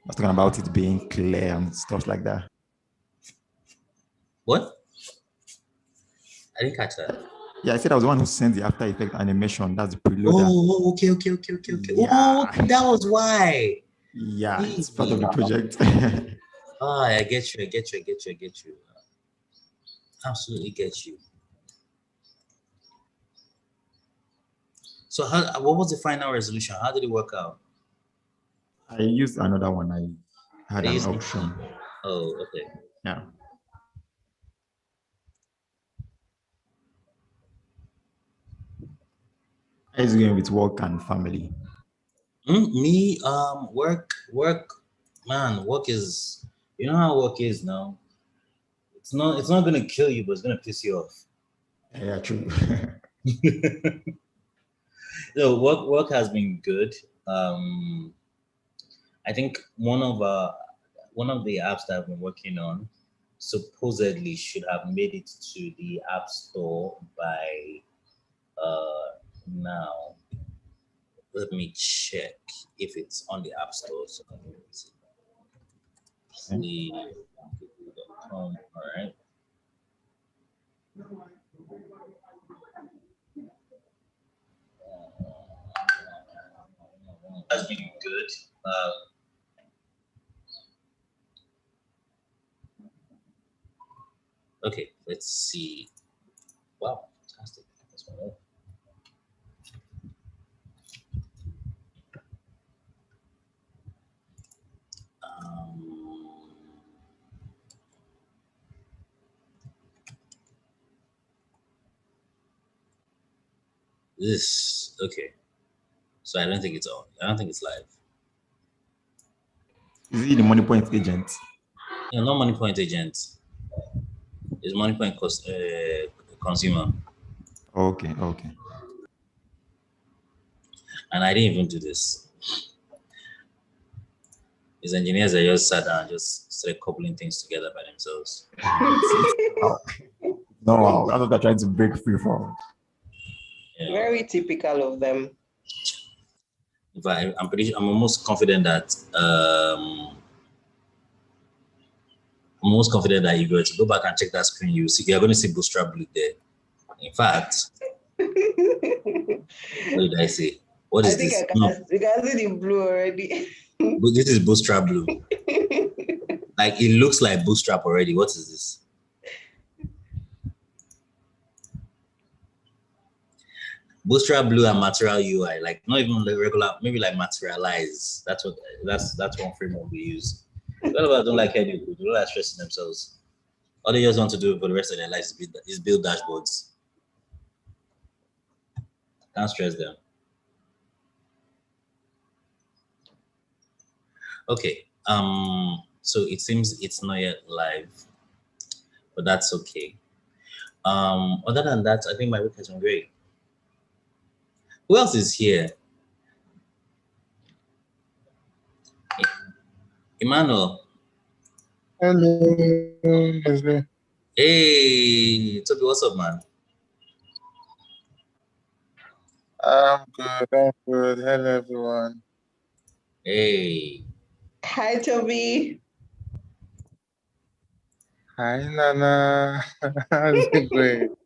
was talking about it being clear and stuff like that. What? I didn't catch that. Yeah, I said I was the one who sent the After Effects animation. That's the preloader. Oh, okay. Yeah. Oh, okay, that was why. Yeah, it's part Hey. of the project. Ah, I get you. Absolutely get you. So what was the final resolution? How did it work out? I used another one. I had They an used option. Oh, okay. Yeah. I was going with work and family. Me, man, work is, you know how work is now. It's not gonna kill you, but it's gonna piss you off. Yeah, true. So work has been good. I think one of the apps that I've been working on supposedly should have made it to the App Store by now. Let me check if it's on the App Store. So let me see. All right. Has been good. Okay, let's see. Wow, fantastic. That's one up. This okay. So I don't think it's on. I don't think it's live. Is he the money point agent? Yeah, not money point agent. It's money point consumer. Okay, okay. And I didn't even do this. His engineers are just sat down and just started coupling things together by themselves. No, that's what they're trying to break free from. Yeah. Very typical of them. In fact, I'm almost confident that if you were to go back and check that screen, you're going to see Bootstrap Blue there. In fact, what did I say? What is this? I can see the blue already. This is Bootstrap Blue. Like it looks like Bootstrap already. What is this? Bootstrap Blue and Material UI, like not even the regular, maybe like Materialize. That's one framework we use. Developers don't like headache. They don't like stressing themselves. All they just want to do for the rest of their lives is build dashboards. Can't stress them. Okay. So it seems it's not yet live, but that's okay. Other than that, I think my week has been great. Who else is here? Emmanuel. Hello. Hey, Toby, what's up, man? I'm good. Hello, everyone. Hey. Hi, Toby. Hi, Nana. How's it going?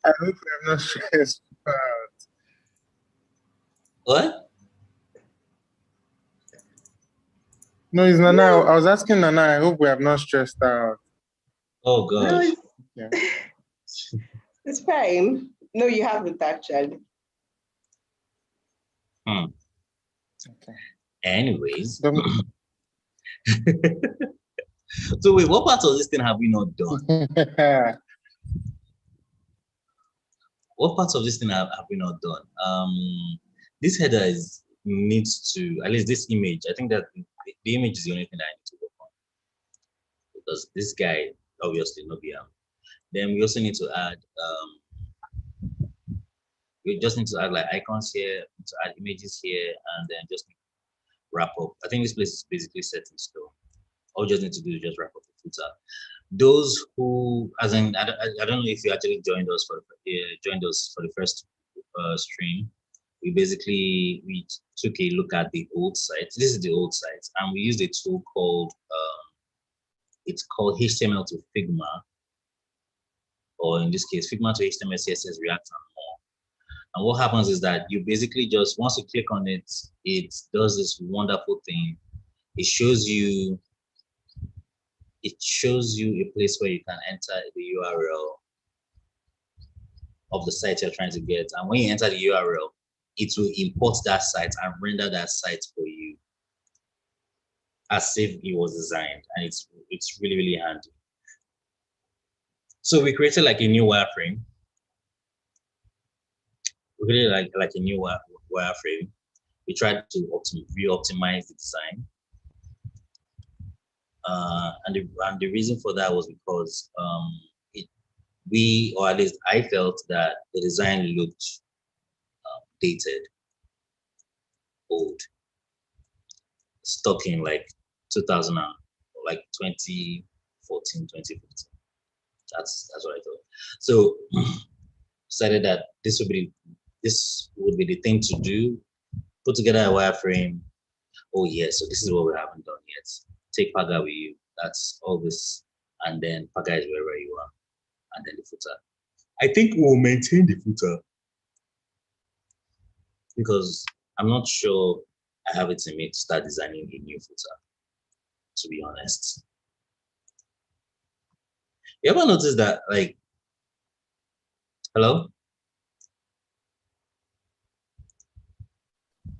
I hope I'm not stressed out. What? No, it's Nana. No. I was asking Nana. I hope we have not stressed out. Oh, gosh. No, it's fine. No, you haven't actually. Okay. Anyways. So wait, what part of this thing have we not done? What parts of this thing have we not done? This header needs to, at least this image, I think that the image is the only thing that I need to work on. Because this guy, obviously, no BM. Then we also need to add, we just need to add like icons here, to add images here, and then just wrap up. I think this place is basically set in stone. All you just need to do is just wrap up the footer. Those who, as in, I don't know if you actually joined us for the first stream. we took a look at the old site. This is the old site, and we used a tool called it's called HTML to Figma, or in this case, Figma to HTML, CSS, React, and more. And what happens is that you basically just, once you click on it, it does this wonderful thing. It shows you a place where you can enter the URL of the site you're trying to get. And when you enter the URL, it will import that site and render that site for you as if it was designed. And it's really, really handy. So we created like a new wireframe. We created like a new wireframe. We tried to re-optimize the design. And the reason for that was because or at least I felt that the design looked dated, old, stuck in like 2000 like 2014, 2015. That's what I thought. So decided that this would be the thing to do. Put together a wireframe. Oh yeah, so this is what we haven't done yet. Take Paga with you. That's all this, and then Paga is wherever you are, and then the footer. I think we'll maintain the footer because I'm not sure I have it in me to start designing a new footer, to be honest. You ever notice that, like, hello?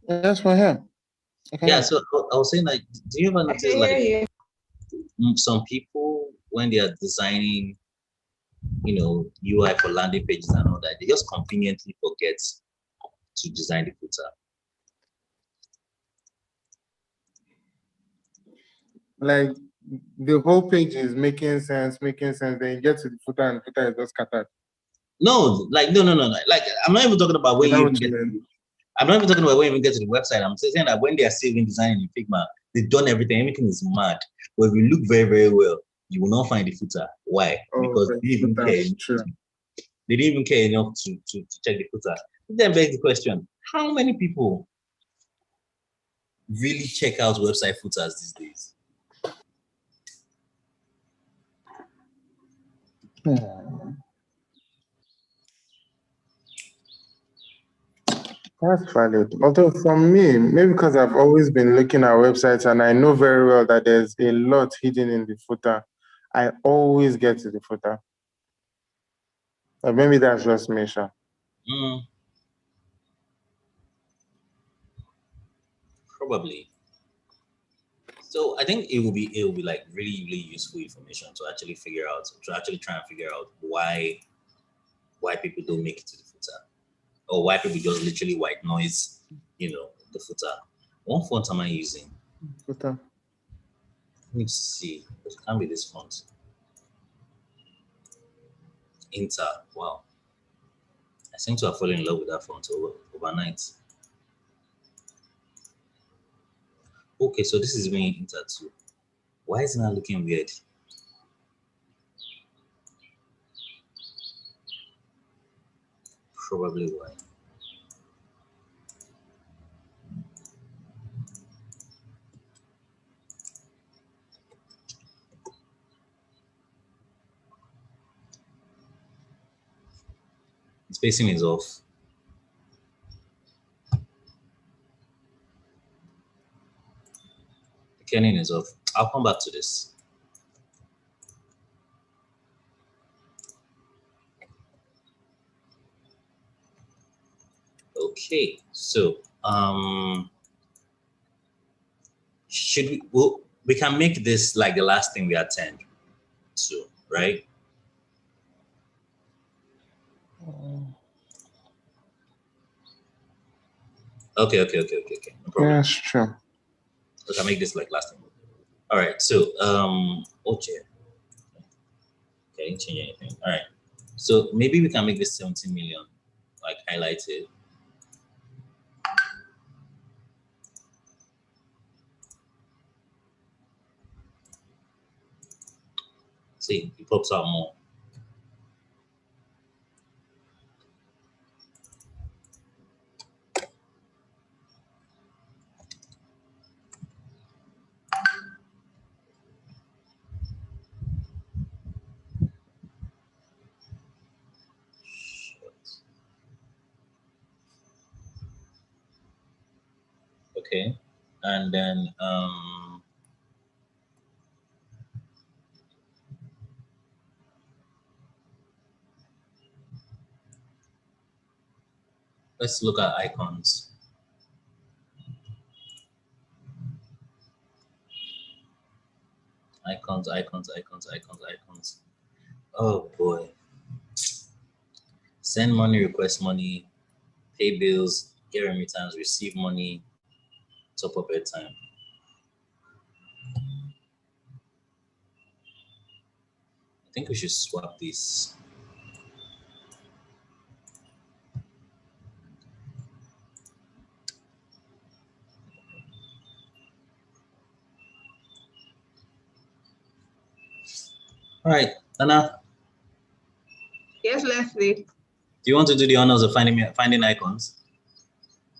Yes, we're here. Okay. Yeah, so I was saying, like, do you ever I notice, can hear like, you. some people, when they are designing, UI for landing pages and all that, they just conveniently forget to design the footer. Like the whole page is making sense. Then you get to the footer and the footer is just scattered. No, like no. Like I'm not even talking about when you even get. I'm not even talking about when you even get to the website. I'm saying that when they are saving design in Figma, they've done everything is mad. But if you look very, very well, you will not find the footer. Why? Because they didn't even care. They didn't even care enough to check the footer. Then begs the question: how many people really check out website footers these days? That's valid. Although for me, maybe because I've always been looking at websites and I know very well that there's a lot hidden in the footer, I always get to the footer. Or maybe that's just me, sure. Probably. So I think it will be like really, really useful information to actually try and figure out why people don't make it to the footer, or why people just literally white noise, the footer. What font am I using? Footer. Let me see. It can't be this font. Inter. Wow. I seem to have fallen in love with that font overnight. Okay, so this is being Inter too. Why is it not looking weird? Probably why. Spacing is off. The kerning is off. I'll come back to this. Okay, so should we can make this like the last thing we attend to, right? Okay. No problem. Yeah, sure. We can make this like last thing. All right. So okay, didn't change anything. All right. So maybe we can make this 17 million, like highlighted. See, it pops out more. Okay, and then let's look at icons. Icons. Oh boy. Send money, request money, pay bills, get remittance, receive money, top up airtime. I think we should swap this. All right, Anna, Yes, Leslie. do you want to do the honors of finding icons?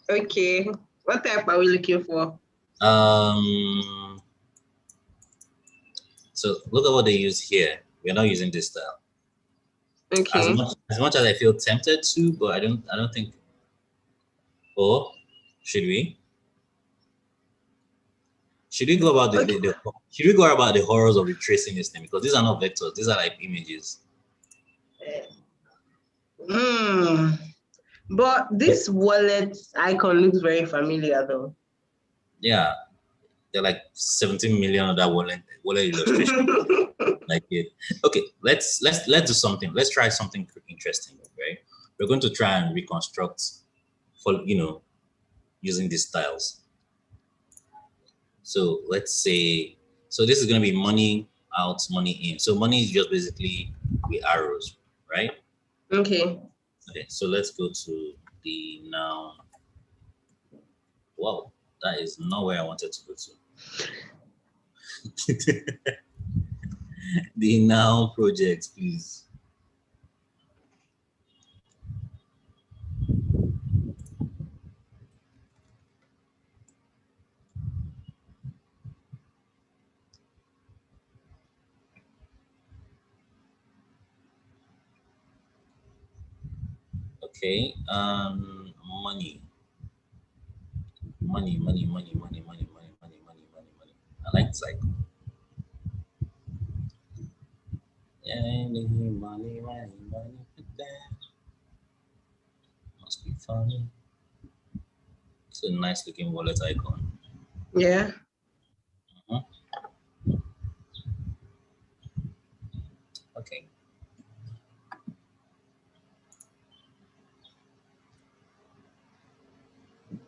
Okay. What type are we looking for? So look at what they use here. We're not using this style. Okay. As much as I feel tempted to, but I don't think. Or should we? Should we go about should we go about the horrors of retracing this thing? Because these are not vectors, these are like images. But this wallet icon looks very familiar though. Yeah. There are like 17 million of that wallet illustration. Like it. Okay, let's do something. Let's try something interesting, right? We're going to try and reconstruct for using these styles. So let's say, so this is going to be money out, money in. So money is just basically with arrows, right? Okay. Okay, so let's go to the now. Wow, that is not where I wanted to go to. The now project, please. Okay, money. I like this icon. Money. Must be funny. It's a nice looking wallet icon. Yeah. Okay.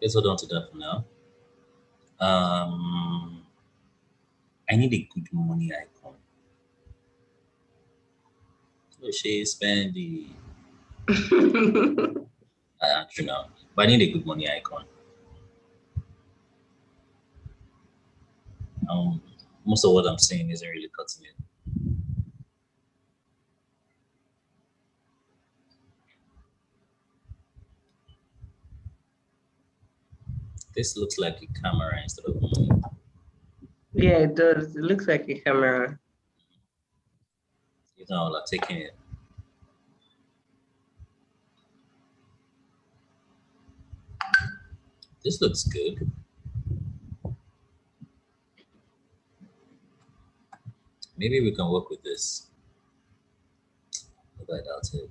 Let's hold on to that for now. I need a good money icon. So she spend the but I need a good money icon. Most of what I'm saying isn't really cutting it. This looks like a camera instead of money. Yeah, it does. It looks like a camera. You know, like taking it. This looks good. Maybe we can work with this. But I doubt it.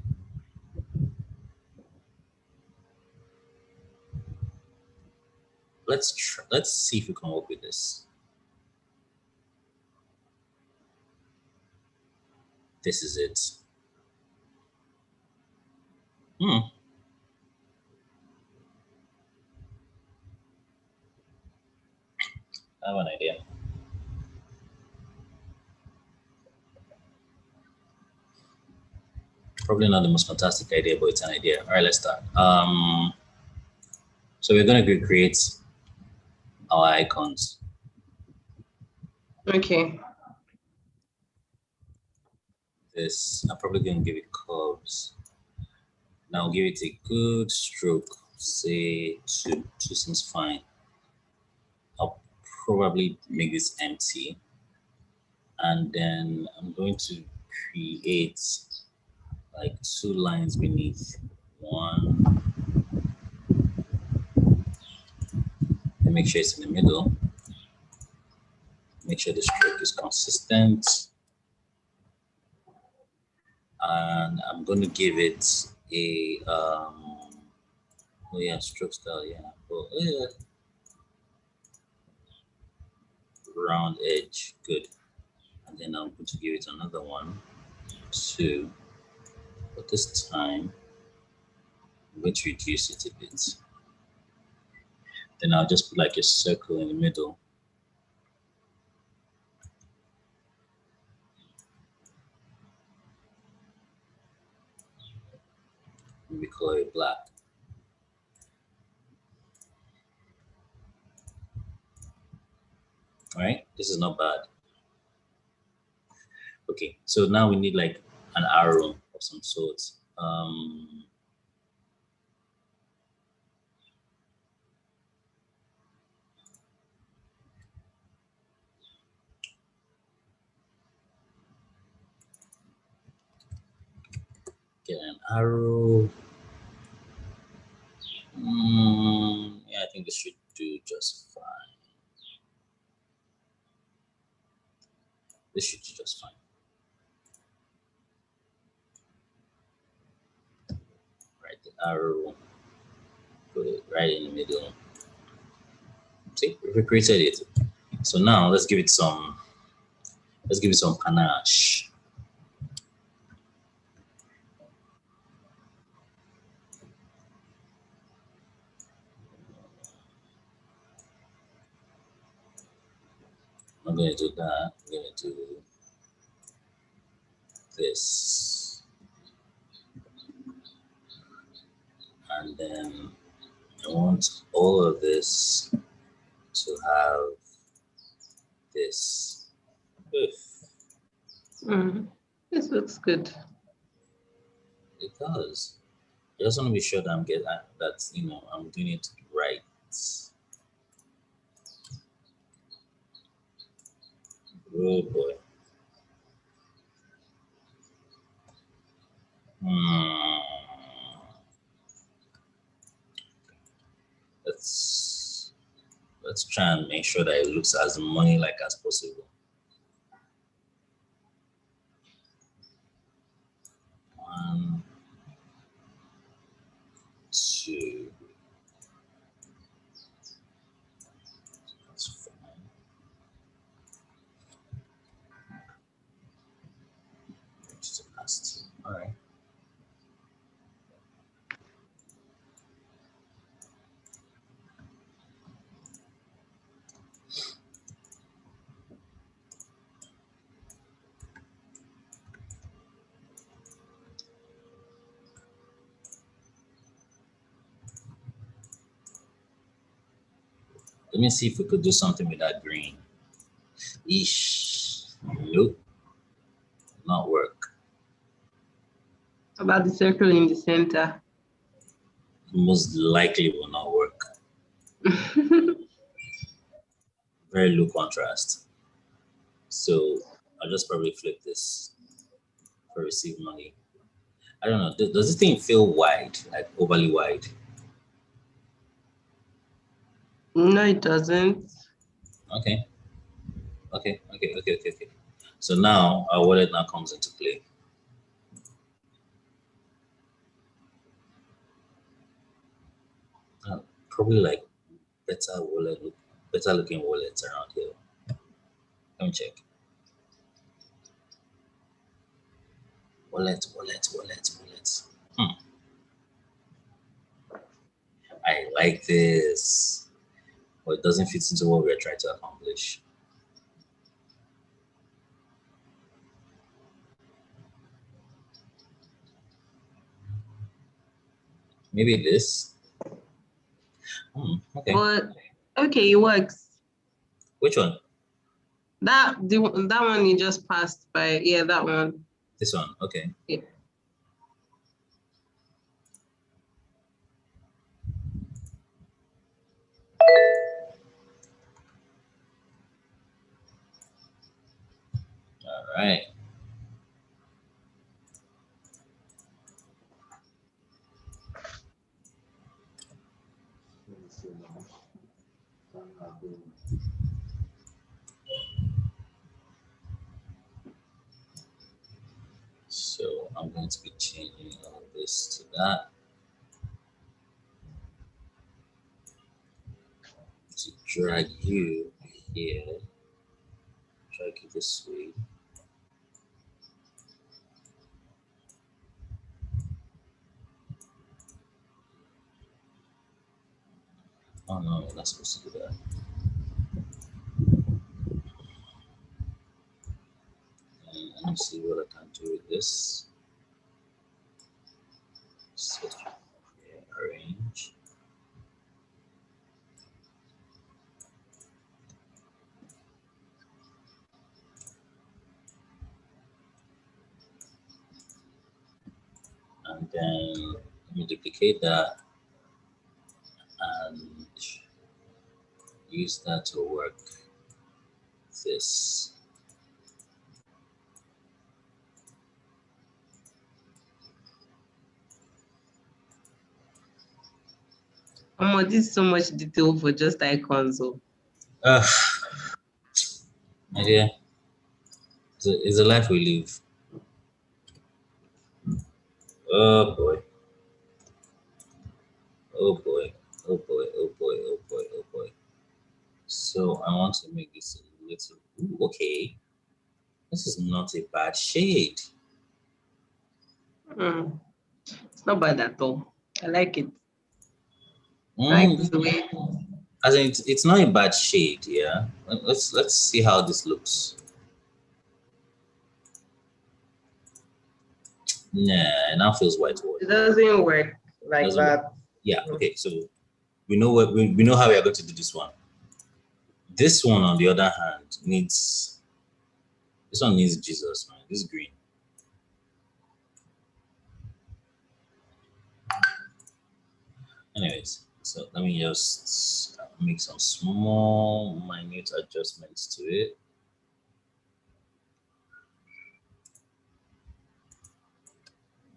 Let's see if we can work with this. This is it. I have an idea. Probably not the most fantastic idea, but it's an idea. All right, let's start. So we're going to create our icons. Okay. This, I'm probably going to give it curves. Now give it a good stroke. Say 2. 2 seems fine. I'll probably make this empty. And then I'm going to create like 2 lines beneath. 1. Then make sure it's in the middle. Make sure the stroke is consistent. And I'm going to give it a, oh yeah, stroke style, yeah. Oh, yeah. Round edge, good. And then I'm going to give it another one, 2. But this time, I'm going to reduce it a bit. Then I'll just put like a circle in the middle. We color it black. All right, this is not bad. Okay, so now we need like an arrow of some sort. Get an arrow. Yeah, I think this should do just fine. This should do just fine. Right, the arrow, put it right in the middle. See, we created it. So now let's give it some panache. I'm going to do that. I'm going to do this. And then I want all of this to have this. This looks good. It does. I just want to be sure that I'm getting that, you know, I'm doing it right. Oh boy. Let's try and make sure that it looks as money-like as possible. 1, 2. That's fine. Just a last 2. All right. Let me see if we could do something with that green. Eesh. Nope. Not work. About the circle in the center. Most likely will not work. Very low contrast. So I'll just probably flip this for receive money. I don't know. Does this thing feel wide, like overly wide? No, it doesn't. Okay. So now our wallet now comes into play. Probably like better looking wallets around here. Let me check. Wallet. I like this, but it doesn't fit into what we're trying to accomplish. Maybe this. Okay. But okay, it works. Which one? That one you just passed by. Yeah, that one. This one. Okay. Yeah. All right. So I'm going to be changing all this to that. To drag you here, drag you this way. Oh no, we're not supposed to do that. And let me see what I can do with this. Set here, arrange. And then let me duplicate that and use that to work this. This is so much detail for just icons. My dear, it's a life we live. Oh boy. Oh boy. Oh boy. Oh boy. Oh boy. Oh boy. So I want to make this a little. Ooh, okay. This is not a bad shade. It's not bad at all. I like it. I like the way. As in, it's not a bad shade, yeah. Let's see how this looks. Nah, it now feels white. It doesn't work like that. Work. Yeah. Okay. So we know what we know how we are going to do this one. This one, on the other hand, needs. This one needs Jesus, man. This is green. Anyways, so let me just make some small, minute adjustments to it.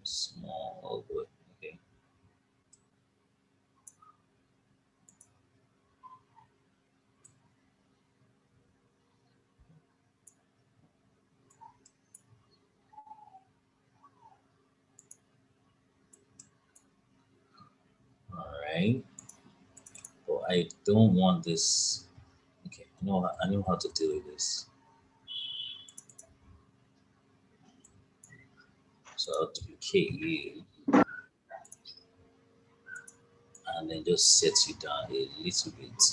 Small, oh boy, okay. All right. But I don't want this. Okay, I know how to deal with this. So I'll duplicate you and then just set you down a little bit.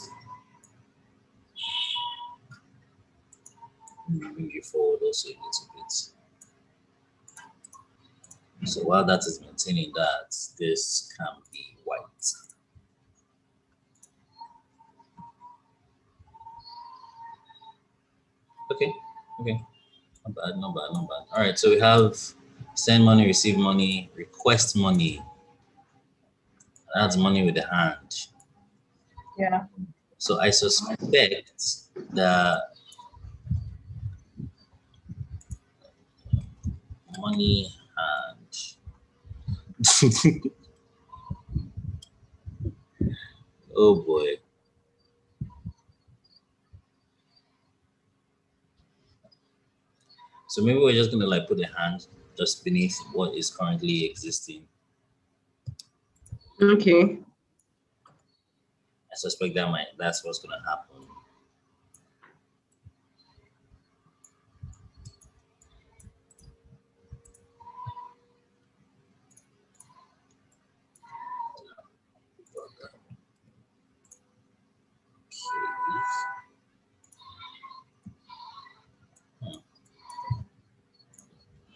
Move you forward also a little bit. So while that is maintaining that, this can be white. Okay, okay. Not bad, not bad, not bad. All right, so we have send money, receive money, request money. That's money with the hand. Yeah. So I suspect that money hand. Oh boy. So maybe we're just gonna like put the hand just beneath what is currently existing. Okay. I suspect that's what's gonna happen.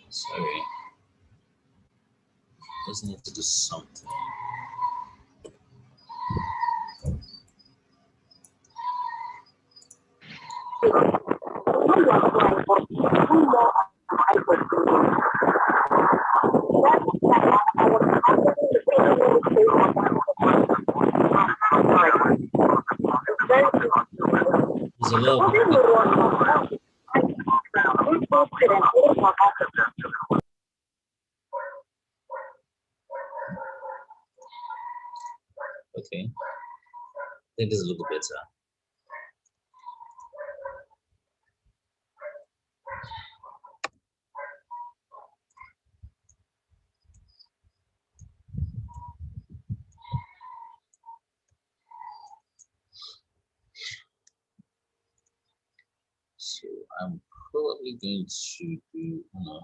Sorry. Just need to do something. There's a lot of okay. I think this is a little better. I'm probably going to do that.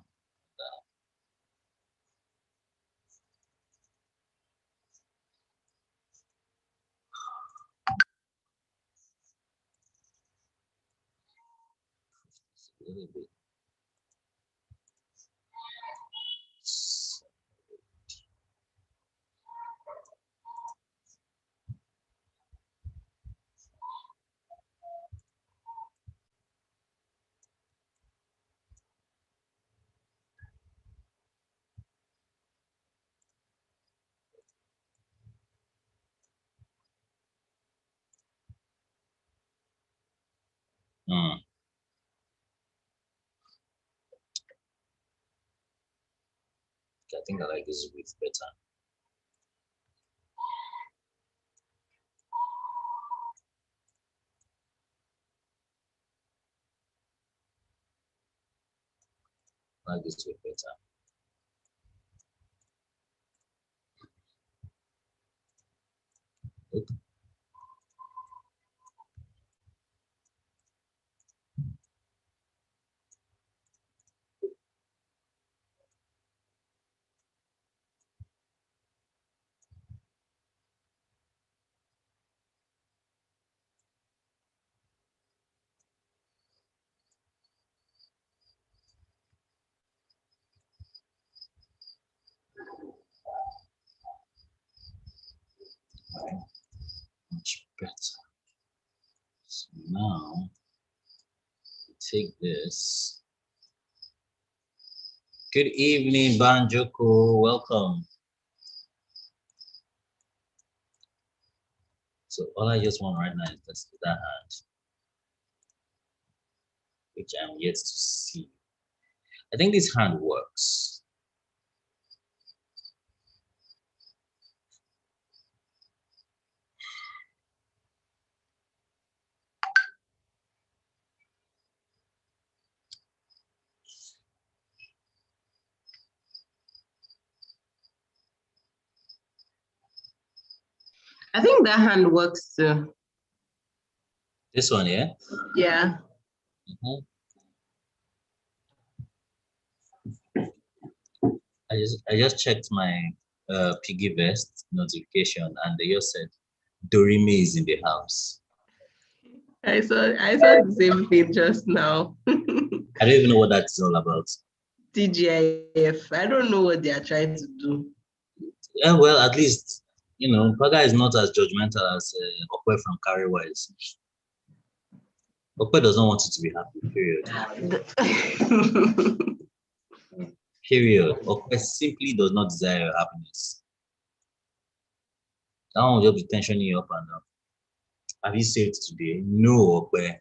A little bit. I think I like this width better. I like this width better. Okay. Much better. So now take this. Good evening, Banjoko. Welcome. So all I just want right now is that hand, which I'm yet to see. I think this hand works. I think that hand works too. This one, yeah? Yeah. I just checked my Piggy Vest notification, and they just said Dorime is in the house. I saw the same thing just now. I don't even know what that's all about. TGIF. I don't know what they are trying to do. Yeah, well, at least Paga is not as judgmental as Okwe from Carrywise. Okwe doesn't want you to be happy. Period. Period. Okwe simply does not desire your happiness. That one will just be tensioning you up and down. Have you saved today? No, Okwe.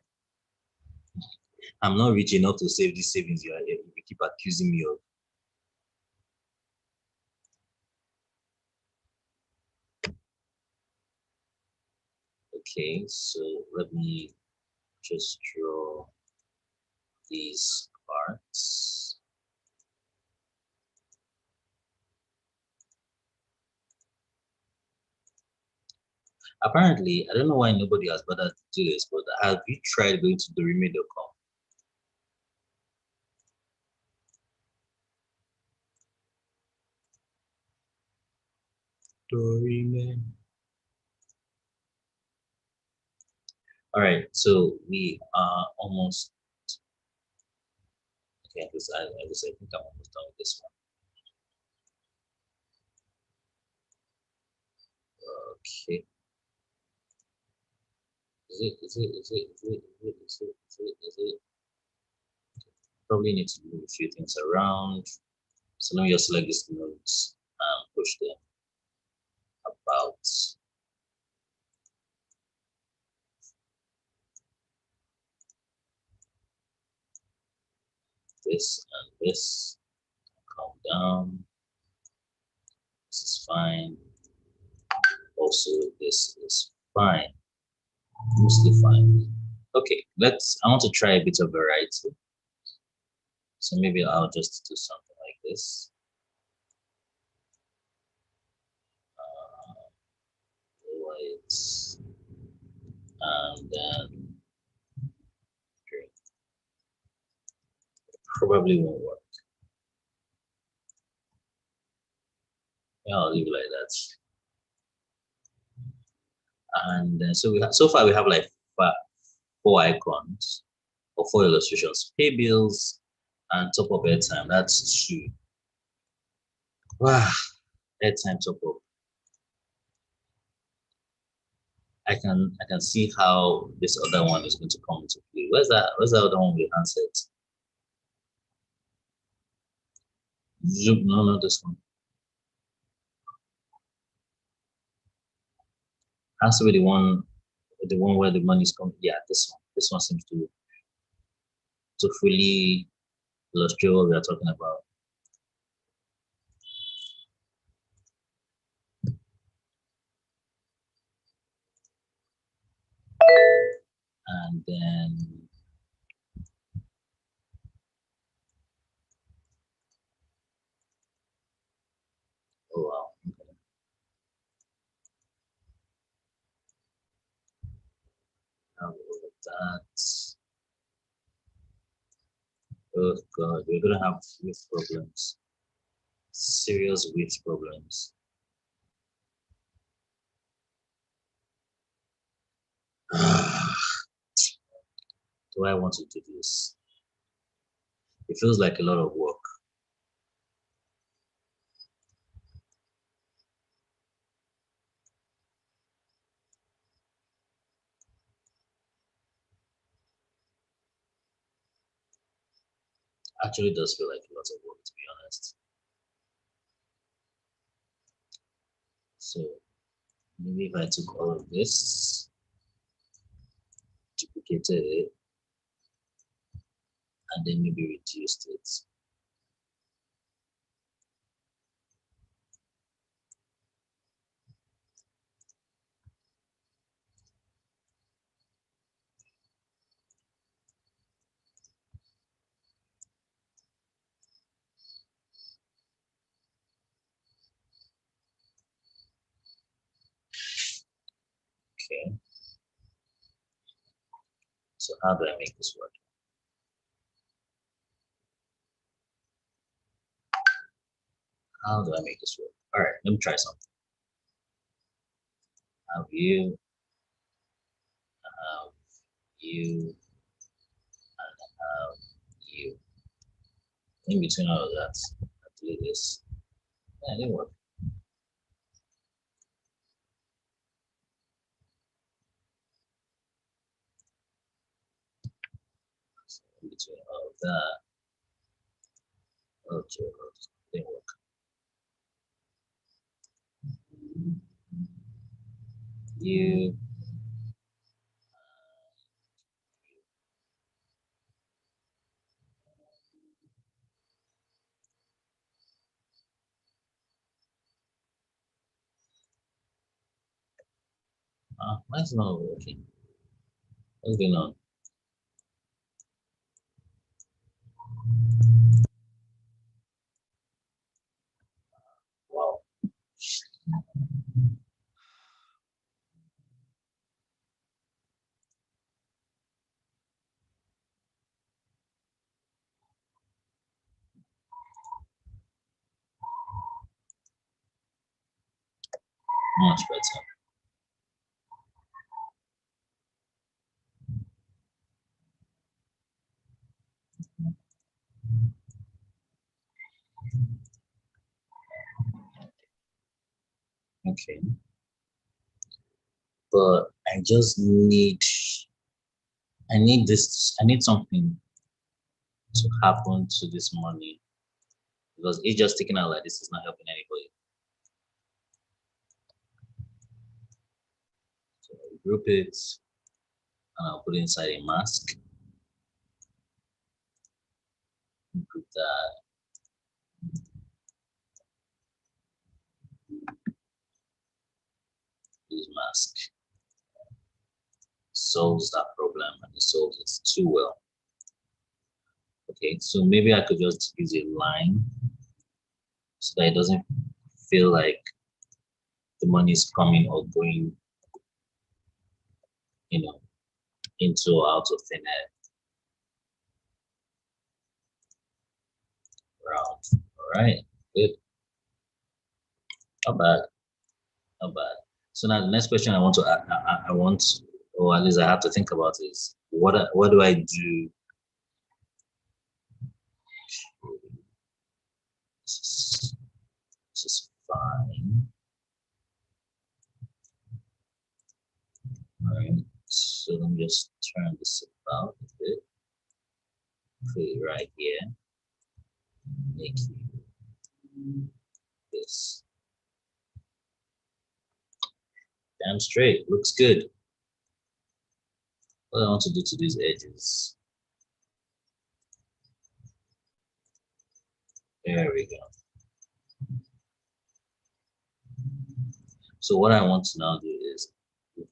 I'm not rich enough to save these savings you keep accusing me of. Okay, so let me just draw these parts. Apparently, I don't know why nobody has bothered to do this, but have you tried going to dorime.com? Dorime. All right, so we are almost. Okay, I think I'm almost done with this one. Okay. Is it? Probably need to move a few things around. So let me just select these nodes and push them about. This and this. Calm down. This is fine. Also, this is fine. Mostly fine. Okay, I want to try a bit of variety. So maybe I'll just do something like this. White. And then green. probably won't work. Yeah, I'll leave it like that. And then so far we have like 4 icons or 4 illustrations: pay bills and top up airtime. That's 2. Wow, airtime top up. I can see how this other one is going to come into play. Where's that other one with handset? Zoom, no, not this one. Has to be the one where the money is coming. Yeah, this one. This one seems to fully illustrate what we are talking about. And then oh wow, okay. Now look at that. Oh god, we're gonna have width problems. Serious width problems. Do I want to do this? It feels like a lot of work. Actually, it does feel like a lot of work, to be honest. So maybe if I took all of this, duplicated it, and then maybe reduced it. Okay. So how do I make this work? How do I make this work? All right, let me try something. Have you, have you, and have you. In between all of that, I'll do this. Yeah, it didn't work. So in between all of that, okay, well, it didn't work. You. Why is it not working? What's going on? Wow. Much better. Okay. But I just need this, I need something to happen to this money, because it's just sticking out like this is not helping anybody. So I'll group it and I'll put it inside a mask. Group that. Use mask. Solves that problem, and it solves it too well. Okay, so maybe I could just use a line so that it doesn't feel like the money is coming or going, into or out of thin air. round. All right, good. Not bad. Not bad. So now the next question I want to I want, or at least I have to think about is what do I do? This is fine. All right. So let me just turn this about a bit. Put it right here. Make this damn straight. Looks good. What I want to do to these edges. There we go. So what I want to now do is,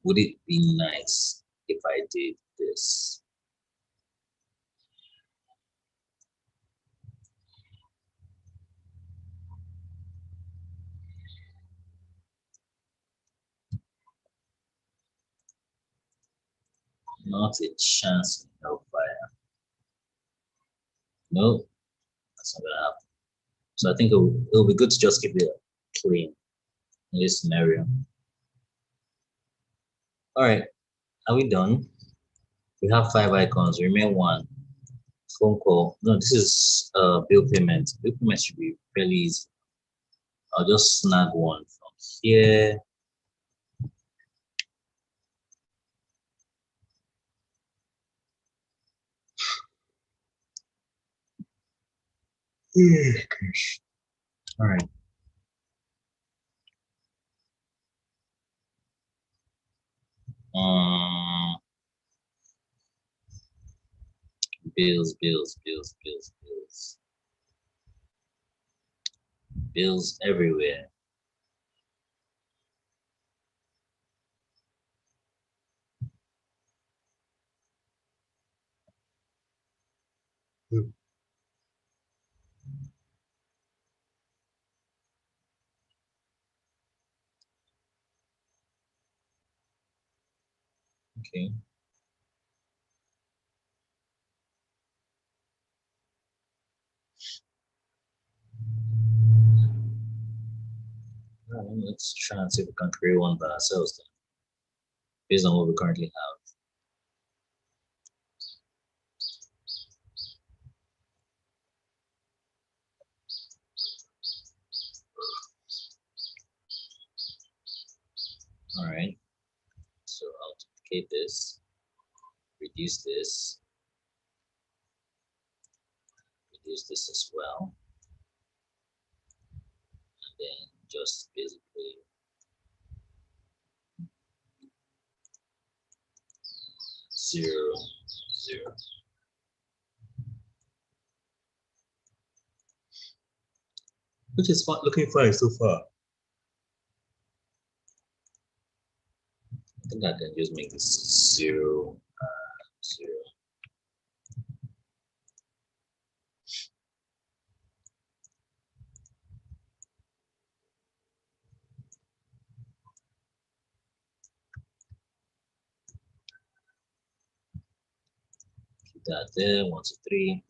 would it be nice if I did this? Not a chance in hellfire. No, that's not gonna happen. So I think it'll be good to just keep it clean in this scenario. All right, are we done? We have 5 icons, remain 1. Phone call. No, this is bill payment. Bill payment should be fairly easy. I'll just snag one from here. All right. Bills. Bills everywhere. Okay. All right, let's try and see if we can create one by ourselves then, based on what we currently have. All right. So I'll duplicate this, reduce this as well, and then just basically zero, zero. Which is looking fine so far. I think I can just make this 0, 0. Keep that there, 1, 2, 3.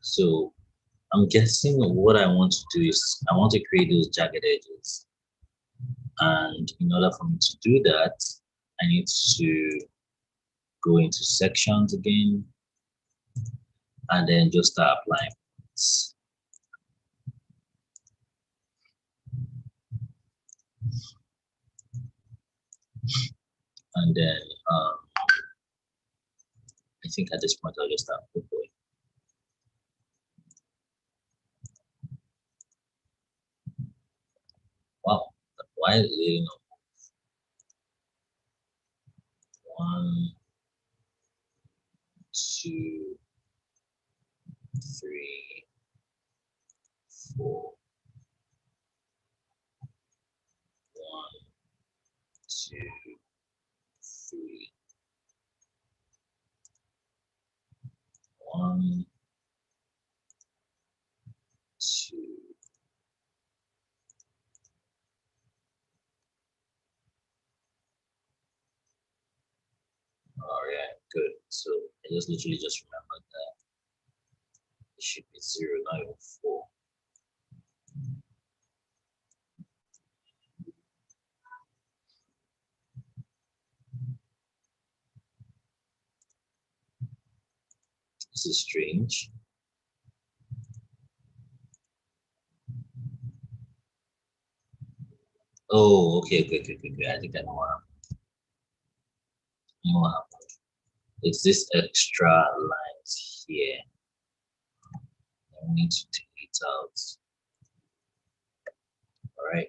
So I'm guessing what I want to do is I want to create those jagged edges. And in order for me to do that, I need to go into sections again and then just start applying points. And then I think at this point I'll just start going. Wow, why is it, 1, 2, 3, 4. 1, 2, 3. 1, 2. All right, good. So I just literally just remembered that It should be 0, not even 4. This is strange. Oh, okay. I think I know what happened. I know what happened. It's this extra lines here. I need to take it out. All right,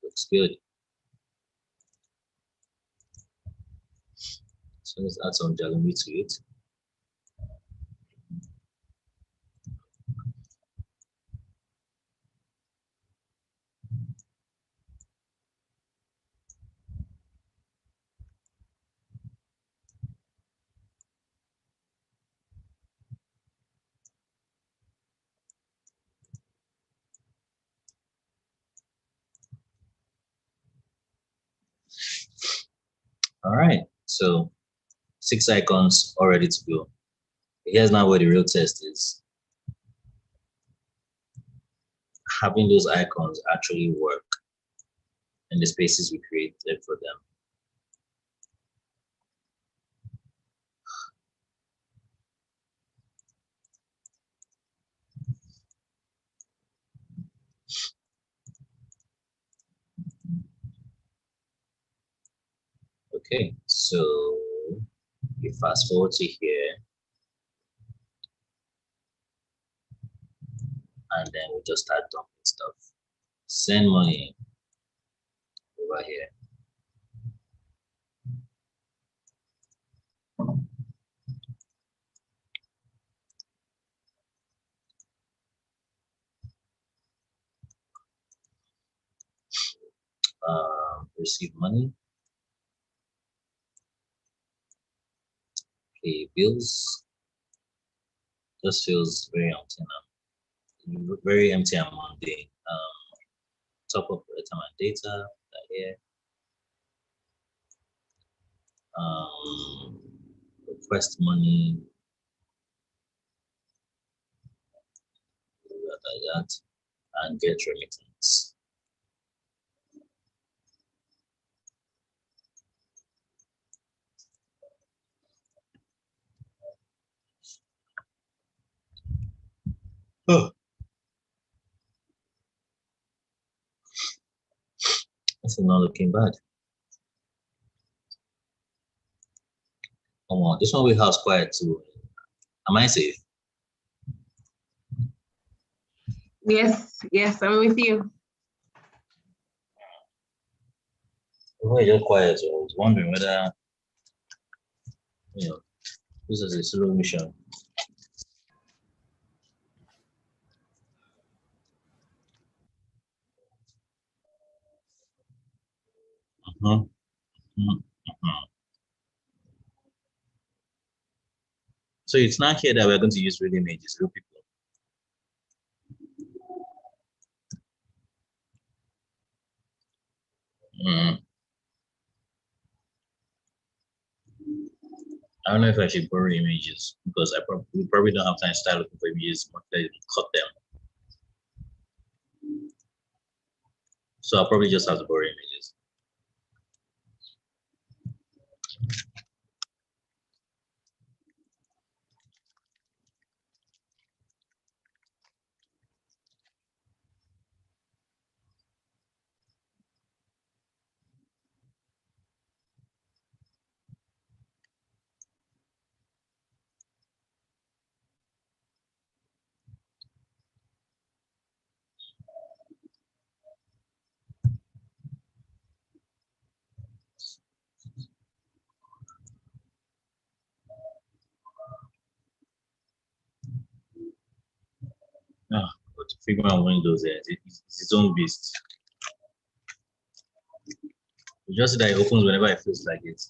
looks good. So let's add some Jalumi to it. All right, so 6 icons all ready to go. Here's now where the real test is. Having those icons actually work in the spaces we created for them. Okay, so we fast forward to here, and then we just start dumping stuff. Send money over here. Receive money. Pay bills. Just feels very empty now. Very empty and mundane. Top up airtime and data here. Request money. That, and get remittance. Oh. This is not looking bad. Come on, this one will house quiet too. Am I safe? Yes, I'm with you. We're just quiet, so I was wondering whether, this is a slow mission. So it's not here that we're going to use real images, real people. I don't know if I should borrow images because we probably don't have time to start looking for images, much less cut them. So I'll probably just have to borrow images. But Figma Windows, it's its own beast. You just see that it opens whenever it feels like it.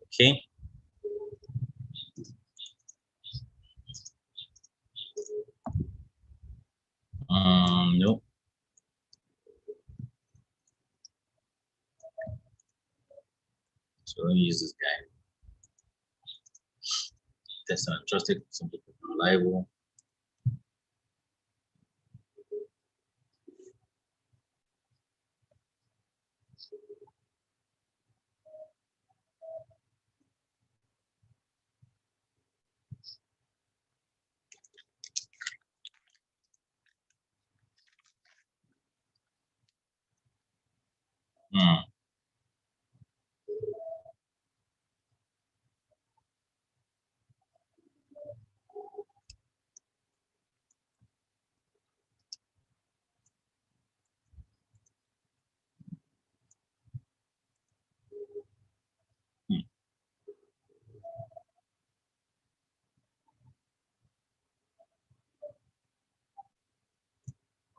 Okay. Nope. So let me use this guy. Test and trusted, some people reliable. Hmm.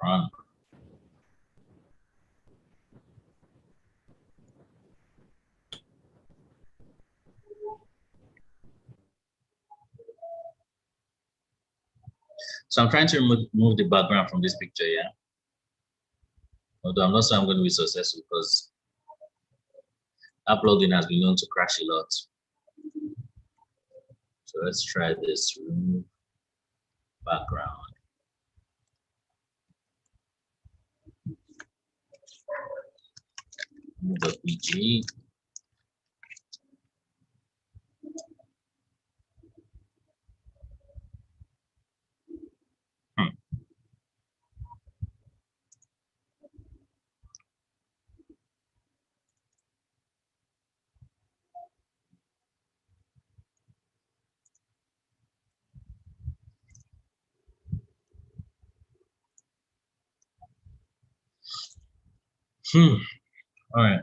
Run. So I'm trying to remove the background from this picture, yeah. Although I'm not sure I'm going to be successful because that plugin has been known to crash a lot. So let's try this. Remove background. Move the PG. All right.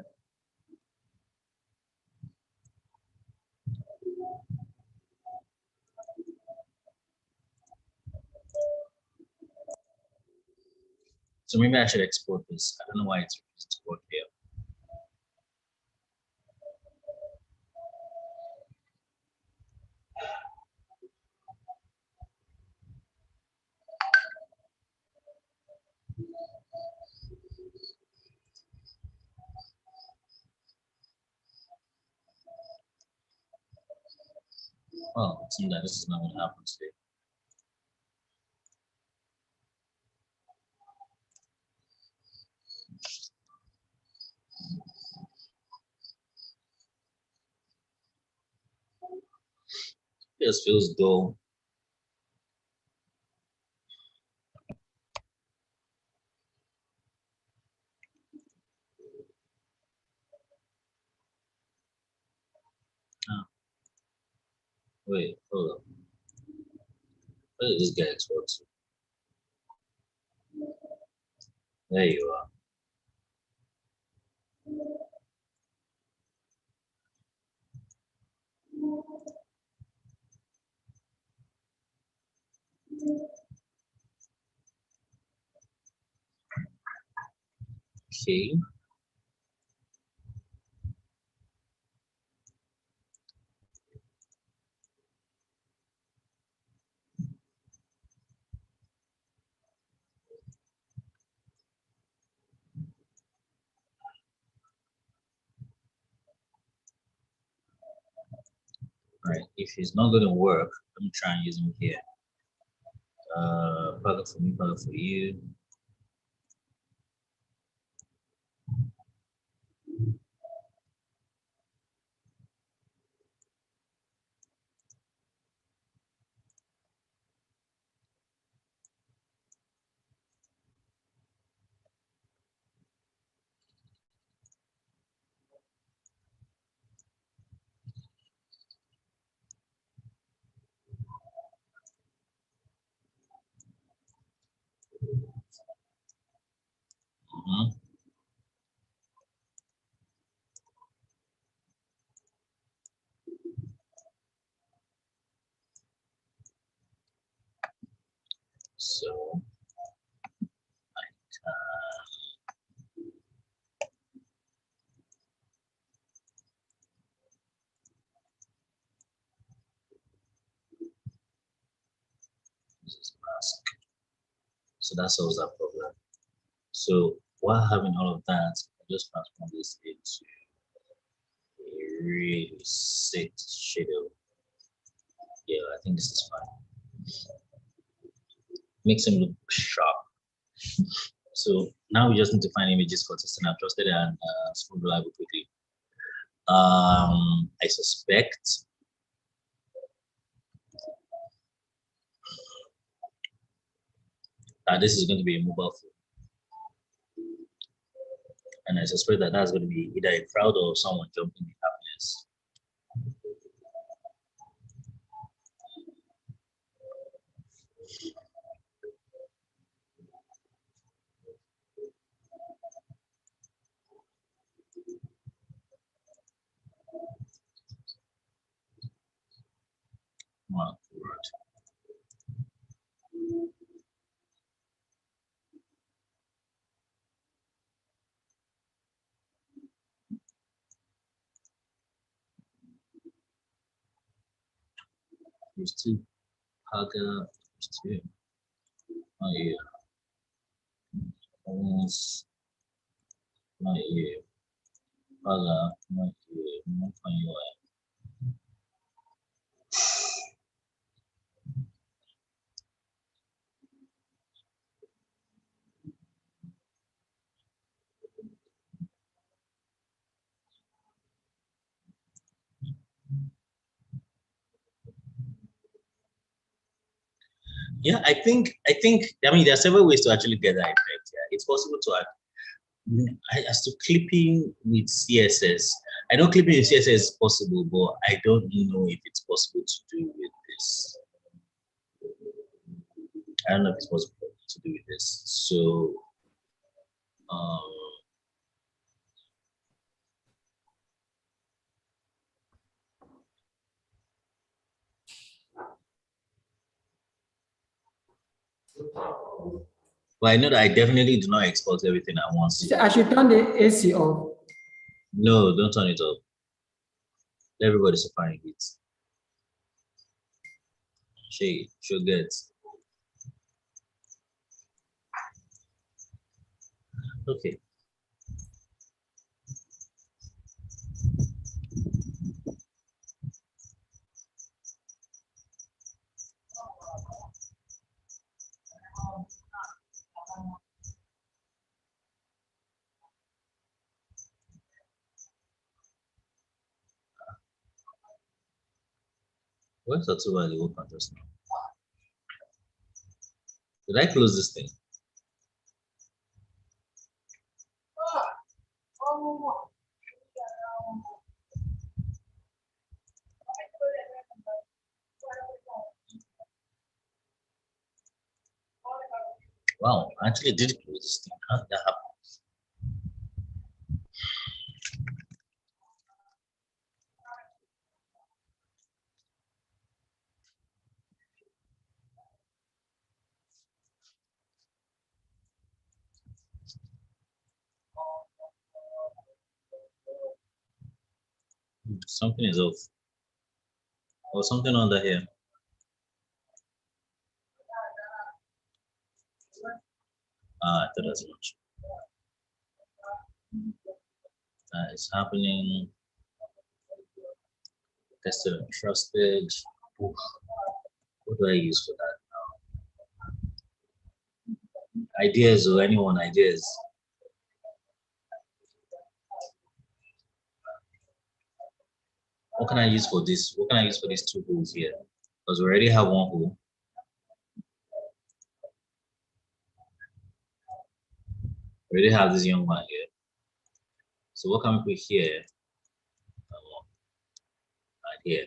So maybe I should export this. I don't know why it's refusing to work here. Oh, it seems that this is not going to happen today. It just feels dull. Oh. Wait, hold on. Where did this guy export to? There you are. Okay. All right. If it's not going to work, let me try and use him here. Paga for me, Paga for you. mask. So that solves that problem. So while having all of that, I just transform this into a really sick shadow. Yeah, I think this is fine. Makes him look sharp. So now we just need to find images for testing. I've trusted and scroll reliable quickly. I suspect that this is going to be a mobile phone. And I suspect that that's going to be either a crowd or someone jumping in happiness. Wow, there's two. Paga, there's two. Oh yeah. Almost not here. Paga, not here. Not on your Yeah, I mean there are several ways to actually get that effect. Yeah, it's possible to as to clipping with CSS. I know clipping with CSS is possible, but I don't know if it's possible to do with this. I don't know if it's possible to do with this. So well, I know that I definitely do not export everything at once. I should turn the AC off. No, don't turn it off. Everybody's fine with it. She'll get. Okay. Where's the two the open just now? Did I close this thing? Wow, I actually did close this thing. How did that happen? Something is off. Or something under here. I thought as much. That is happening. Tested and trusted. Oof. What do I use for that now? Ideas or anyone ideas? What can I use for this? What can I use for these two holes here? Because we already have one hole. We already have this young man here. So what can we put here? Right here.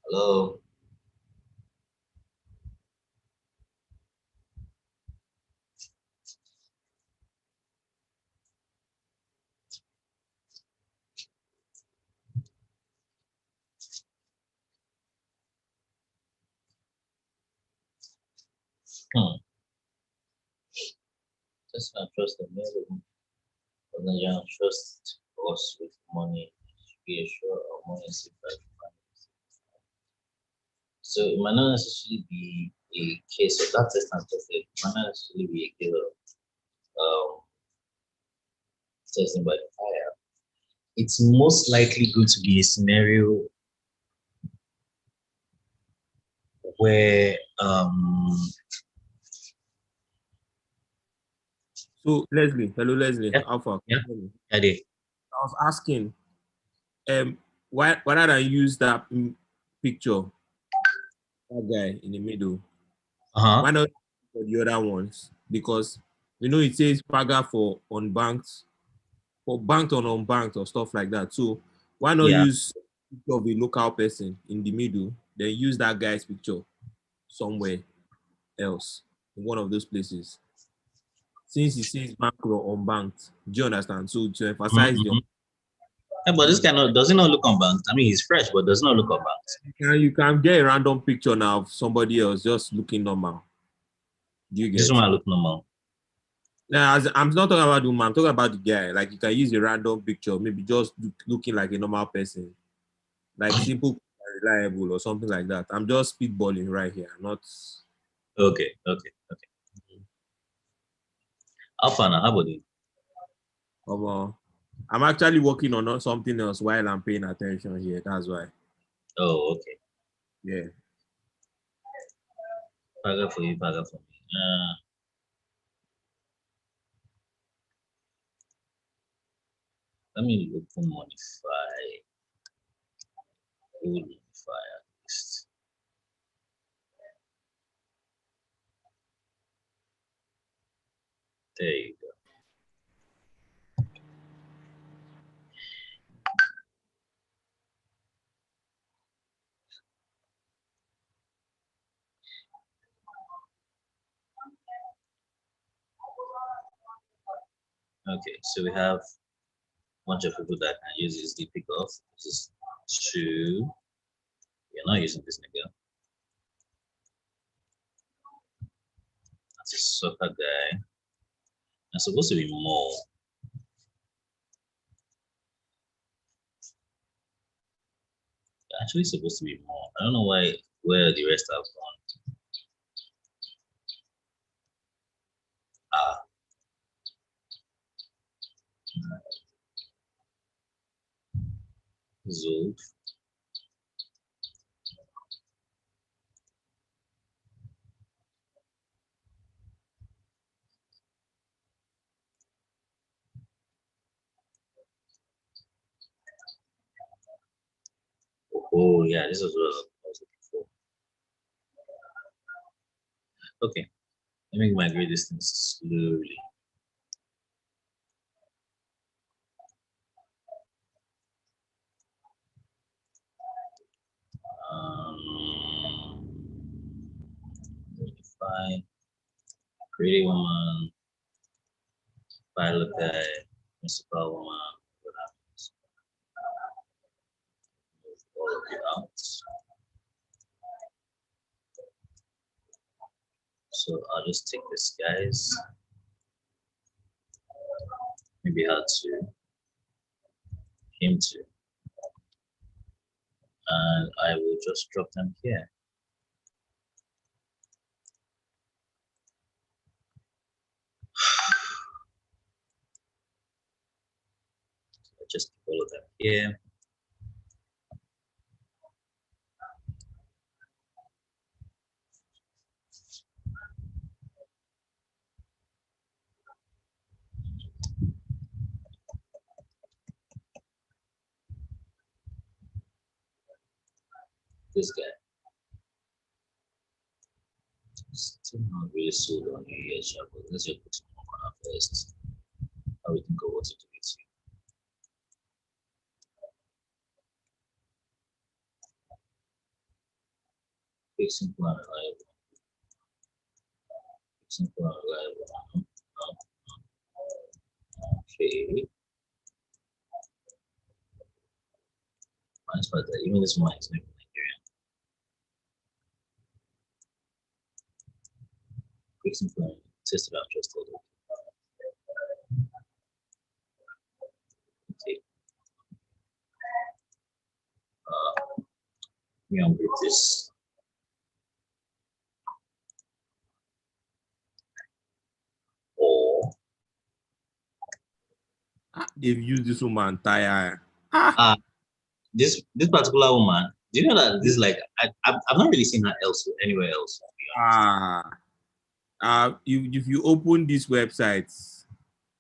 Hello. Just This can trust the mail, but then you trust us with money. Be assured our money is safe. So it might not necessarily be a case of that test and tested. It might not necessarily be a case of testing by fire. It's most likely going to be a scenario where So Leslie, hello Leslie, yeah, Alpha. yeah, I was asking, why not I use that picture, that guy in the middle? Why not for the other ones? Because it says Paga for unbanked, for banked or unbanked or stuff like that. So why not yeah. use picture of a local person in the middle, then use that guy's picture somewhere else in one of those places? Since it says banked or unbanked, do you understand? So to emphasize the Yeah, but this cannot does it not look unbanked? I mean, he's fresh, but does not look unbanked. you can get a random picture now of somebody else just looking normal. Do you This get? one look normal. Now, I'm not talking about the woman, I'm talking about the guy. Like you can use a random picture, maybe just looking like a normal person, like simple, reliable, or something like that. I'm just spitballing right here, not. Okay. Alpha, how about you? I'm actually working on something else while I'm paying attention here. That's why. Oh, okay. Yeah. Paga for you, Paga for me. Let me look for modify. We'll modify at least. There you go. Okay, so we have a bunch of people that can use this DP off. This is two. You're not using this nigga. That's a soccer guy. There's supposed to be more. Actually supposed to be more. I don't know where the rest have gone. Zold. Oh yeah, this is what I was looking for. Okay, let me migrate this thing slowly. Modify, create woman, pilot guy, principal woman, what happens? Move all of it out. So I'll just take this guys. Maybe add to him too. And I will just drop them here. Just follow them here. This guy. Still not really sold on you yet, but let's just put him on corner first. How we think of what to do with you. Quick, simple, and reliable. Simple and reliable. Okay. Mine's part that even this one is maybe Nigerian. Quick, simple, and tested out trusted. me upgrade this. Or they've used this woman tire. This particular woman. Do you know that this I've not really seen her anywhere else? If you open these websites,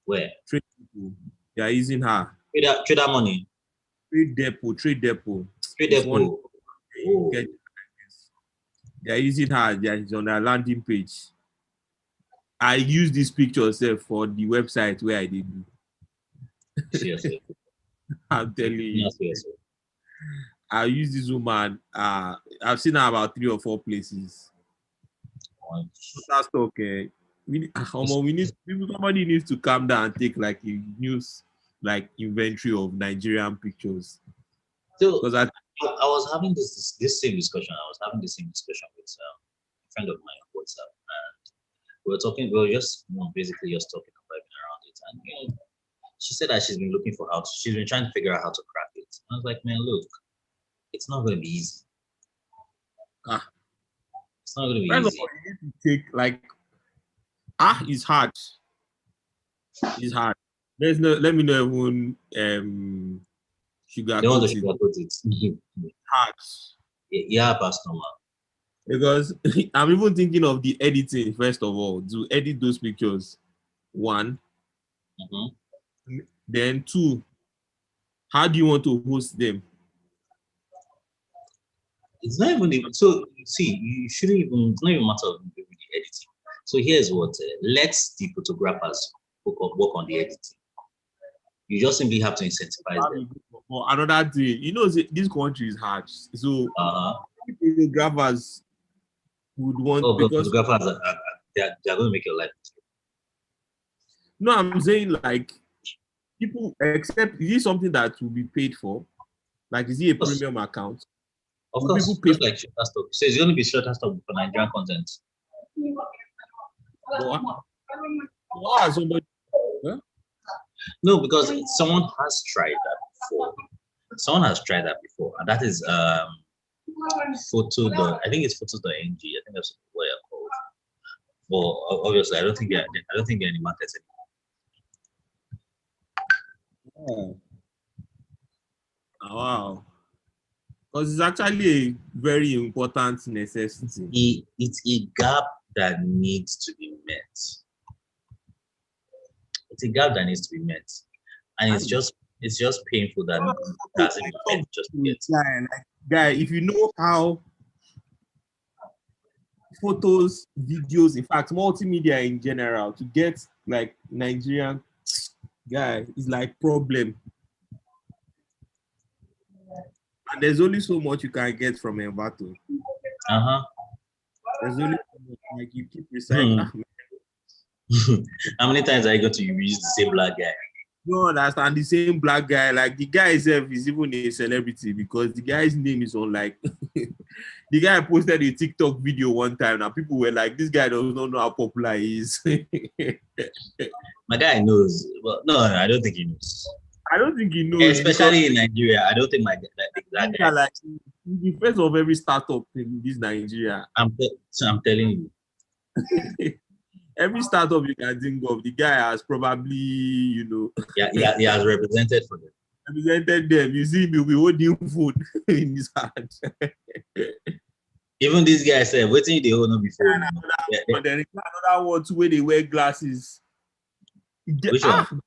where trade people, they are using her. Trader money. Trade depot. Trade depot. Oh. They are using her. She's on their landing page. I use this picture for the website where I did do. Seriously. I'm telling you. No, seriously. I use this woman. I've seen her about 3 or 4 places. That's okay. Somebody needs to calm down and take like a news inventory of Nigerian pictures. So because I was having this same discussion. I was having the same discussion with a friend of mine on WhatsApp, and we were just basically just talking about around it. And she said that she's been trying to figure out how to crack it. I was like, man, look, it's not going to be easy. It's not going to be easy. You need to take it's hard. It's hard. Let me know when sugarcoat it. Hard. Yeah, Pastor Man. Because I'm even thinking of the editing, first of all, to edit those pictures. 1. Then 2, how do you want to host them? It's not even so. See, you shouldn't even. It's not even a matter of the editing. So here's what: let the photographers work on the editing. You just simply have to incentivize them. For another thing, this country is hard. So photographers would want because photographers they're going to make your life easier. No, I'm saying people except is it something that will be paid for? Is it a premium account? Of course, just like Shutterstock. So it's going to be Shutterstock for Nigerian content. Wow, somebody. Huh? No, because someone has tried that before. And that is photo. I think it's photo.ng. I think that's what they're called. Well, obviously, I don't think they're in the market anymore. Oh, wow. Because it's actually a very important necessity. It's a gap that needs to be met. It's a gap that needs to be met, and it's just painful that hasn't been met just yet. Guy, if you know how photos, videos, in fact, multimedia in general, to get Nigerian guy is problem. And there's only so much you can get from Envato. There's only so much, you keep recycling. How many times are you going to use the same black guy? You understand, the same black guy, the guy itself is even a celebrity because the guy's name is on the guy posted a TikTok video one time and people were like, this guy does not know how popular he is. My guy knows. Well, no, I don't think he knows. I don't think he knows. Especially in Nigeria, I don't think that guy the face of every startup in this Nigeria. I'm telling you. Every startup you can think of, the guy has probably, Yeah, he has represented for them. Represented them. You see, he'll be holding food in his hand. Even this guy said, waiting they hold on before. But then another one too, where they wear glasses. Which one?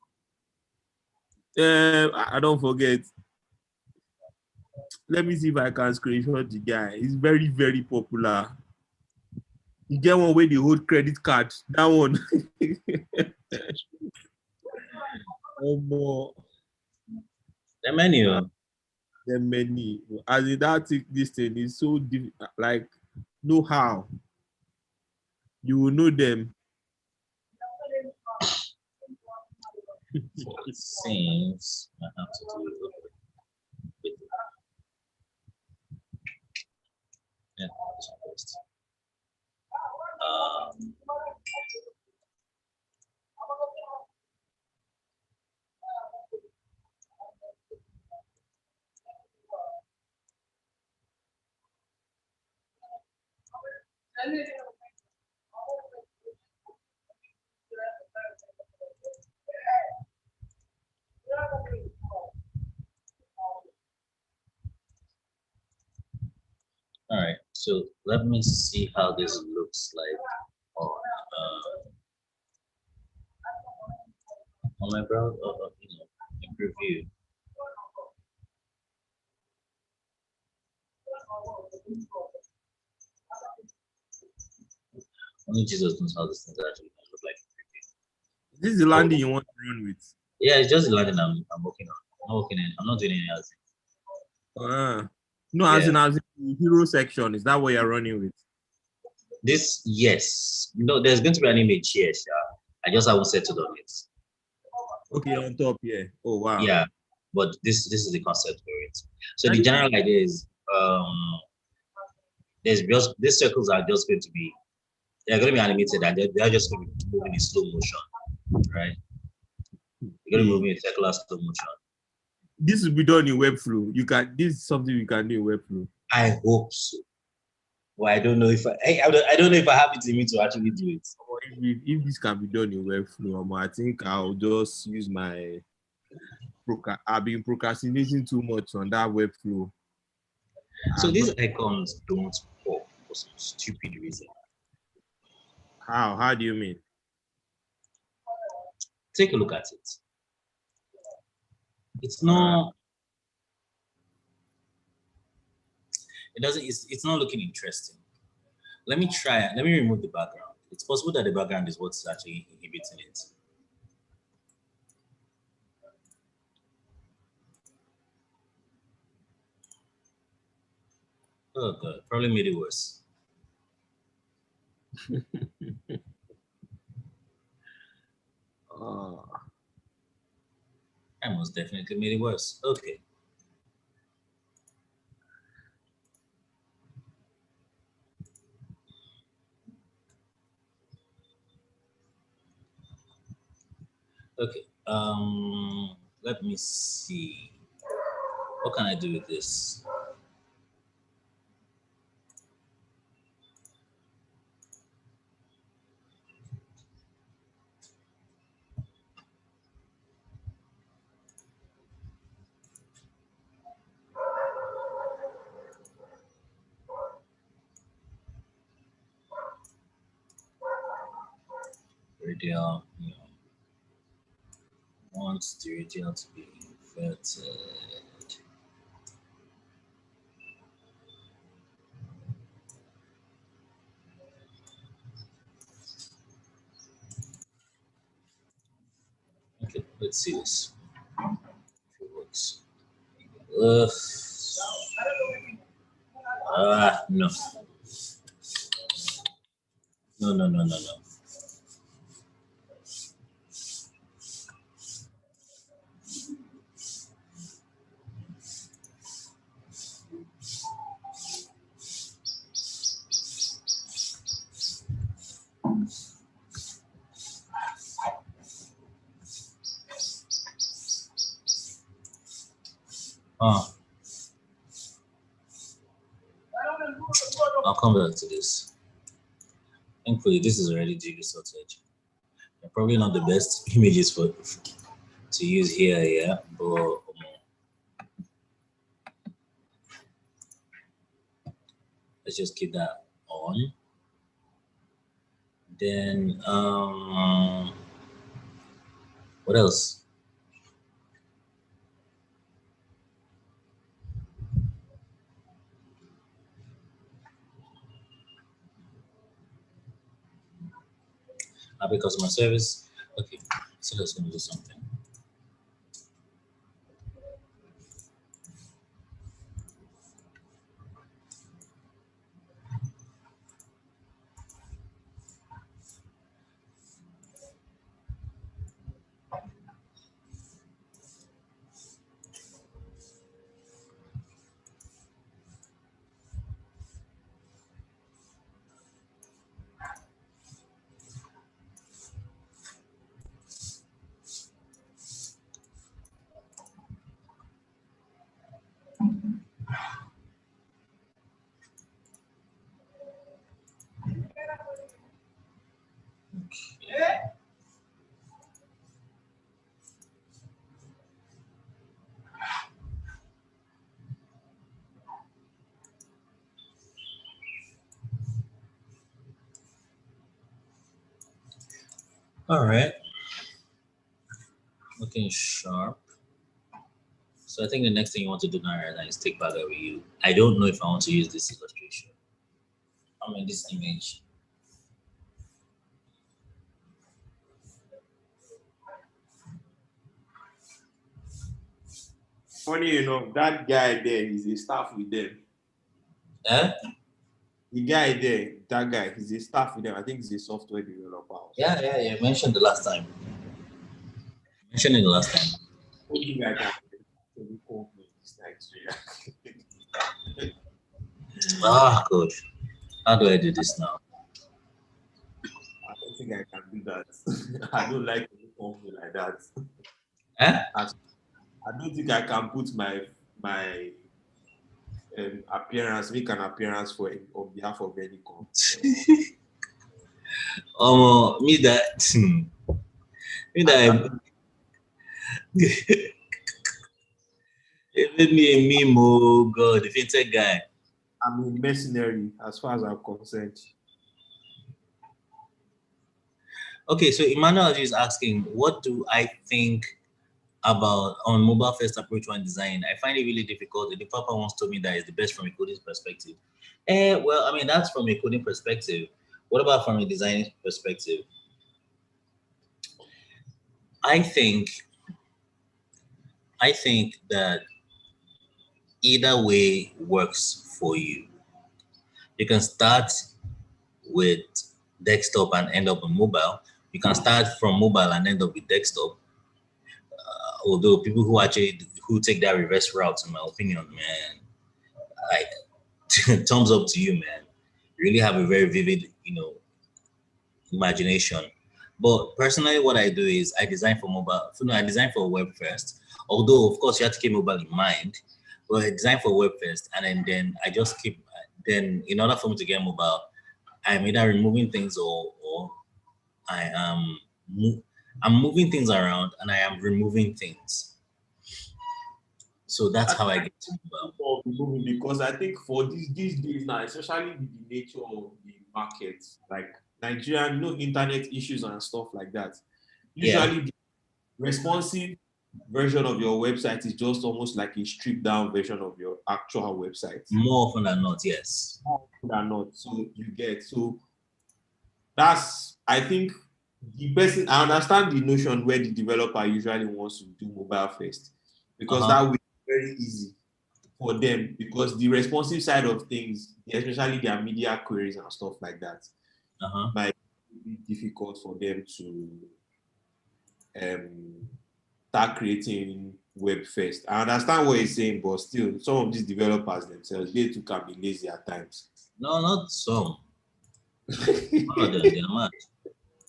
I don't forget. Let me see if I can screenshot the guy. He's very, very popular. You get one where they hold credit card. That one. More. There are many. There are many. As in that this thing is so know how. You will know them. It seems I have to do it with yeah, this one first. All right, so let me see how this looks like on my browser, in preview. Only Jesus knows how this thing actually look like in preview. This is the landing you want to run with. Yeah, it's just the landing I'm working on. I'm not doing any other thing. No, as in the hero section, is that what you're running with? This, yes. There's going to be an image here, sure. I just haven't settled on it. Okay, on top, yeah. Oh wow. Yeah, but this is the concept for it. So the general idea is there's just these circles are just going to be they're going to be animated and they're just going to be moving in slow motion, right? They're going to move in circular slow motion. This will be done in Webflow. This is something you can do in Webflow. I hope so. Well, I don't know if I don't know if I have it in me to actually do it. If this can be done in Webflow, I think I'll just use my. I've been procrastinating too much on that Webflow. So these icons don't pop for some stupid reason. How? How do you mean? Take a look at it. It's not. It doesn't. It's not looking interesting. Let me try. Let me remove the background. It's possible that the background is what's actually inhibiting it. Oh God, probably made it worse. I most definitely made it worse. Okay. Okay. Let me see. What can I do with this? Radial, wants the radial to be inverted. Okay, let's see this. If it works. No. No. I'll come back to this. Thankfully, this is already duly sorted. They're probably not the best images to use here, yeah, but let's just keep that on. Then what else? Happy customer service. Okay, so let's go do something. All right. Looking sharp. So I think the next thing you want to do now is take Paga with you. I don't know if I want to use this illustration. I mean this image. Funny enough, that guy there is a staff with them. Eh? The guy there, that guy, he's a staff with them. I think he's a software developer. Yeah. You mentioned the last time. Mentioned it the last time. Ah, coach. How do I do this now? I don't think I can do that. I don't like to look confused like that. Eh? I don't think I can put my appearance, make an appearance for on behalf of any company. Me that. Me that. It made me a meme. Oh God, the fintech guy. I'm a mercenary as far as I'm concerned. Okay, so Emmanuel is asking, what do I think about on mobile first approach when design? I find it really difficult. The developer once told me that it's the best from a coding perspective. Well, I mean, that's from a coding perspective. What about from a design perspective? I think that either way works for you. You can start with desktop and end up on mobile. You can start from mobile and end up with desktop. Although people who take that reverse route, in my opinion, man, like thumbs up to you, man. You really have a very vivid, imagination. But personally, what I do is I design for mobile. No, I design for web first. Although, of course, you have to keep mobile in mind. But I design for web first, and then I just keep. Then, in order for me to get mobile, I'm either removing things or I am I'm moving things around and I am removing things. So that's how I get to mobile. Because I think for these days now, especially with the nature of the market, like Nigeria, internet issues and stuff like that. Usually the responsive version of your website is just almost like a stripped down version of your actual website. More often than not, yes. More often than not. So that's, I think, the person, I understand the notion where the developer usually wants to do mobile first, because that will be very easy for them, because the responsive side of things, especially their media queries and stuff like that, might be difficult for them to start creating web first. I understand what he's saying, but still, some of these developers themselves, they too can be lazy at times. No, not some. They're mad.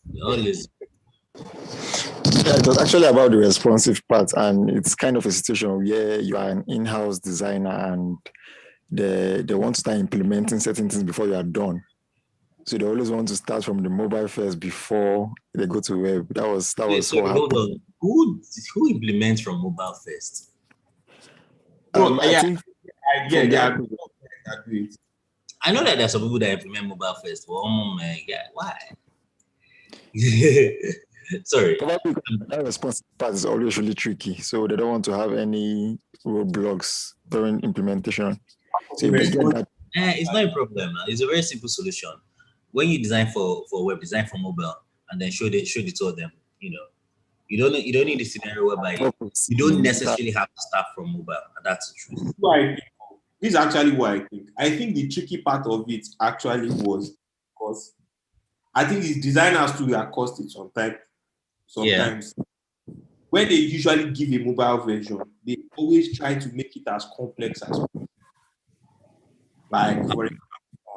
They're all lazy. Yeah, it was actually about the responsive part, and it's kind of a situation where you are an in-house designer and they want to start implementing certain things before you are done. So they always want to start from the mobile first before they go to web. That was so hold on. Who implements from mobile first? I think I know that there's some people that implement mobile first, but why? Sorry. Probably that responsive part is always really tricky, so they don't want to have any roadblocks during implementation. So you get that. It's not a problem. It's a very simple solution. When you design for web, design for mobile, and then show the two of them. You don't need a scenario whereby you don't necessarily have to start from mobile. And that's the truth. This is actually what I think. I think the tricky part of it actually was because I think these designers too are costed sometimes. When they usually give a mobile version, they always try to make it as complex as possible. Like, for example,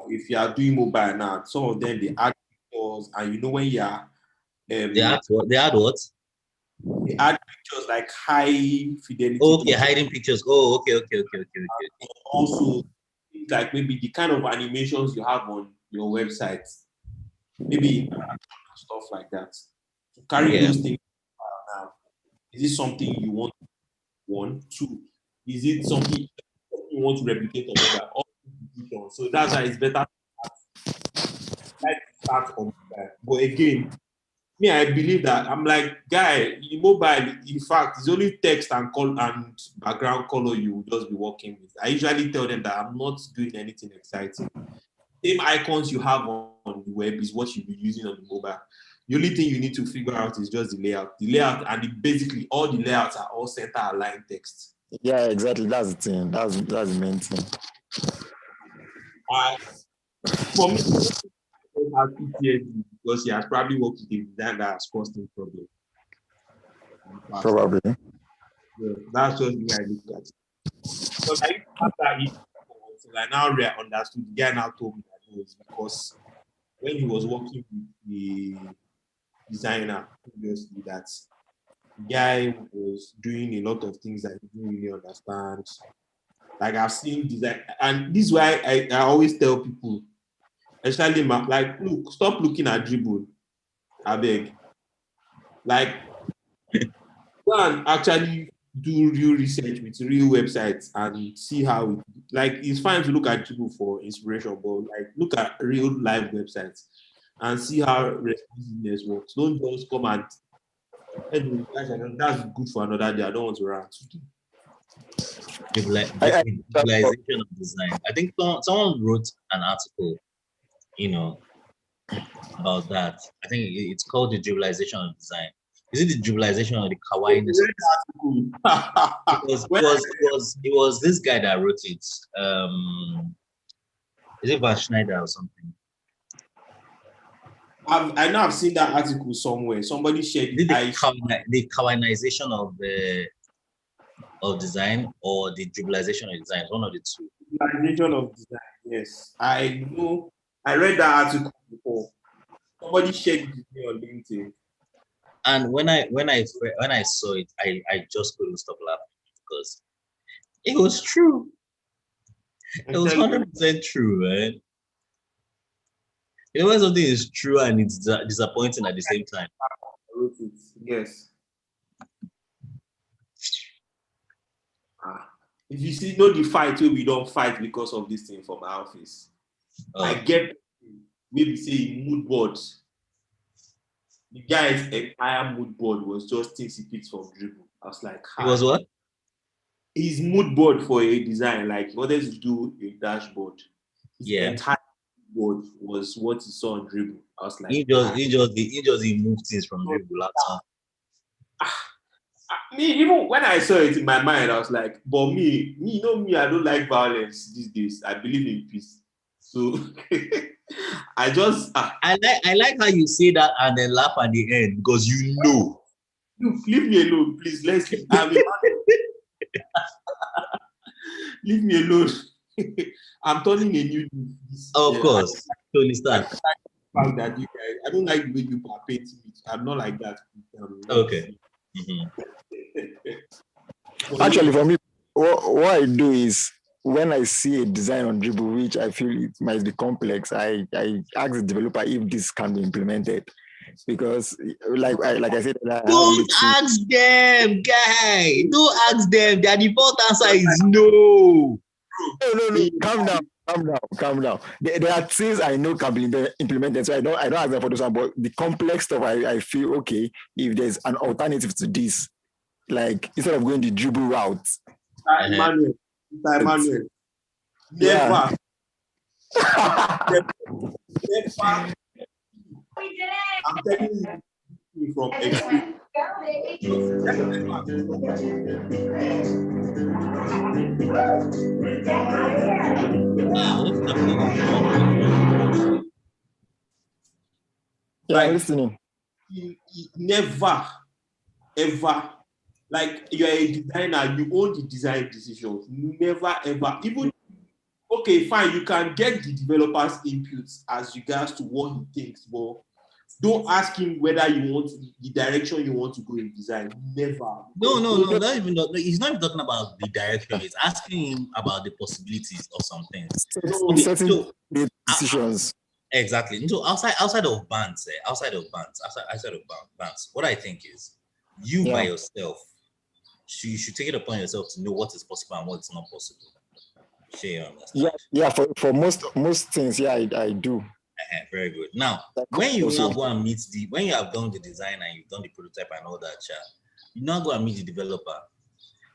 if you are doing mobile now, some of them they add pictures, and when you are they add what? They add pictures like high fidelity. Okay, hiding pictures. Oh, okay. Also, like maybe the kind of animations you have on your website, maybe stuff like that. To carry those things now, is it something you want? One, two, is it something you want to replicate on mobile? So that's why it's better to start on mobile. But again, me, I believe that. I'm like, guy, in mobile, in fact, it's only text and call and background color you will just be working with. I usually tell them that I'm not doing anything exciting. Same icons you have on the web is what you'll be using on the mobile. The only thing you need to figure out is just the layout. The layout, and basically all the layouts are all center aligned text. Yeah, exactly. That's the thing. That's the main thing. For me, has PTSD because he has probably worked with a design that has caused him problems. Probably. Yeah, that's just the way I look at it. Because I used to have that issue until I now understood. The guy now told me that it was because when he was working with the designer previously, that the guy was doing a lot of things that he didn't really understand. Like I've seen design, and this is why I always tell people, especially like, look, stop looking at dribble. I beg. Like, go and actually do real research with real websites and see how it, like, it's fine to look at dribble for inspiration, but like look at real live websites and see how responsiveness works. Don't just come and anyway, that's good for another day. I don't want to rant. Visualization of design. I think someone wrote an article, about that. I think it's called the visualization of design. Is it the visualization or the kawaiiness? It was this guy that wrote it. Is it Van Schneider or something? I know I've seen that article somewhere. Somebody shared it. The kawaiinization of design or the visualization of design, one of the two. Visualization of design, yes. I know. I read that article before. Somebody shared it with me on LinkedIn. And when I saw it, I just couldn't stop laughing because it was true. It was 100% true, man. You know when something is true and it's disappointing at the same time. Yes. If you see, know the fight where we don't fight because of this thing from my office. I get maybe say mood boards. The guy's entire mood board was just things he picked from dribble. I was like, it was what? His mood board for a design, like he wanted to do a dashboard. His entire board was what he saw on dribble. I was like, he just moved things from dribble laptop. Even when I saw it in my mind, I was like, but me, I don't like violence these days. I believe in peace. So I just I like how you say that and then laugh at the end because you know. Leave me alone, please. Leave me alone. I'm turning a new leaf. Of course. Tony Stark. I don't like the way people are painting it. I'm not like that. Okay. Actually, for me, what I do is when I see a design on Dribble which I feel it might be complex, I ask the developer if this can be implemented. Because, like I said, don't ask them, guy. Don't ask them. Their default answer is no. No. Calm down. There are things I know can be implemented, so I don't ask them for this one. But the complex stuff, I feel okay if there's an alternative to this, like instead of going the Dribble route. Emmanuel. Yeah. Never. I'm telling you from experience. Yeah, I'm listening. Never, ever, like you're a designer, you own the design decisions. Never, ever, even, okay, fine, you can get the developer's inputs as regards to what he thinks, but don't ask him whether you want the direction you want to go in design. Never. No. He's not even talking about the direction. He's asking him about the possibilities of some things. Certain decisions. Exactly. So outside of bands, what I think is you by yourself, you should take it upon yourself to know what is possible and what is not possible. Yeah. For most things, I do. Very good. Now, when you now go and meet when you have done the design and you've done the prototype and all that, you now go and meet the developer.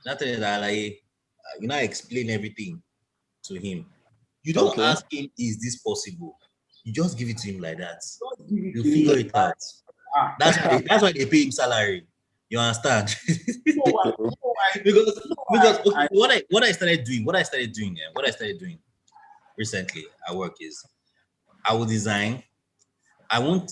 Nothing that you now explain everything to him. You don't ask him, is this possible? You just give it to him like that. You figure it out. That's why they pay him salary. You understand? because okay, what I started doing recently at work is I will design. I won't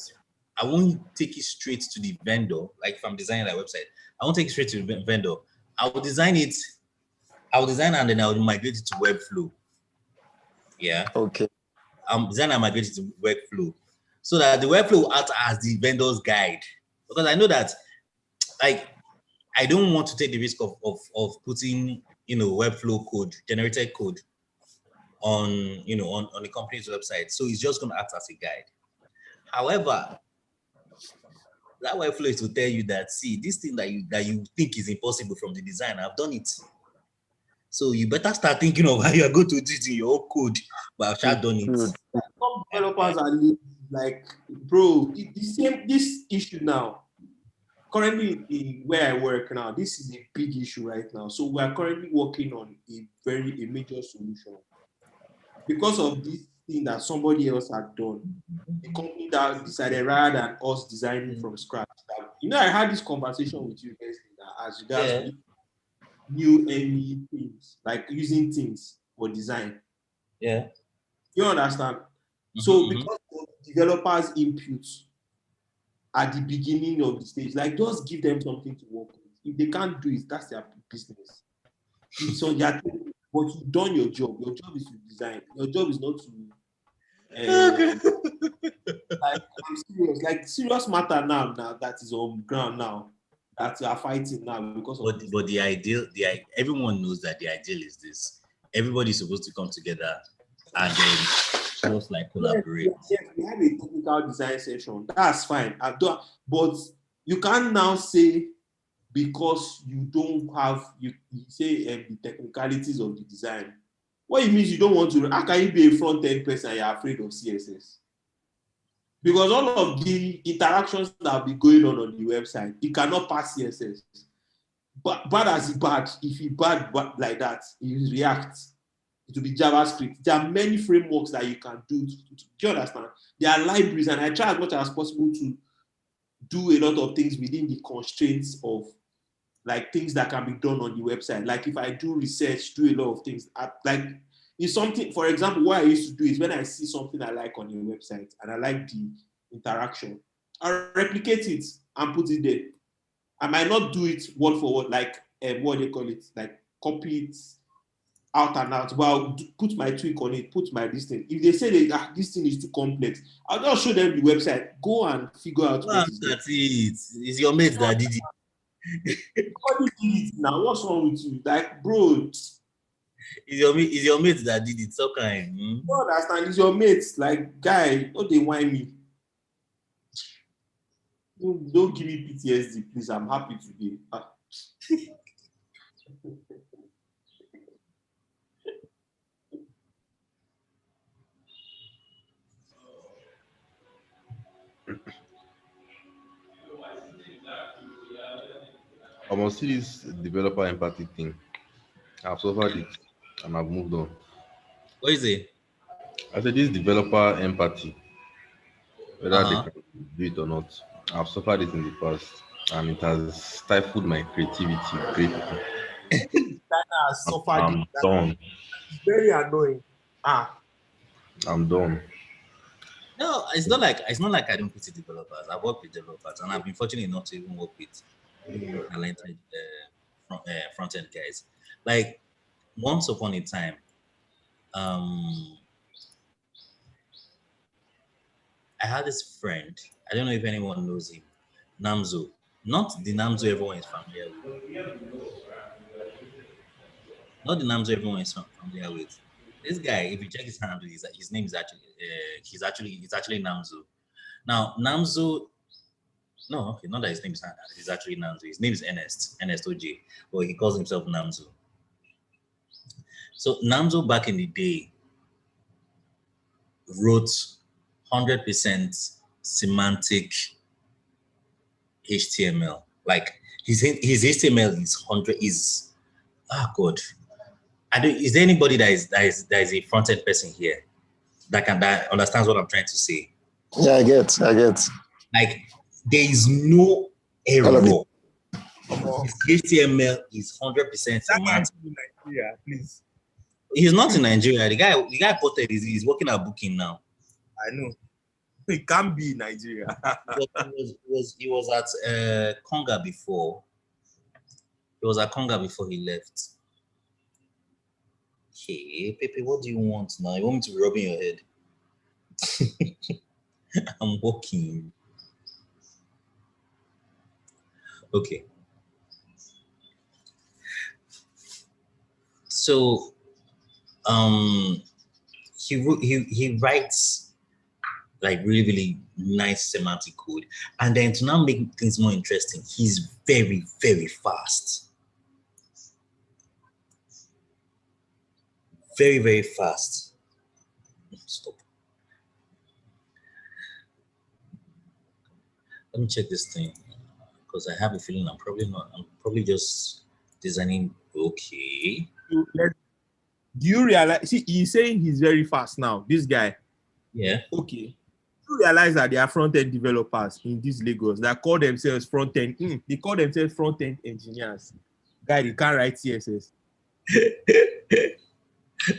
take it straight to the vendor. Like if I'm designing a website, I won't take it straight to the vendor. I will design and then I will migrate it to Webflow. Yeah. Okay. Design and migrate it to Webflow, so that the Webflow will act as the vendor's guide. Because I know that, like, I don't want to take the risk of putting, Webflow code, generated code on the company's website. So it's just going to act as a guide. However, that Webflow is to tell you that, see, this thing that you think is impossible from the design, I've done it. So you better start thinking of how you are going to do it in your own code, but I've done it. Some developers are like, bro, this issue now. Currently, where I work now, this is a big issue right now. So we are currently working on a major solution because of this thing that somebody else had done. The company that decided, rather than us designing from scratch. I had this conversation with you guys as regards new any things, like using things for design. Yeah. You understand? Mm-hmm. So because of developers' input at the beginning of the stage, like, just give them something to work with. If they can't do it, that's their business. It's on their table, but you've done your job. Your job is to design. Your job is not to like, I'm serious. Like, serious matter now that is on ground now. That we are fighting now because of but the ideal, everyone knows that the ideal is this. Everybody's supposed to come together and then just like collaborate. Yes, we have a technical design session. That's fine. But you can't now say because you don't have you say the technicalities of the design. What it means you don't want to. How can you be a front-end person and you're afraid of CSS? Because all of the interactions that will be going on the website, it cannot pass CSS. But bad as it bad, if he bad like that, he reacts. It will be JavaScript. There are many frameworks that you can do. Do you understand? There are libraries, and I try as much as possible to do a lot of things within the constraints of like things that can be done on the website. Like if I do research, do a lot of things. Like it's something, for example, what I used to do is when I see something I like on your website and I like the interaction, I'll replicate it and put it there. I might not do it word for word, like what do they call it? Like copy it out and out, but I'll put my tweak on it, put my this thing. If they say this thing is too complex, I'll just show them the website. Go and figure out what is That's it. It's your mate that did it. Nobody did it now. What's wrong with you? Like, bro. It's your mate that did it. So kind. You don't understand. It's your mate. Like, guy, don't they whine me? Don't give me PTSD, please. I'm happy today. I must see this developer empathy thing. I've suffered it and I've moved on. What is it? I said this developer empathy, whether they can do it or not. I've suffered it in the past and it has stifled my creativity greatly. I'm done. It's very annoying. I'm done. No, it's not like I don't put developers. I work with developers, and I've been fortunate enough to even work with talented front end guys. Like once upon a time, I had this friend. I don't know if anyone knows him, Namzo. Not the Namzo everyone is familiar with. Not the Namzo everyone is familiar with. This guy, if you check his handle, his name is actually he's actually Namzo. Now Namzo, no, okay, not that his name is actually Namzo. His name is Ernest OJ, but he calls himself Namzo. So Namzo back in the day wrote 100% semantic HTML. Like his HTML is 100 is God. Is there anybody that is a front-end person here that understands what I'm trying to say? Yeah, I get. Like there is no error. His HTML is 100% semantic. In Nigeria, please. He's not in Nigeria. The guy posted he's working at Booking now. I know. It can't be in Nigeria. He was at Conga before. He was at Conga before he left. Okay, Pepe, what do you want now? You want me to be rubbing your head? I'm working. Okay. So, he writes like really, really nice semantic code. And then to now make things more interesting, he's very, very fast. Very, very fast. Stop. Let me check this thing because I have a feeling I'm probably just designing. Okay. Do you realize? See, he's saying he's very fast now. This guy. Yeah. Okay. You realize that there are front-end developers in this Lagos that call themselves front-end. They call themselves front-end engineers. Guy, they can't write CSS.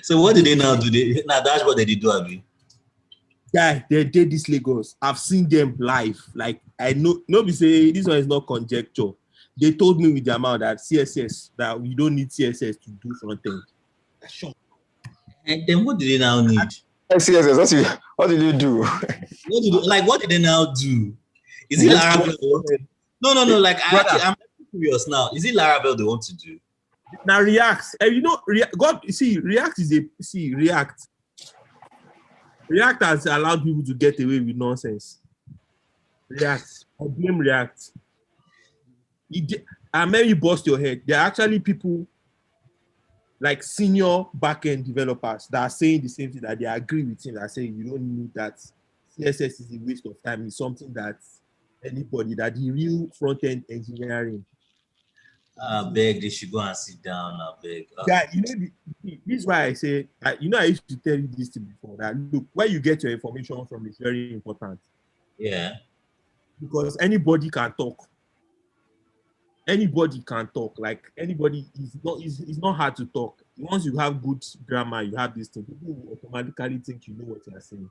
So what did they now do? Now that's what they did do, Abi. Yeah, they did this Lagos. I've seen them live. Like I know, nobody say this one is not conjecture. They told me with the amount that CSS that we don't need CSS to do front-end. Sure. And then what did they now need? CSS. What did you do? What did they now do? Is it Laravel? No. Like I'm curious now. Is it Laravel they want to do? Now React. React is React. React has allowed people to get away with nonsense. React. I blame React. And maybe you bust your head. There are actually people like senior backend developers that are saying the same thing, that they agree with him, that are saying you don't need that. CSS is a waste of time. It's something that anybody, that the real front-end engineering. I beg, they should go and sit down. I beg. Yeah, this is why I say, I used to tell you this thing before, that look, where you get your information from is very important. Yeah. Because anybody can talk. Anybody can talk. Like anybody is not hard to talk. Once you have good grammar, you have this thing, people will automatically think you know what you're saying.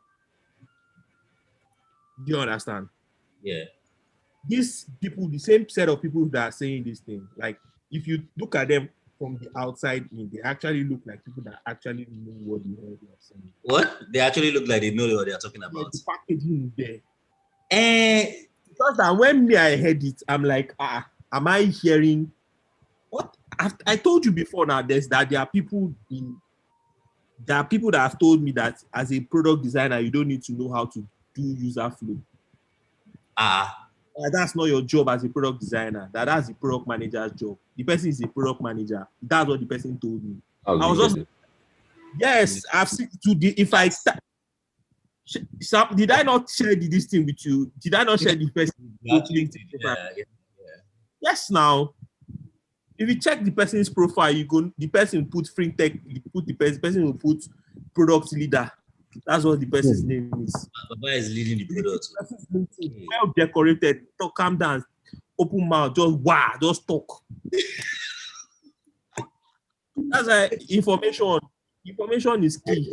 Do you understand? Yeah. These people, the same set of people that are saying this thing, like if you look at them from the outside in, they actually look like people that actually know what the hell they are saying. What? They actually look like they know what they are talking about. The packaging is there. Because that when I heard it, I'm like, am I hearing what? I told you before now, there are people that have told me that as a product designer, you don't need to know how to do user flow. That's not your job as a product designer. That's a product manager's job. The person is a product manager. That's what the person told me. I was just, yes, I've seen did I not share this thing with you? Did I not share the person? Yeah. Yes, now. If you check the person's profile, the person put FinTech, the person will put product leader. That's what the person's name is. Baba is leading the product. Well decorated. Talk, calm down. Open mouth. Just talk. That's why information. Information is key.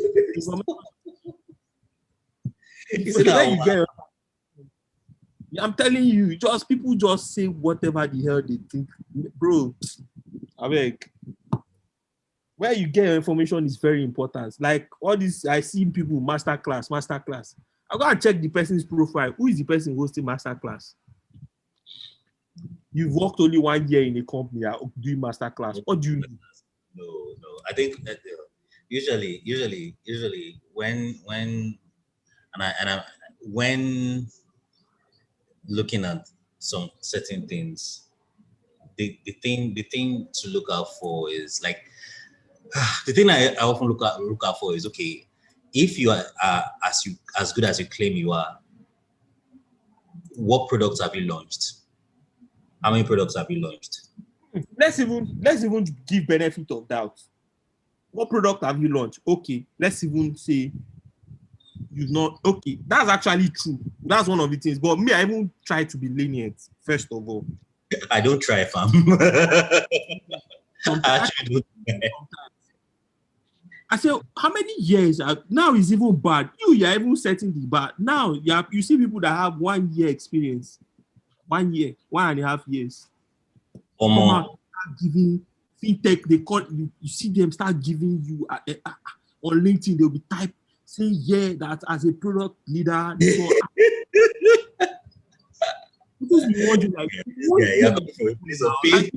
I'm telling you, people just say whatever the hell they think, bro. I beg. Where you get your information is very important. Like all this, I see people masterclass. I gotta check the person's profile. Who is the person hosting masterclass? You've worked only 1 year in a company doing masterclass. What do you do? No. I think that usually when looking at some certain things, the thing to look out for is like the thing I often look out for is, okay, if you are as good as you claim you are, what products have you launched? How many products have you launched? Let's even give benefit of doubt. What product have you launched? Okay, let's even say you've not. Okay, that's actually true. That's one of the things. But me, I even try to be lenient. First of all, I don't try, fam. I actually don't. I say, how many years? Now is even bad. You're even setting the bar. Now you see people that have 1 year experience, 1 year, 1.5 years. Or Come more. out, start giving fintech. They call you see them start giving you on LinkedIn. They'll be type saying, yeah, that as a product leader, this one. Because we want you like, you have to for a place of pain.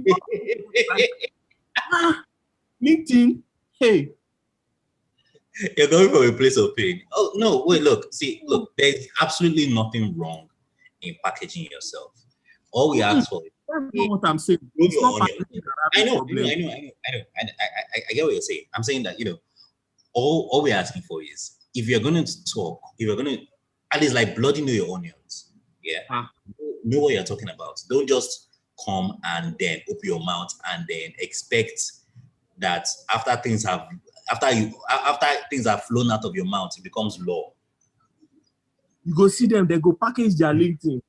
LinkedIn, hey. You're going from a place of pain. Oh no, wait, look, there's absolutely nothing wrong in packaging yourself. All we ask for is that's not what I'm saying. it's not I know. I get what you're saying. I'm saying that, all we're asking for is if you're going to talk, if you're going to at least like bloody know your onions. Yeah. Know what you're talking about. Don't just come and then open your mouth and then expect that after things have flown out of your mouth, it becomes law. You go see them, they go package their LinkedIn.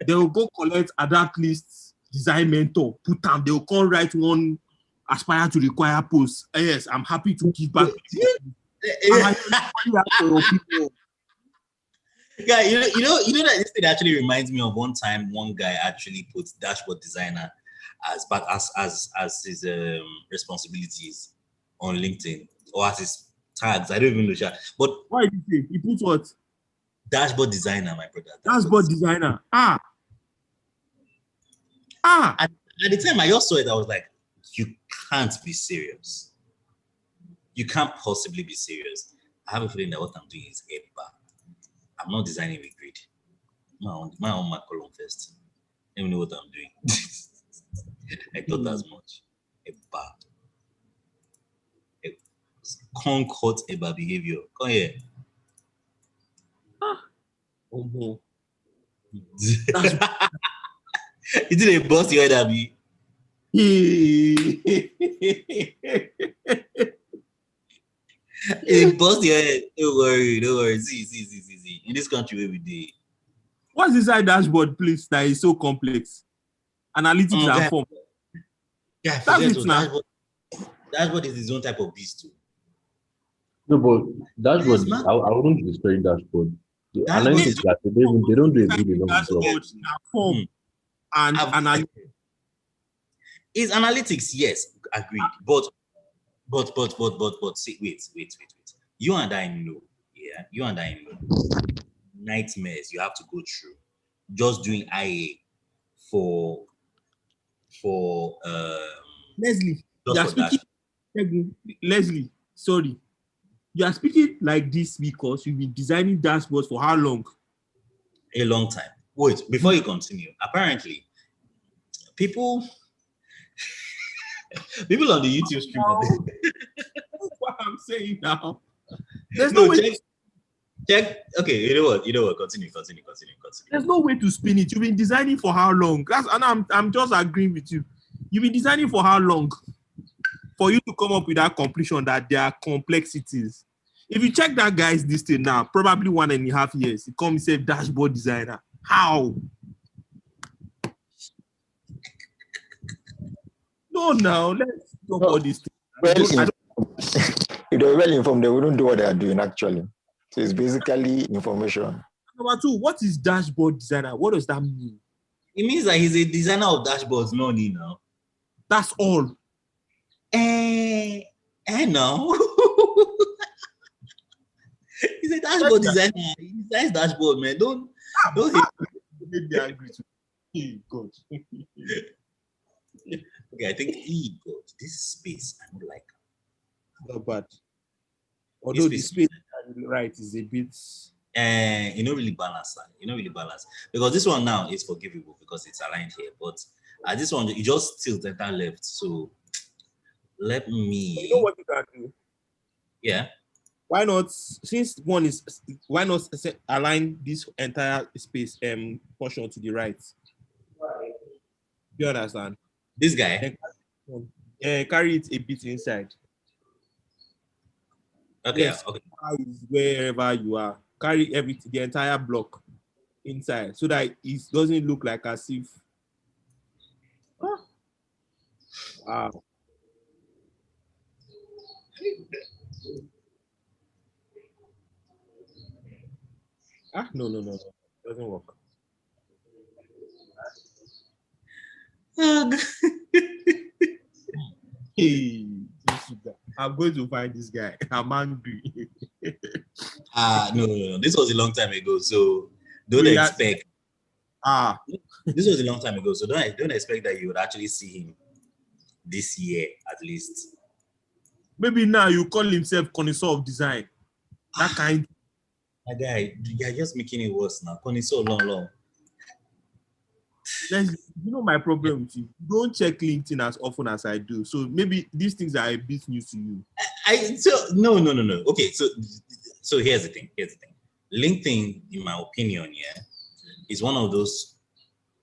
They will go collect adapt lists, design mentor, put them, they will come write one aspire to require post. Yes, I'm happy to give back. Yeah, you know that this thing actually reminds me of one time one guy actually put dashboard designer as his responsibilities on LinkedIn or as his tags. I don't even know. But why did he say? He put what? Dashboard designer, my brother. Dashboard designer. At the time I just saw it, I was like, you can't be serious. You can't possibly be serious. I have a feeling that what I'm doing is a bad. I'm not designing with grid. My own column first. Let me know what I'm doing. I thought as much. A bad. Concord about behavior. Come here. Oh, you did a boss you head at me. A boss your head. Don't worry. See. In this country every day. What's inside dashboard, please? That is so complex. Analytics and form. Yeah, that's it now. Dashboard is his own type of beast too. No, but dashboard, I wouldn't destroy dashboard. The analytics that they don't do a good enough job. Form and analytics. Is analytics, yes, agreed. But see, wait. You and I know, nightmares you have to go through just doing IA for Leslie. Leslie, sorry. You are speaking like this because you've been designing dashboards for how long? A long time. Wait, before you continue, apparently people on the YouTube stream. That's what I'm saying now. There's no way. Check. Okay, you know what? Continue. There's no way to spin it. You've been designing for how long? I'm just agreeing with you. You've been designing for how long? For you to come up with that conclusion that there are complexities. If you check that guy's listing now, probably 1.5 years, he comes say dashboard designer. How? No, now let's talk about this thing. If they're well informed, they wouldn't do what they are doing actually. So it's basically information. Number 2, what is dashboard designer? What does that mean? It means that he's a designer of dashboards, no need now. That's all. No. He's a dashboard designer. He designs dashboard, man. Don't make me angry too. God. Okay, I think this space I don't like. Not bad. Although the space right is a bit you know really balance. Because this one now is forgivable because it's aligned here, but this one you just tilt that left. So let me. You know what you can do? Yeah. why not, since one is, why not align this entire space portion to the right? Do you understand? This guy. Carry it a bit inside. Okay. Yes. Okay. Wherever you are, carry everything, the entire block inside, so that it doesn't look like as if. Wow. No, it doesn't work. Hey, I'm going to find this guy. I'm angry. No. This was a long time ago, so don't expect. This was a long time ago, so don't expect that you would actually see him this year at least. Maybe now you call himself connoisseur of design. That kind. My guy, you're just making it worse now. Connoisseur long. You know my problem with you. Don't check LinkedIn as often as I do. So maybe these things are a bit new to you. No. Okay, so here's the thing. LinkedIn, in my opinion, is one of those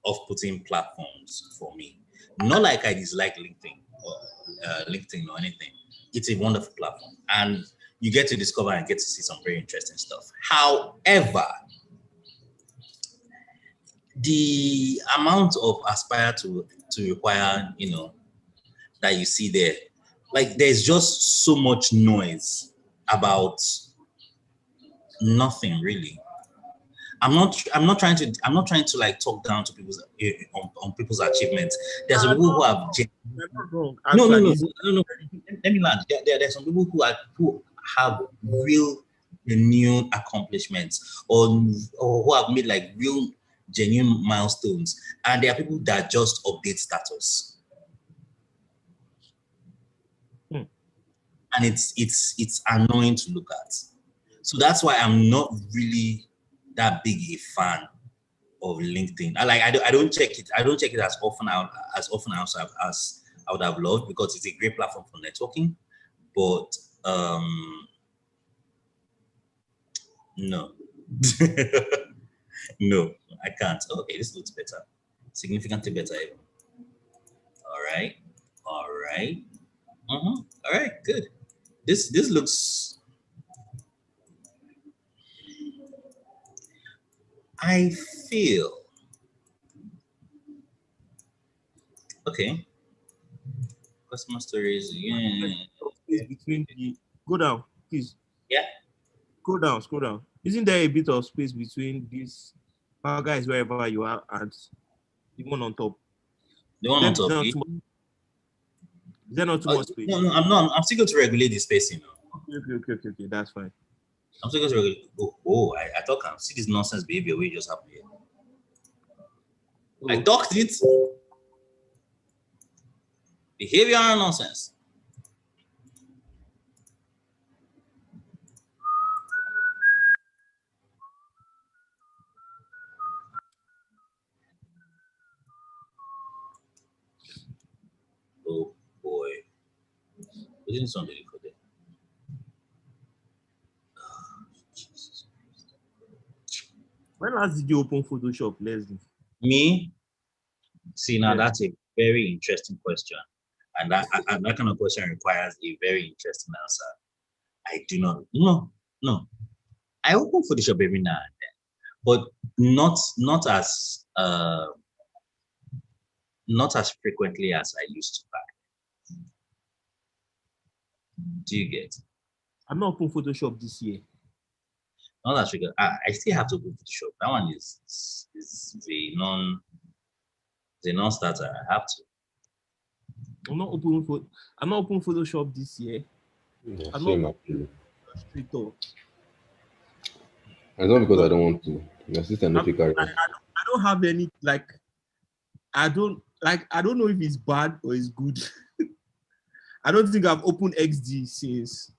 off-putting platforms for me. Not like I dislike LinkedIn or anything. It's a wonderful platform, and you get to discover and get to see some very interesting stuff. However, the amount of aspire to require, that you see there, like there's just so much noise about nothing really. I'm not trying to like talk down to people's on people's achievements. There's some people who have no. Let me land. There's some people who have real genuine accomplishments or who have made like real genuine milestones, and there are people that just update status. And it's annoying to look at. So that's why I'm not really that big a fan of LinkedIn. I don't check it. I don't check it as often as I would have loved, because it's a great platform for networking. But no. No, I can't. Okay, this looks better. Significantly better even. All right. All right, good. This looks, I feel, okay. Customer stories, Between go down, please. Yeah. Scroll down. Isn't there a bit of space between this Paga is wherever you are and the one on top? The one on top. Is there not too much space? No, I'm still going to regulate the spacing. Okay, that's fine. I'm still going to regulate. I thought I see this nonsense behavior we just happened here. I docked it. Behavioral nonsense. Oh boy. Isn't somebody for that? Jesus. When last did you open Photoshop, Leslie? Me? See, now that's a very interesting question. And that kind of question requires a very interesting answer. I do not. No. I open Photoshop every now and then, but not as frequently as I used to back. Do you get? I'm not open Photoshop this year. Not as frequent. I still have to open Photoshop. That one is a non-starter. I have to. I'm not open Photoshop this year. Yeah, I'm same not actually. straight up. It's not because I don't want to. My sister no pick her. I don't have any I don't know if it's bad or it's good. I don't think I've opened XD since.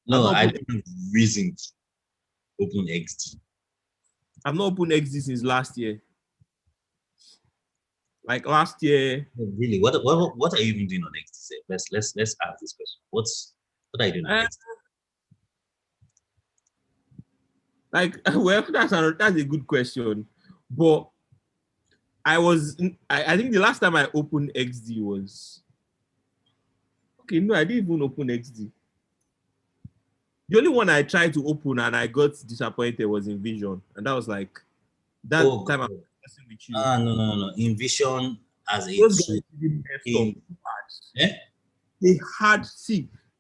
No, I don't have reason to open XD. I've not opened XD since last year. Like last year. Really? What are you even doing on XD? Let's ask this question. What are you doing on XD? Like, well, that's a good question. But I think the last time I opened XD was, okay, no, I didn't even open XD. The only one I tried to open and I got disappointed was InVision. And that was like, that time I was messing with you. No. InVision as a Those tool. guys really messed up.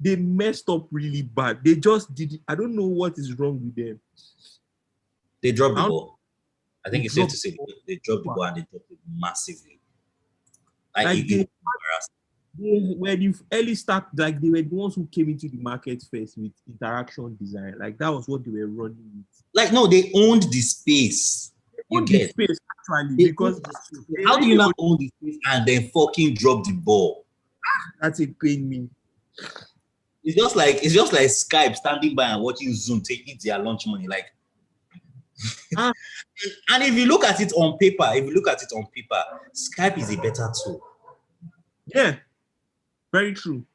They messed up really bad. They just did it. I don't know what is wrong with them. They dropped the ball. I think it's safe to say they dropped the ball and they dropped it massively. They were the early start, like they were the ones who came into the market first with interaction design. Like that was what they were running with. Like no, they owned the space. You get the space actually because how do you not own the space and then fucking drop the ball? That's a pain me. It's just like Skype standing by and watching Zoom taking their lunch money. Like, and if you look at it on paper, Skype is a better tool. Yeah, very true.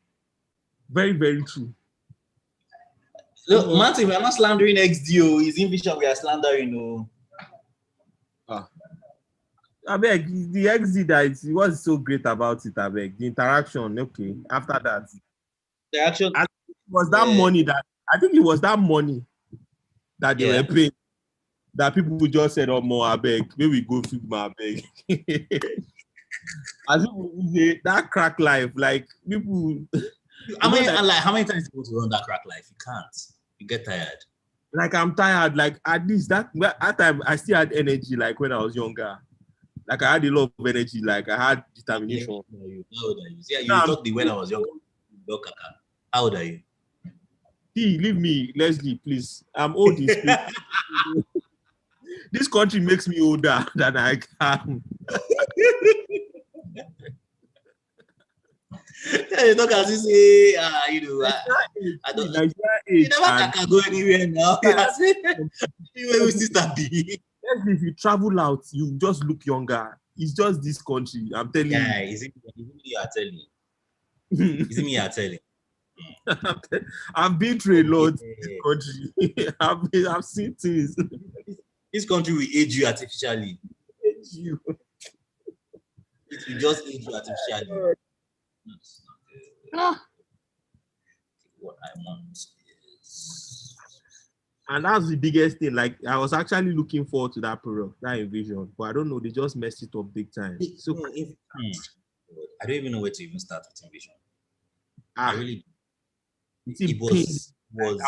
Very, very true. Look, Martin, we are not slandering XDO. It's InVision we are slandering. I beg, the XD that what's so great about it, I beg. The interaction, okay. After that. The action was that money that I think it was that money that they were paying that people just said, "Oh, more I beg, maybe we go Figma, I beg." As if that crack life, like people. How many times you go to run that crack life? You can't. You get tired. Like I'm tired. Like at least that time I still had energy. Like when I was younger, like I had a lot of energy. Like I had determination. How old are you? Yeah, you talked when I was younger. How old are you? Leave me, Leslie, please. I'm old in spirit. This country makes me older than I can. You talk as you say, I don't know. You never can go anywhere now. Where we still be? If you travel out, you just look younger. It's just this country. I'm telling you. Yeah, is it me you are telling? Is it me you are telling? I've been through a lot in this country. I've seen things. This country will age you artificially. Age you. It will just age you artificially. What I want is, and that's the biggest thing. Like I was actually looking forward to that product, that InVision, but I don't know. They just messed it up big time. So I don't even know where to even start with InVision. I really. I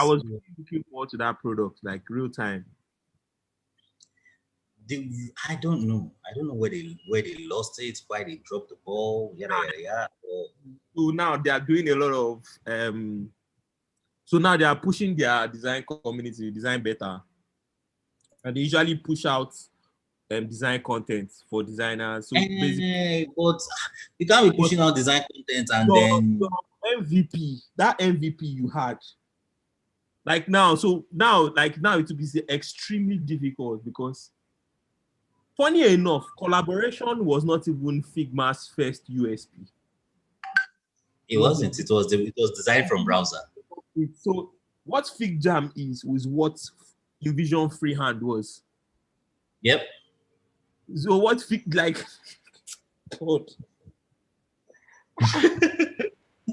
was looking forward to that product, like real time. I don't know where they lost it, why they dropped the ball, yada. So now they are doing a lot of so now they are pushing their design community, design better, and they usually push out design content for designers. So basically, but you can't be pushing out design content and then MVP, that MVP you had. Like now it will be extremely difficult because funny enough, collaboration was not even Figma's first USP. It wasn't. It was designed from browser. So what FigJam was what InVision Freehand was. Yep. So what God.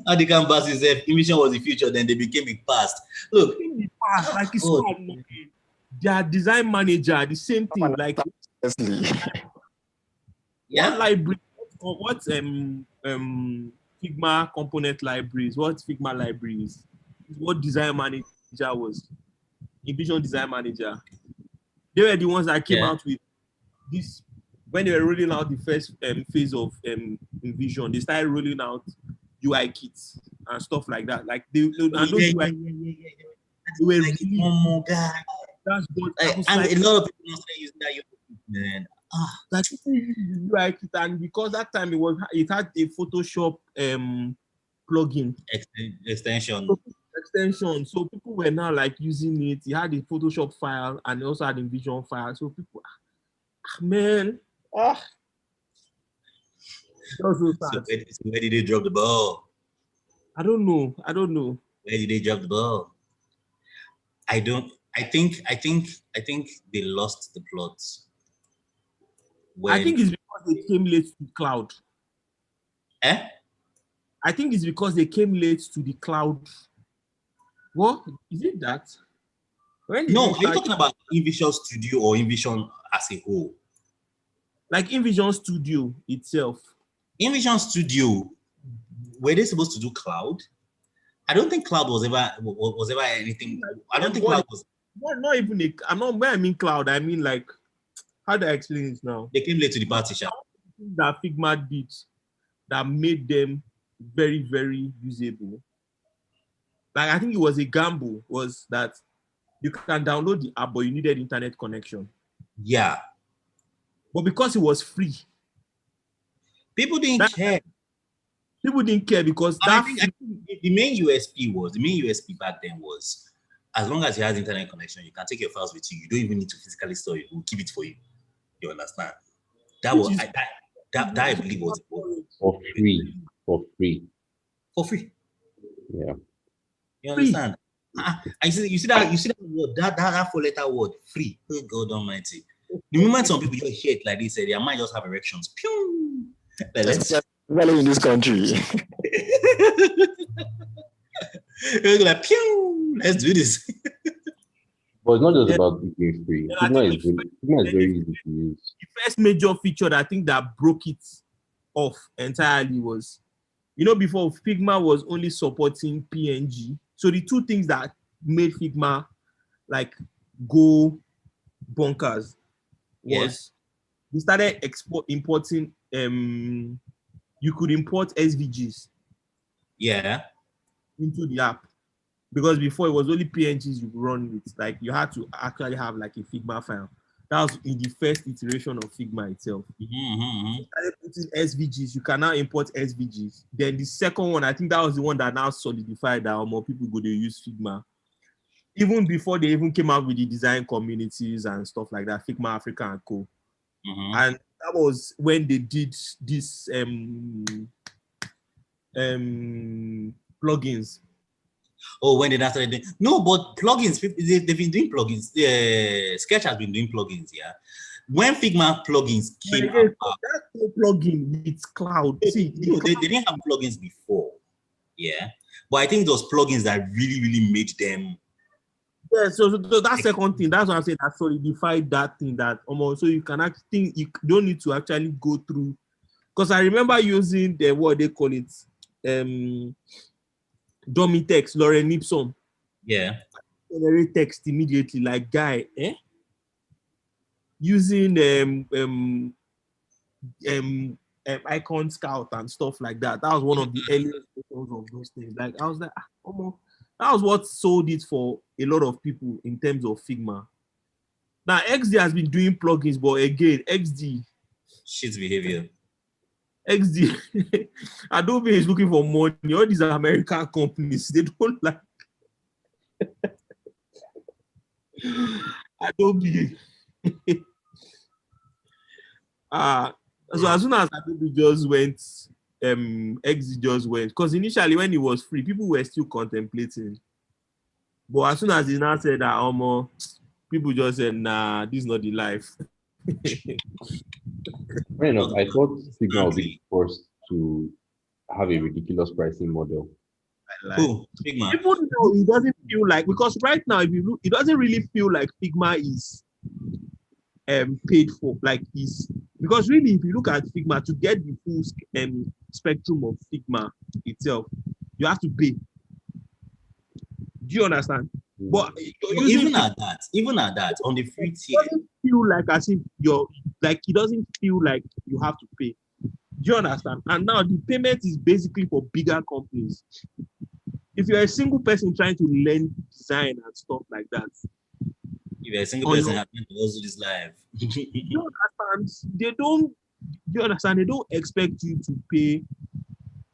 How they can pass himself? InVision was the future, then they became the past. Look, the past, like it's not their design manager, the same thing. Like what library? What Figma component libraries? What Figma libraries? What design manager was? InVision design manager. They were the ones that came out with this when they were rolling out the first phase of InVision. They started rolling out UI kits and stuff like that. Like they were really, that's good. And a lot of people started using that UI kit, man. Like UI kit, and because that time it had a Photoshop plugin extension. So people were now like using it. It had a Photoshop file and it also had InVision file. So people, man. So where did they drop the ball? I don't know. Where did they drop the ball? I think they lost the plot. I think it's because they came late to the cloud. Eh? I think it's because they came late to the cloud. What is it that? No, are you talking about InVision Studio or InVision as a whole? Like InVision Studio itself. InVision Studio, were they supposed to do cloud? I don't think cloud was ever anything. I don't think cloud was. Not even a. I'm not when I mean cloud. I mean like, how do I explain this now? They came late to the party, Sha. That Figma did that made them very, very usable. Like I think it was a gamble. Was that you can download the app, but you needed internet connection. Yeah. But because it was free, people didn't care. People didn't care because I think the main USP back then was, as long as you had internet connection, you can take your files with you. You don't even need to physically store it. We'll keep it for you. You understand? That was that I believe was for free. For free. For free. Yeah. You understand? You see that word, that 4-letter word, free. Oh God Almighty. The moment some people just hear it like this, they might just have erections. Pew! Well, in this country. Like, pew! Let's do this. But it's not just about being free. Figma is very easy to use. The first major feature that I think that broke it off entirely was, before Figma was only supporting PNG. So the two things that made Figma like go bonkers was we started importing. You could import SVGs. Yeah. Into the app. Because before it was only PNGs you run with. Like you had to actually have like a Figma file. That was in the first iteration of Figma itself. You started putting SVGs. You can now import SVGs. Then the second one, I think that was the one that now solidified that more people go to use Figma. Even before they even came out with the design communities and stuff like that, Figma Africa and Co. And that was when they did this plugins. Oh, when they started doing but plugins, they've been doing plugins. Sketch has been doing plugins, yeah. When Figma plugins came out, that plugin with cloud. See, they didn't have plugins before, yeah. But I think those plugins that really, really made them. Yeah, so that second thing, that's what I'm saying, that solidified that thing that so you can actually think you don't need to actually go through. Because I remember using the what they call it, dummy text, Lorem Ipsum. Yeah. Generate text immediately, like guy, using icon scout and stuff like that. That was one of the earliest of those things. Like I was like, that was what sold it for a lot of people in terms of Figma. Now XD has been doing plugins, but again, XD shit behavior. XD Adobe is looking for money. All these American companies, they don't like Adobe. So as soon as Adobe just went, XD just went. Because initially when it was free, people were still contemplating. But as soon as he now said that, people just said, nah, this is not the life. Fair enough. I thought Figma would be forced to have a ridiculous pricing model. Who? Figma. People know it doesn't feel like, because right now, if you look, it doesn't really feel like Figma is paid for, like is, because really, if you look at Figma, to get the full spectrum of Figma itself, you have to pay. Do you understand? But even at that, on the free tier, it doesn't feel like as if you're like, it doesn't feel like you have to pay. Do you understand? And now the payment is basically for bigger companies. If you're a single person trying to learn design and stuff like that, if you're a single person happening to also this live, you understand? They don't expect you to pay.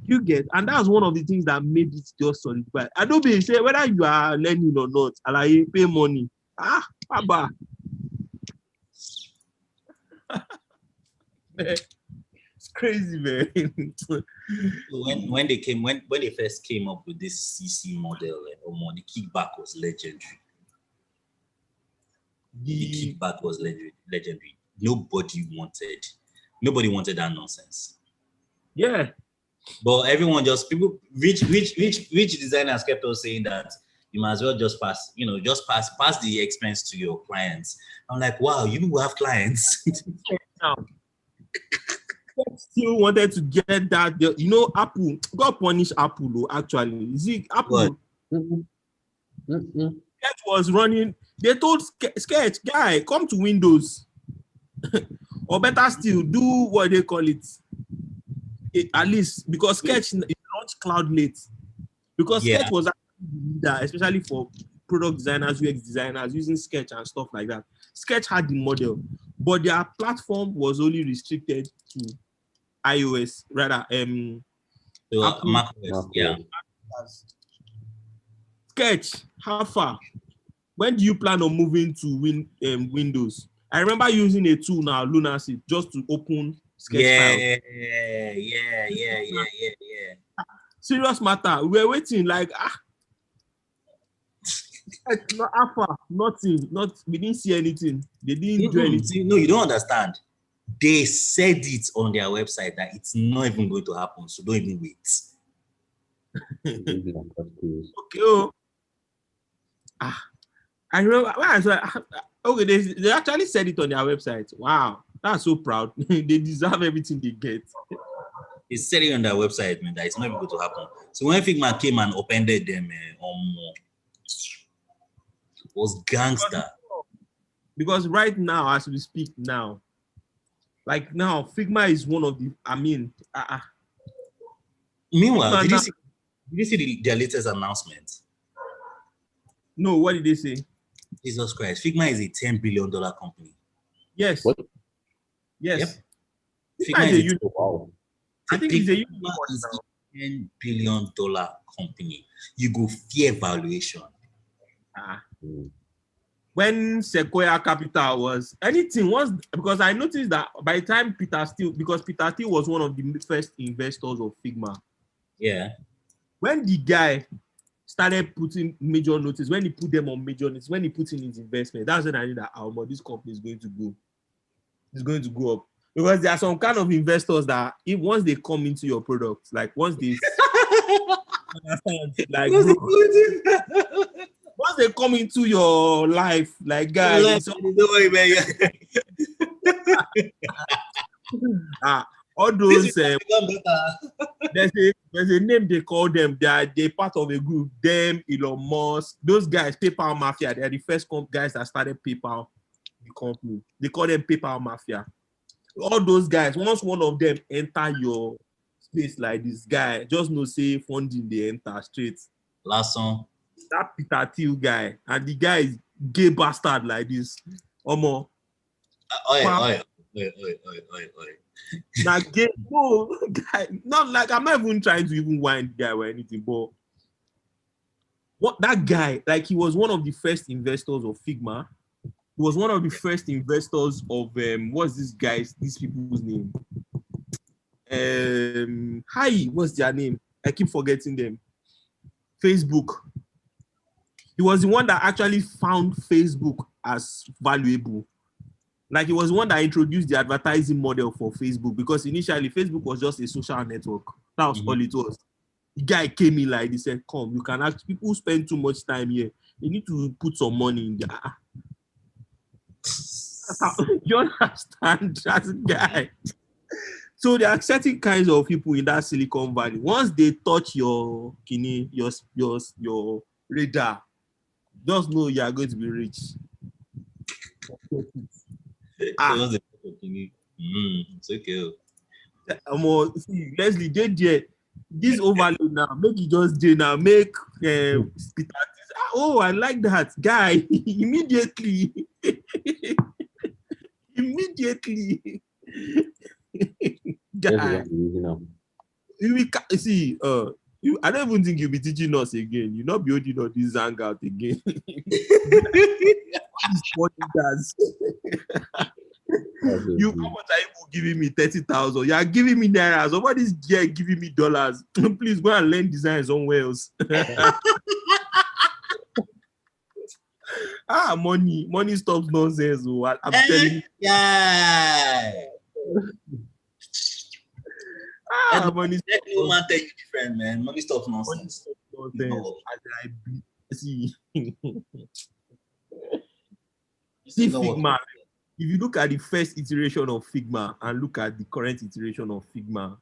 You get, and that's one of the things that made it just solidify. Adobe say whether you are learning or not, like pay money. Baba. It's crazy, man. when they first came up with this CC model, the kickback was legendary. The kickback was legendary. Nobody wanted that nonsense. Yeah. But everyone rich designers kept on saying that you might as well just pass the expense to your clients. I'm like, wow, you will have clients. Now, still wanted to get that. Apple, God punish Apple, actually. You see, Apple. Sketch was running. They told Sketch, guy, come to Windows. Or better still, do what they call it. At least, because Sketch is not cloud late. Because Sketch was actually the leader, especially for product designers, UX designers, using Sketch and stuff like that. Sketch had the model, but their platform was only restricted to iOS, rather, macOS, yeah. Sketch, how far? When do you plan on moving to Windows? I remember using a tool now, Lunacy, just to open Sketch files. Yeah. Serious matter. We were waiting like not alpha, nothing. We didn't see anything. They didn't do anything. No, you don't understand. They said it on their website that it's not even going to happen, so don't even wait. Okay. I remember when I said, okay, they actually said it on their website. Wow, that's so proud. They deserve everything they get. They said it on their website, man, that it's not even going to happen. So when Figma came and upended them, it was gangster. Because right now, as we speak now, like now, Figma is one of the, Meanwhile, did you see their latest announcement? No, what did they say? Jesus Christ, Figma is a $10 billion company. Yes. What? Yes. Yep. Figma is a unicorn. Wow. I think it's a unicorn. Is a $10 billion company. You go fear valuation. When Sequoia Capital was anything was, because I noticed that by the time Peter Thiel was one of the first investors of Figma. Yeah. When the guy started putting major notice, when he put them on major notice, when he put in his investment, that's when I knew that this company is going to go. It's going to go up. Because there are some kind of investors that once they come into your product, like once they like once they come into your life, like guys, all those there's a name they call them. They're part of a group. Them, Elon Musk, those guys, PayPal Mafia. They're the first guys that started PayPal, the company. They call them PayPal Mafia. All those guys, once one of them enter your space like this guy, just no say funding they enter straight. Last song. That Peter Thiel guy, and the guy is gay bastard like this. Oi. Now gay, no guy, not like I'm not even trying to even whine the guy or anything, but what that guy, like he was one of the first investors of Figma. He was one of the first investors of what's these people's name? What's their name? I keep forgetting them. Facebook. He was the one that actually found Facebook as valuable. Like he was the one that introduced the advertising model for Facebook, because initially Facebook was just a social network. That was all it was. The guy came in like this and said, come, you can ask people spend too much time here. You need to put some money in there. You understand that guy? So there are certain kinds of people in that Silicon Valley. Once they touch your radar, just know you are going to be rich. It's okay. See, Leslie, this overload now. Make it just now. Make I like that guy. Immediately. Guy. See, I don't even think you'll be teaching us again. You'll not be holding on this hangout again. You, how much are you giving me? 30,000. You are giving me naira. Somebody's giving me dollars. Please go and learn design somewhere else. Money stops nonsense. Oh, I'm telling you. Yeah. Money stops no man tell you different, man. Money stops nonsense. See, See Figma. If you look at the first iteration of Figma and look at the current iteration of Figma,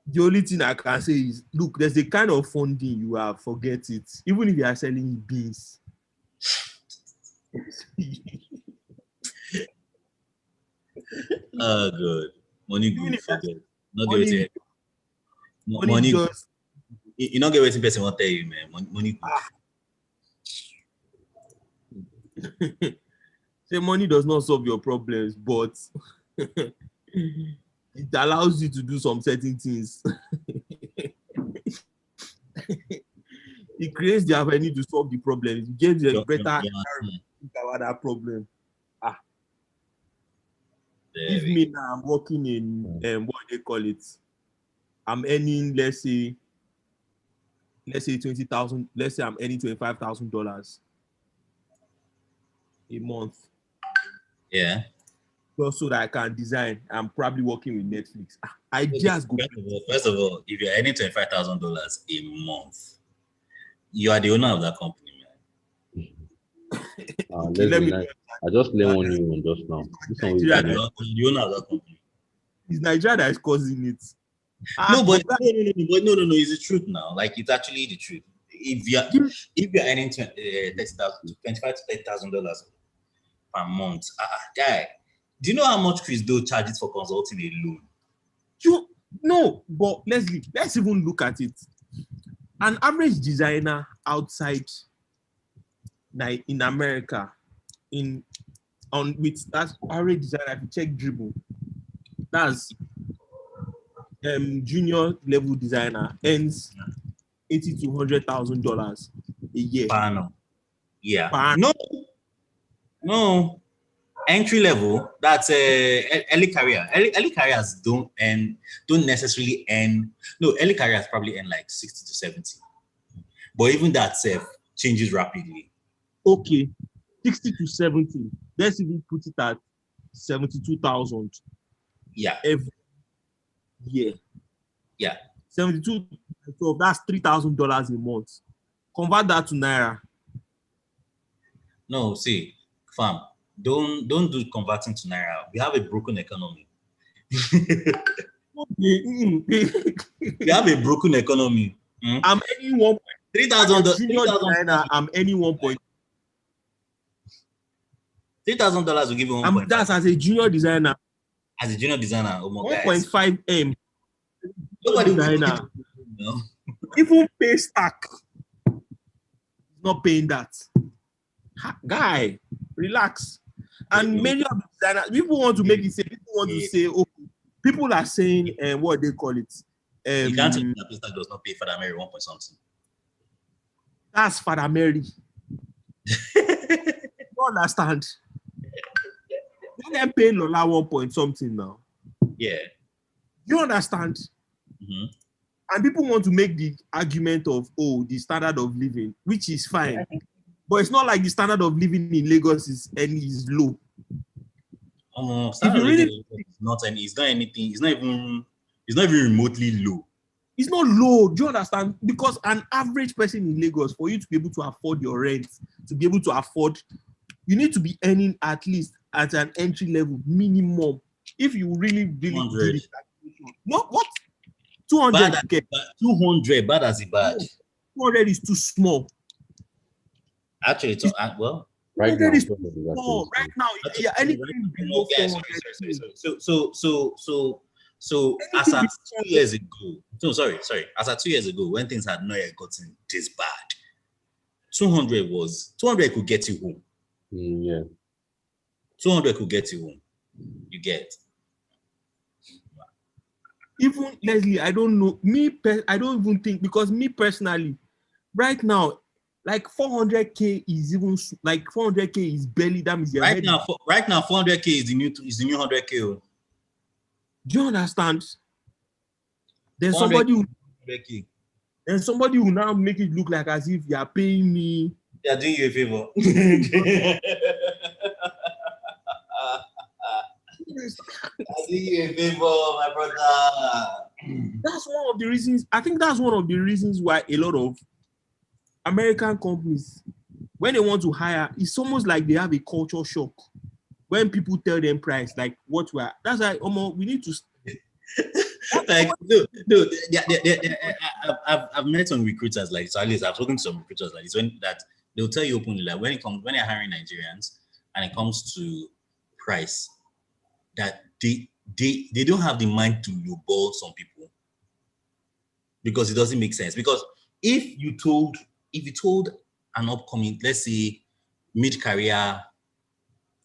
the only thing I can say is, look, there's a kind of funding you have, forget it. Even if you are selling beans. Oh, good. Money good, forget. Not Money, get money just, you not get what person won't tell you, man. Money good. Say money does not solve your problems, but it allows you to do some certain things. It creates the avenue to solve the problem. It gives you a better environment to think about that problem. If me now I'm working in what they call it, I'm earning let's say 20,000. Let's say I'm earning $25,000 a month. Yeah. Just so that I can design. I'm probably working with Netflix. I just go. First of all, if you're earning $25,000 a month, you are the owner of that company, man. I just learned one new one just now. Nigeria, the owner of that company. It's Nigeria that is causing it. No, but no, it's the truth now. Like, it's actually the truth. If you're earning $25,000 to $30,000 per month, guy, do you know how much Chris Do charges for consulting alone? No, but let's even look at it. An average designer outside in America, with that average designer, if you check Dribble, that's junior level designer earns $80,000 to $100,000 a year. Per annum. Yeah. No. Entry level, that's early career. Early careers don't necessarily earn. No, early careers probably earn like 60 to 70. But even that changes rapidly. Okay, 60 to 70. Let's even put it at 72,000. Yeah. Every year. Yeah. 72. So that's $3,000 a month. Convert that to Naira. No, see, fam. Don't do converting to Naira. We have a broken economy. We have a broken economy. I'm earning $3,000. I'm earning $3,000 will give you $1.5. That's as a junior designer. As a junior designer, 1.5 M. Nobody designer. Even pay stack. Not paying that. Guy, relax. And many of the designers, people want to make it say, people are saying what they call it. You can't tell me that business does not pay Father Mary 1 point something. That's Father Mary. You understand? They can pay Lola 1 point something now. Yeah. You understand? Mm-hmm. And people want to make the argument of, the standard of living, which is fine. But it's not like the standard of living in Lagos is low. Standard of living is not anything. It's not even remotely low. It's not low. Do you understand? Because an average person in Lagos, for you to be able to afford your rent, to be able to afford, you need to be earning at least at an entry level minimum. If you really do this calculation. What? 200. 200, bad as it bad. 200 is too small. Actually, it's well. Right now, yeah, anything below 400. So as at 2 years ago, as at 2 years ago, when things had not yet gotten this bad, 200 could get you home. Yeah. 200 could get you home. You get. Even Leslie, I don't know. I don't even think, because me personally, right now, like 400K is even like 400K is barely that means right now 400K is the new 100K. Do you understand? Then somebody will now make it look like as if you are paying me They are doing you a favor. I do you a favor, my brother. That's one of the reasons. I think that's one of the reasons why a lot of American companies, when they want to hire, it's almost like they have a culture shock when people tell them price, like what we are. That's why we need to. Like, I've met some recruiters like so. At least I've spoken to some recruiters like this when that they'll tell you openly like when they're hiring Nigerians and it comes to price, that they don't have the mind to lowball some people because it doesn't make sense. Because if you told an upcoming, let's say mid-career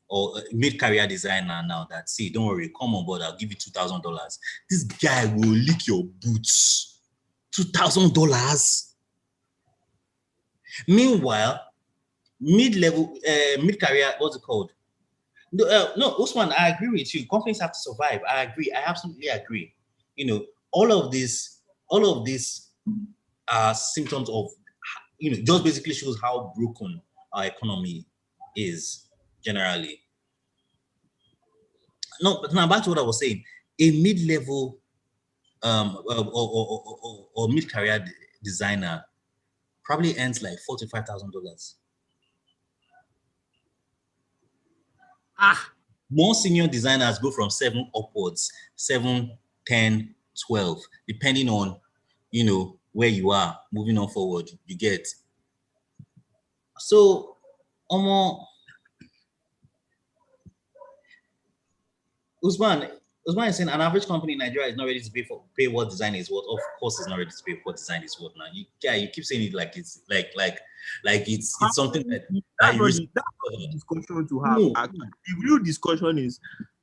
or mid-career designer now that, see, don't worry, come on board, I'll give you $2,000. This guy will lick your boots. $2,000. Meanwhile, mid-level, mid-career, what's it called? No, Usman, I agree with you. Companies have to survive. I agree. I absolutely agree. You know, all of these are symptoms of, just basically shows how broken our economy is generally. No, but now back to what I was saying. A mid-level or mid-career designer probably earns like $4,000 to $5,000. More senior designers go from 7 upwards, 7, 10, 12, depending on, where you are moving on forward, you get. So, Usman is saying an average company in Nigeria is not ready to pay what design is worth. Of course, it's not ready to pay what design is worth now. You keep saying it like it's like it's something that that's the discussion to have. No. The real discussion is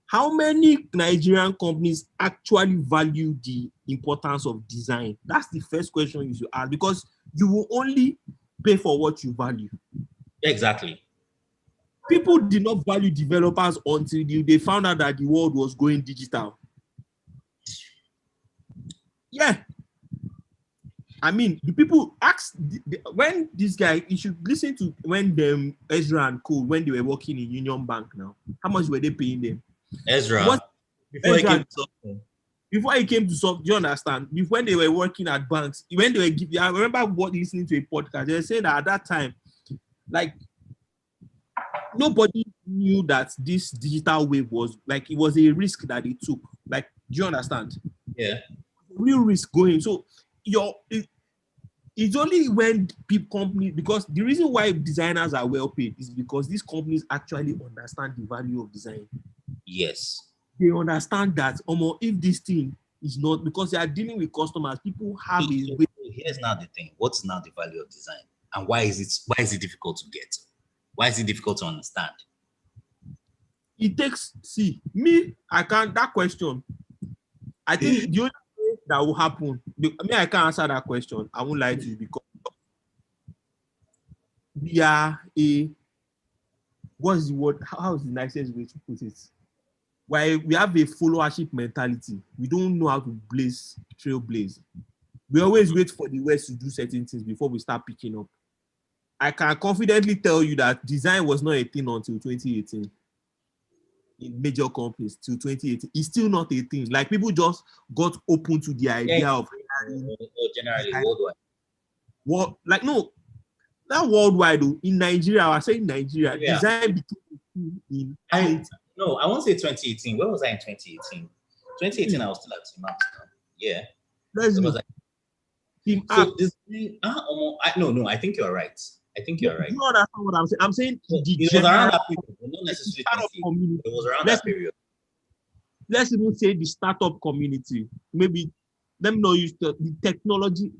how many Nigerian companies actually value the importance of design. That's the first question you should ask, because you will only pay for what you value. Exactly. People did not value developers until they found out that the world was going digital. Yeah. I mean, the people asked when this guy, you should listen to when Ezra and Cole, when they were working in Union Bank now, how much were they paying them? Ezra, before he came to soft, do you understand? When they were working at banks, when they were giving, I remember listening to a podcast, they were saying that at that time, like, nobody knew that this digital wave was like, it was a risk that they took. Like, do you understand? Yeah. Real risk going. So it's only when companies, because the reason why designers are well paid is because these companies actually understand the value of design. Yes. They understand that if this thing is not, because they are dealing with customers, people have a way. Here's now the thing. What's now the value of design? And why is it difficult to get? Why is it difficult to understand? It takes, that question, I think the only way that will happen, I can't answer that question. I won't lie to you, because we are what's the word? How is the nicest way to put it? Why we have a followership mentality. We don't know how to trailblaze. We always wait for the West to do certain things before we start picking up. I can confidently tell you that design was not a thing until 2018. In major companies till 2018, it's still not a thing. Like, people just got open to the idea of generally worldwide. What, like, no, not worldwide though. In Nigeria, I was saying Nigeria, design became in no, I won't say 2018. Where was I in 2018? 2018, I was still at Team Arts. Yeah. Team Arts. So this I think you're right. You understand what I'm saying? I'm saying it was around that period, not necessarily community. It was around that period. Let's even say the startup community. Maybe let me know the technology.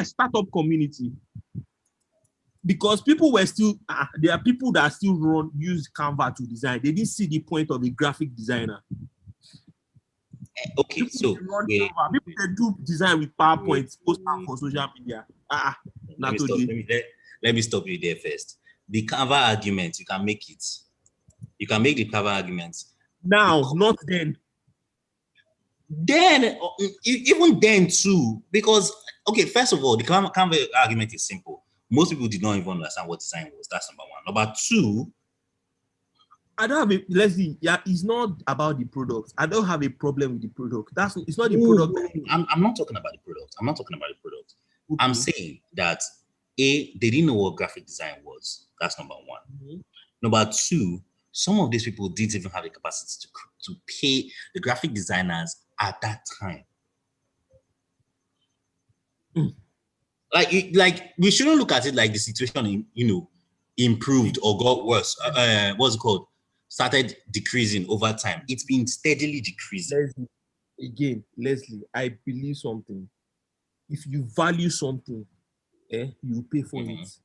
Startup community. Because people were still there are people that still use Canva to design. They didn't see the point of a graphic designer. Okay, so people can do design with PowerPoint, post for social media. Let me stop you there first. The Canva argument, you can make it. You can make the Canva argument. Now, not then. Then, even then too, because, okay, first of all, the Canva argument is simple. most people did not even understand what design was. That's number one. Number two, I don't have a Leslie. Yeah, it's not about the product. I don't have a problem with the product. It's not the product. I'm not talking about the product. I'm not talking about the product. Okay. I'm saying that they didn't know what graphic design was. That's number one. Mm-hmm. Number two, some of these people didn't even have the capacity to pay the graphic designers at that time. Like we shouldn't look at it like the situation, improved or got worse. What's it called? Started decreasing over time. It's been steadily decreasing. Leslie, I believe something. If you value something, you pay for it.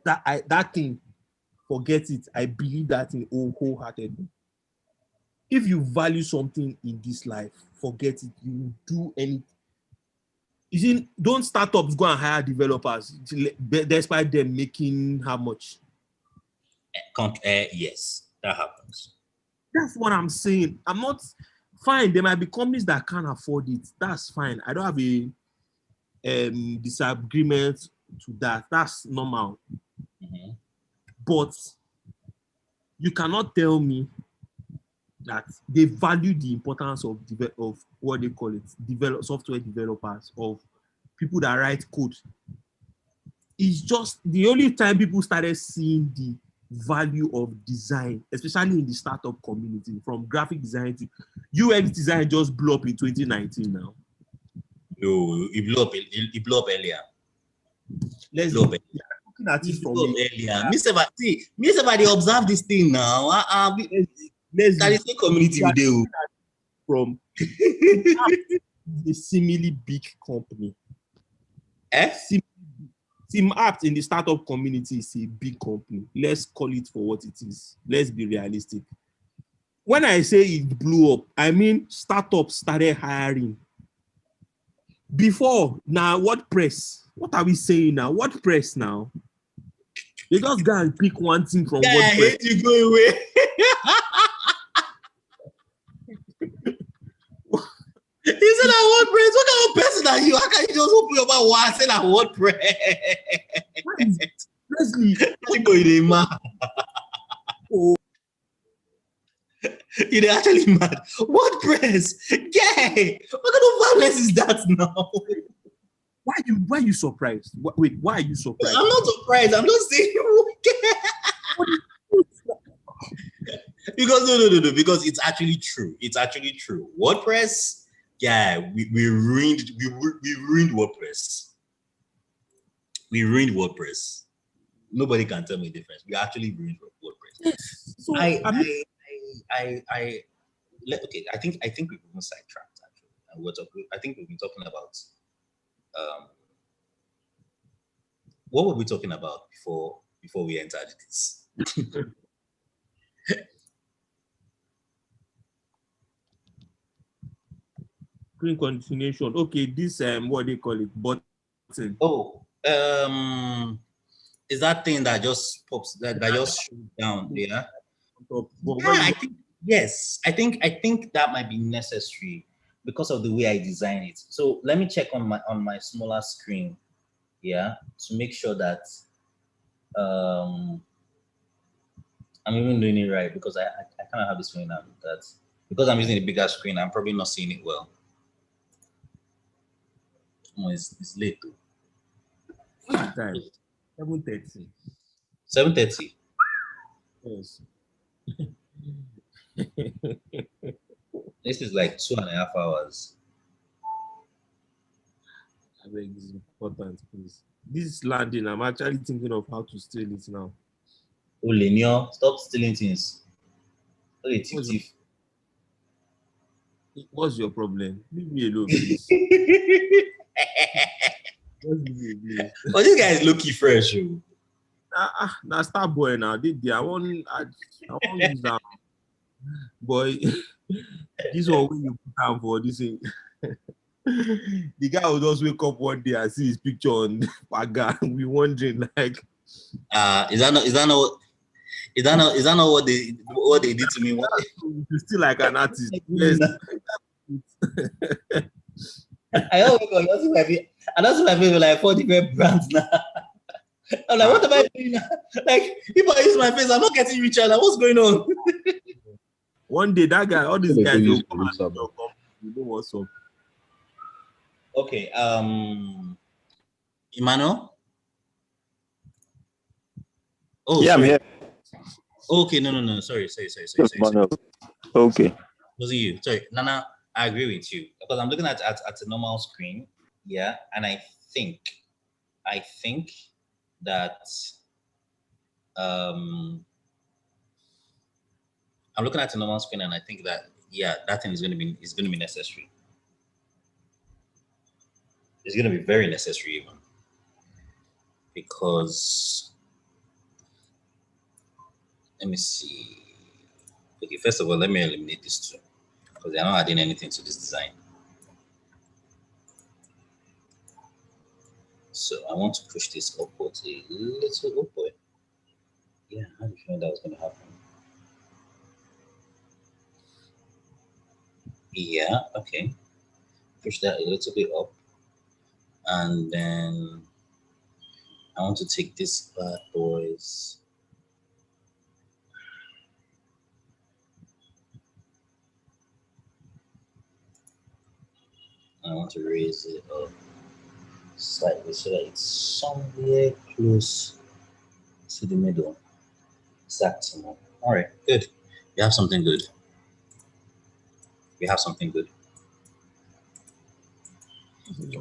That thing, forget it. I believe that in wholeheartedly. If you value something in this life, forget it. You will do anything. You see, don't startups go and hire developers despite them making how much? Yes, that happens. That's what I'm saying. I'm not fine. There might be companies that can't afford it. That's fine. I don't have a disagreement to that. That's normal. Mm-hmm. But you cannot tell me that they value the importance of what they call it, software developers, of people that write code. It's just the only time people started seeing the value of design, especially in the startup community, from graphic design to UX design, just blew up in 2019 now. No, it blew up earlier. Let's look looking at it from earlier. Me somebody observe this thing now. That is the community we do. From a similarly big company. Team Act in the startup community is a big company. Let's call it for what it is. Let's be realistic. When I say it blew up, I mean startups started hiring. Before, now WordPress. What are we saying now? WordPress now. They just go and pick one thing from WordPress. I hate you go away. He said that WordPress. What kind of person are you? How can you just open your mouth and say that WordPress? Leslie, you're actually mad. WordPress, yeah. What kind of violence is that now? Why are you surprised? Wait, why are you surprised? I'm not surprised. I'm not saying because no. Because it's actually true. It's actually true. WordPress. Yeah, we ruined WordPress. We ruined WordPress. Nobody can tell me the difference. We actually ruined WordPress. Yes. So okay. I think we've been sidetracked actually. I think we've been talking about what were we talking about before we entered this? Screen continuation. Okay, this what they call it, button. Oh, is that thing that just pops that just shows down? Yeah. I think yes. I think that might be necessary because of the way I design it. So let me check on my smaller screen, yeah, to make sure that I'm even doing it right, because I kind of have this feeling that because I'm using a bigger screen, I'm probably not seeing it well. Oh, it's late though. What time? 7:30. 7:30. Yes. This is like 2.5 hours. I beg, this is important, please. This is landing. I'm actually thinking of how to steal it now. Oh, Lenio, stop stealing things. Okay, thief. What's your problem? Leave me alone, please. Oh, this guy is low-key fresh. Now start boy now. I want use that. Boy, this one when you put down for this thing. The guy will just wake up one day and see his picture on Paga. We wondering like, is that not what they did to me? You're still like an artist. Yes. I also my people like 4 different brands now. I'm like, what am I doing now? Like, if I use my face, I'm not getting richer. Like, what's going on? One day, that guy, all these guys will come and Producer, talk. You know what's up? Okay, Emmanuel? Oh, Yeah, I'm sorry. here. Okay, no. Sorry. Manuel. Okay. Was it you? Sorry, Nana, I agree with you. Because I'm looking at a normal screen, yeah, and I think that I'm looking at a normal screen and I think that that thing is gonna be necessary. It's gonna be very necessary even. Because let me see. Okay, first of all, let me eliminate this two because they're not adding anything to this design. So I want to push this upwards a little upward. Yeah, how did you know that was going to happen? Yeah, okay. Push that a little bit up. And then I want to take this bad boys. I want to raise it up slightly so that it's somewhere close to the middle. Exactly. All right, good. We have something good.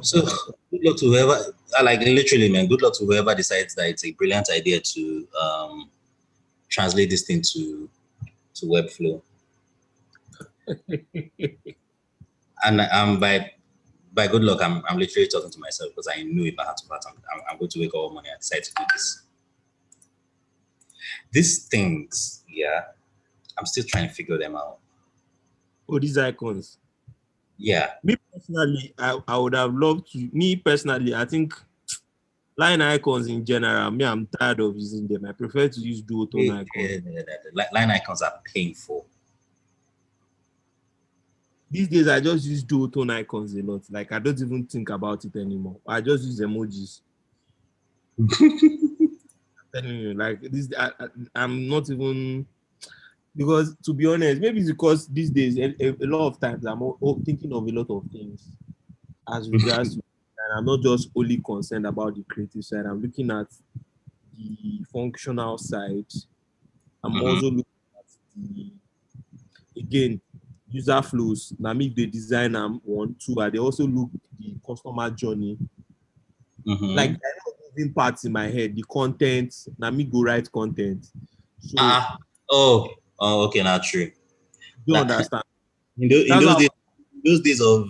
So good luck to whoever, like literally, man, good luck to whoever decides that it's a brilliant idea to translate this thing to Webflow. And by good luck, I'm literally talking to myself because I knew if I had to part, I'm going to wake up all morning and decide to do this. These things, yeah, I'm still trying to figure them out. Oh, these icons. Yeah. Me personally, I would have loved to. Me personally, I think line icons in general, I'm tired of using them. I prefer to use dual tone icons. Line icons are painful. These days, I just use dual tone icons a lot. Like, I don't even think about it anymore. I just use emojis. I'm telling you, like, this, I'm not even... Because, to be honest, maybe it's because these days, a lot of times, I'm thinking of a lot of things as regards to... And I'm not just only concerned about the creative side. I'm looking at the functional side. I'm also looking at the... Again, user flows. Now, if they design them 1, 2, and they also look at the customer journey. Like, I know moving parts in my head, the content. Now, me go write content. So, okay, not true. You understand? In those days of.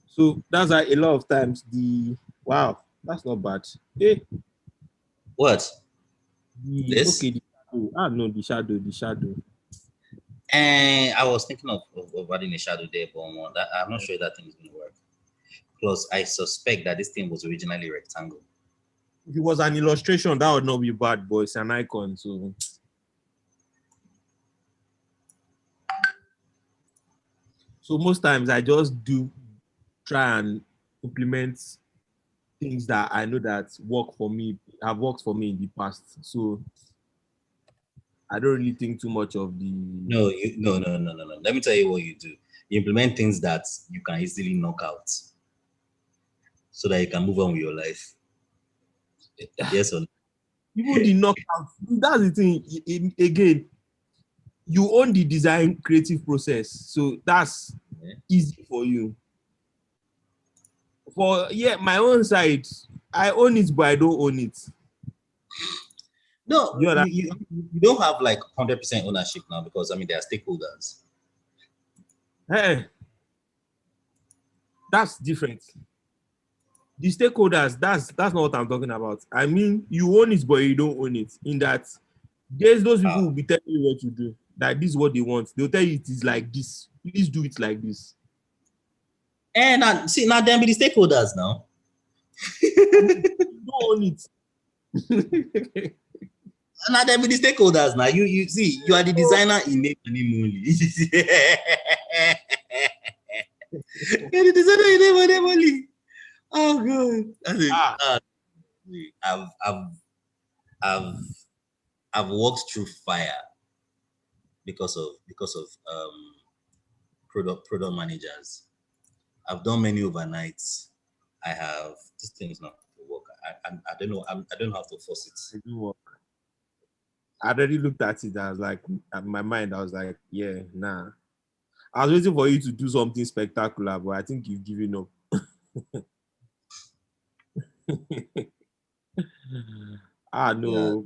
So that's why a lot of times wow, that's not bad. Hey. What? This? Okay, the shadow. No, the shadow. And I was thinking of adding a shadow there, but I'm not sure that thing is going to work. Plus, I suspect that this thing was originally rectangle. If it was an illustration, that would not be bad, but it's an icon, so. So most times I just try and implement things that I know that have worked for me in the past. So I don't really think too much of the... No. Let me tell you what you do. You implement things that you can easily knock out so that you can move on with your life. Yes or no? Even the knockout, that's the thing. Again, you own the design creative process. So that's easy for you. My own side, I own it, but I don't own it. No, you don't have like 100% ownership now because there are stakeholders. Hey, that's different. The stakeholders, that's not what I'm talking about. I mean, you own it, but you don't own it. In that, those people will be telling you what to do. That this is what they want. They'll tell you it is like this. Please do it like this. And now them be the stakeholders now. You don't own it. Now them be the stakeholders now. You see, you are the designer in name and name only. You're the designer in name and name only. Oh god. I've I've walked through fire because of product managers. I've done many overnights. I have this thing is not to work. I don't know. I don't know how to force it. It didn't work. I already looked at it. I was like, in my mind, I was like, yeah, nah. I was waiting for you to do something spectacular, but I think you've given up. No.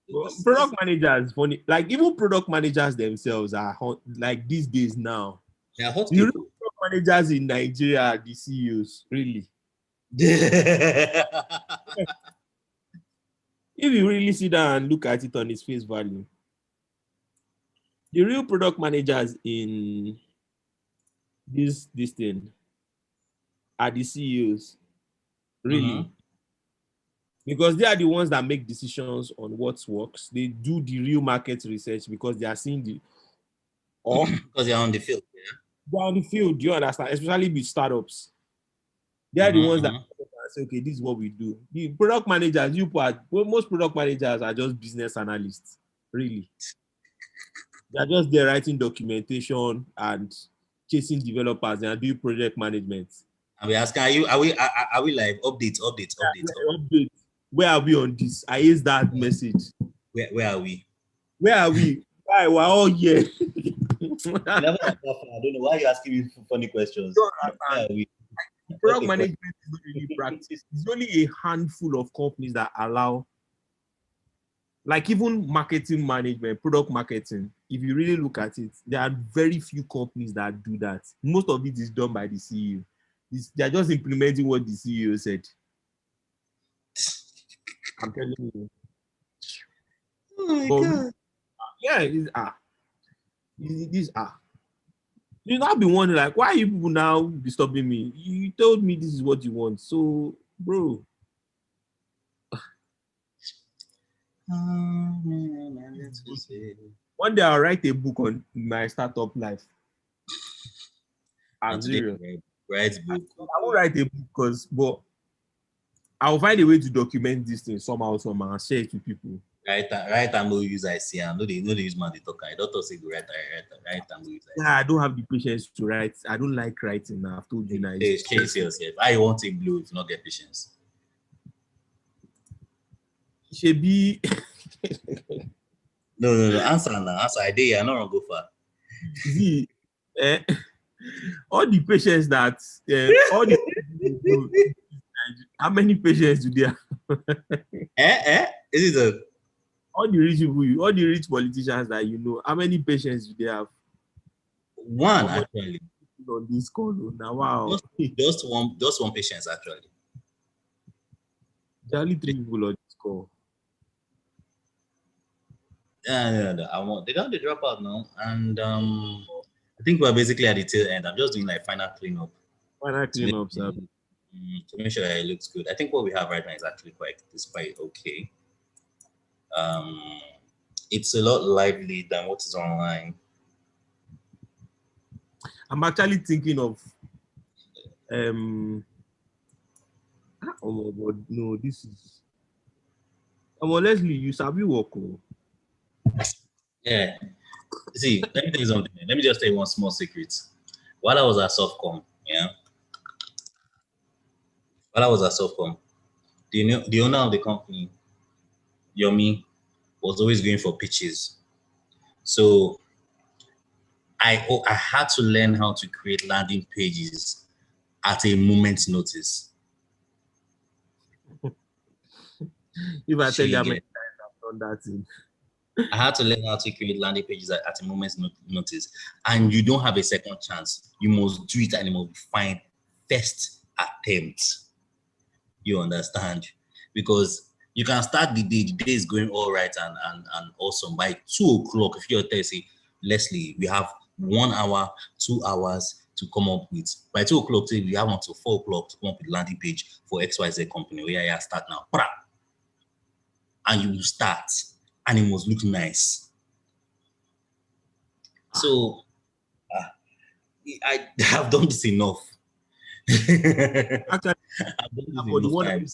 Yeah. Product managers, funny. Like even product managers themselves are hot, like these days now. They're hot The real people. product managers in Nigeria are the CEOs, really. If you really sit down and look at it on its face value, the real product managers in this thing are the CEOs, really. Mm-hmm. Because they are the ones that make decisions on what works. They do the real market research because they are seeing because they're on the field. Yeah? They're on the field, do you understand? Especially with startups. They are the ones that say, okay, this is what we do. The product managers, most product managers are just business analysts, really. They're just there writing documentation and chasing developers and doing project management. And we ask, are we live? Update. Where are we on this? I use that message. Where are we? Where are we? Why? We're all here. I don't know why you're asking me funny questions. Where are we? Product management is not really practiced. It's only a handful of companies that allow, like even marketing management, product marketing. If you really look at it, there are very few companies that do that. Most of it is done by the CEO. They're just implementing what the CEO said. I'm telling you. Oh my God. Yeah, these are. You not be wondering like, why are you people now disturbing me? You told me this is what you want, so bro. One day I'll write a book on my startup life. I'm serious. Write book. I won't write a book but I'll find a way to document this thing somehow and share it to people. Write and no use I see. I know they use man they talk. I don't say go write and no use I see. Yeah, I don't have the patience to write. I don't like writing. I've told you now. Chase yourself. I want to blue if you not get patience. Should be. No. Answer now. Answer. I dare you. I'm not gonna go far. See, all the patience that all the how many patients do they have? Is it all the rich politicians that you know, how many patients do they have? One actually. On this call, now wow. Just one patience actually. There are only 3 people on this call. Yeah. They don't drop out now, and I think we're basically at the tail end. I'm just doing like final cleanup. To make sure it looks good. I think what we have right now is actually quite okay. It's a lot lively than what is online. I'm actually thinking of oh God, no, this is Leslie, you sabi work. Yeah. See, let me tell you something. Let me just tell you one small secret. While I was at Softcom, the owner of the company, Yomi, was always going for pitches. So I had to learn how to create landing pages at a moment's notice. If I tell you how many times I've done that thing. I had to learn how to create landing pages at a moment's notice. And you don't have a second chance. You must do it and it must be fine first attempt. You understand? Because you can start the day is going all right and awesome. By 2 o'clock, if you're there, say, Leslie, we have 1 hour, 2 hours to come up with. By 2 o'clock, say, we have until 4 o'clock to come up with landing page for XYZ company. Where start now. And you will start. And it must look nice. So I have done this enough Actually, for the one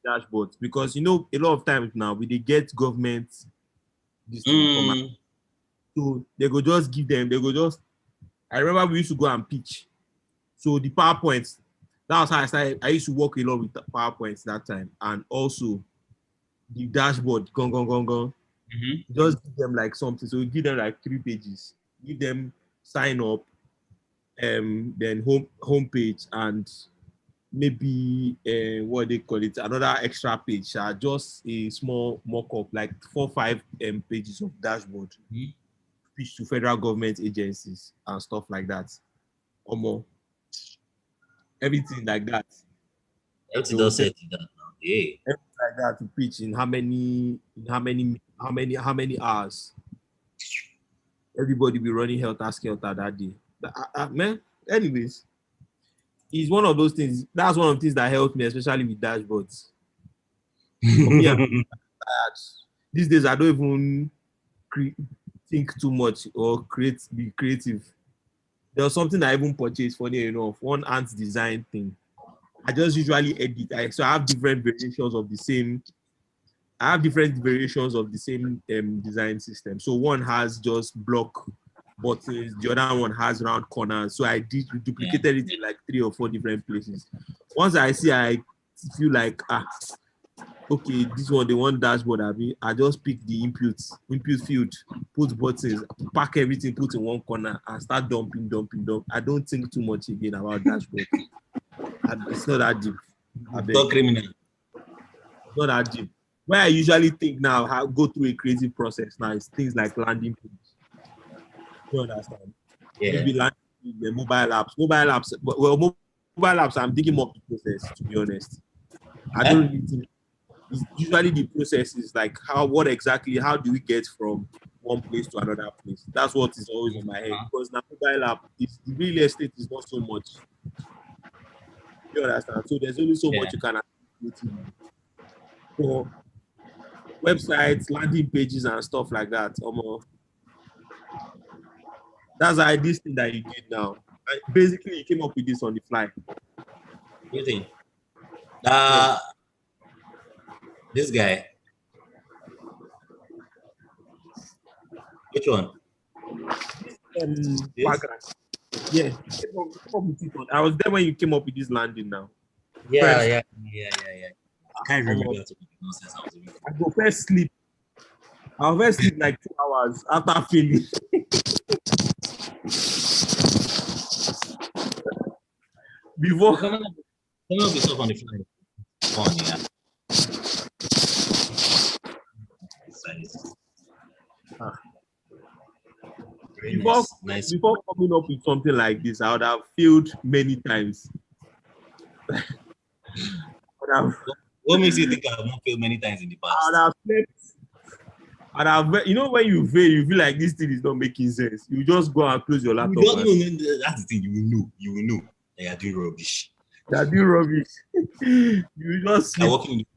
dashboards, because you know a lot of times now we they get government this thing so they go just give them, they go just I remember we used to go and pitch. So the PowerPoints, that was how I started. I used to work a lot with the PowerPoints that time, and also the dashboard, gone. Just give them like something. So we give them like 3 pages. Give them sign up, then homepage, and maybe what they call it, another extra page. Just a small mock-up, like 4-5 pages of dashboard, pitch to federal government agencies and stuff like that. Or more. Everything like that. Everything does set that now. Yeah. Everything like that to pitch in how many hours. Everybody be running helter-skelter that day. Man, anyways, it's one of those things. That's one of the things that helped me, especially with dashboards. For me, I'm tired. These days, I don't even think too much or be creative. There was something I even purchased, funny enough, one ant design thing. I just usually edit. So I have different variations of the same. Design system. So one has just block buttons, the other one has round corners. So I duplicated it in like 3 or 4 different places. Once I feel like okay, this one, the one dashboard, I just pick the input field, put buttons, pack everything, put in one corner, and start dumping. I don't think too much again about dashboard. It's not that deep. Not criminal. It's not that deep. Where I usually think now, go through a creative process now, is things like landing page. You understand? Yeah. Maybe landing page, the mobile apps, I'm thinking more of the process, to be honest. I don't really think. It's usually the process is like how do we get from one place to another place? That's what is always in my head, because now mobile app, the real estate is not so much. You understand? So there's only so much you can do for websites, landing pages, and stuff like that. That's this thing that you did now. Basically, you came up with this on the fly. You think? This guy. Which one? Paga. Yeah. I was there when you came up with this landing now. Yeah. I can't remember that nonsense I was doing. I go first sleep. I'll first sleep like 2 hours after failing. Before coming up with stuff on the fly. Before coming up with something like this, I would have failed many times. What makes you think I have not failed many times in the past? You know, when you fail, you feel like this thing is not making sense. You just go and close your laptop. That's the thing. You will know that you are doing rubbish. You just sleep.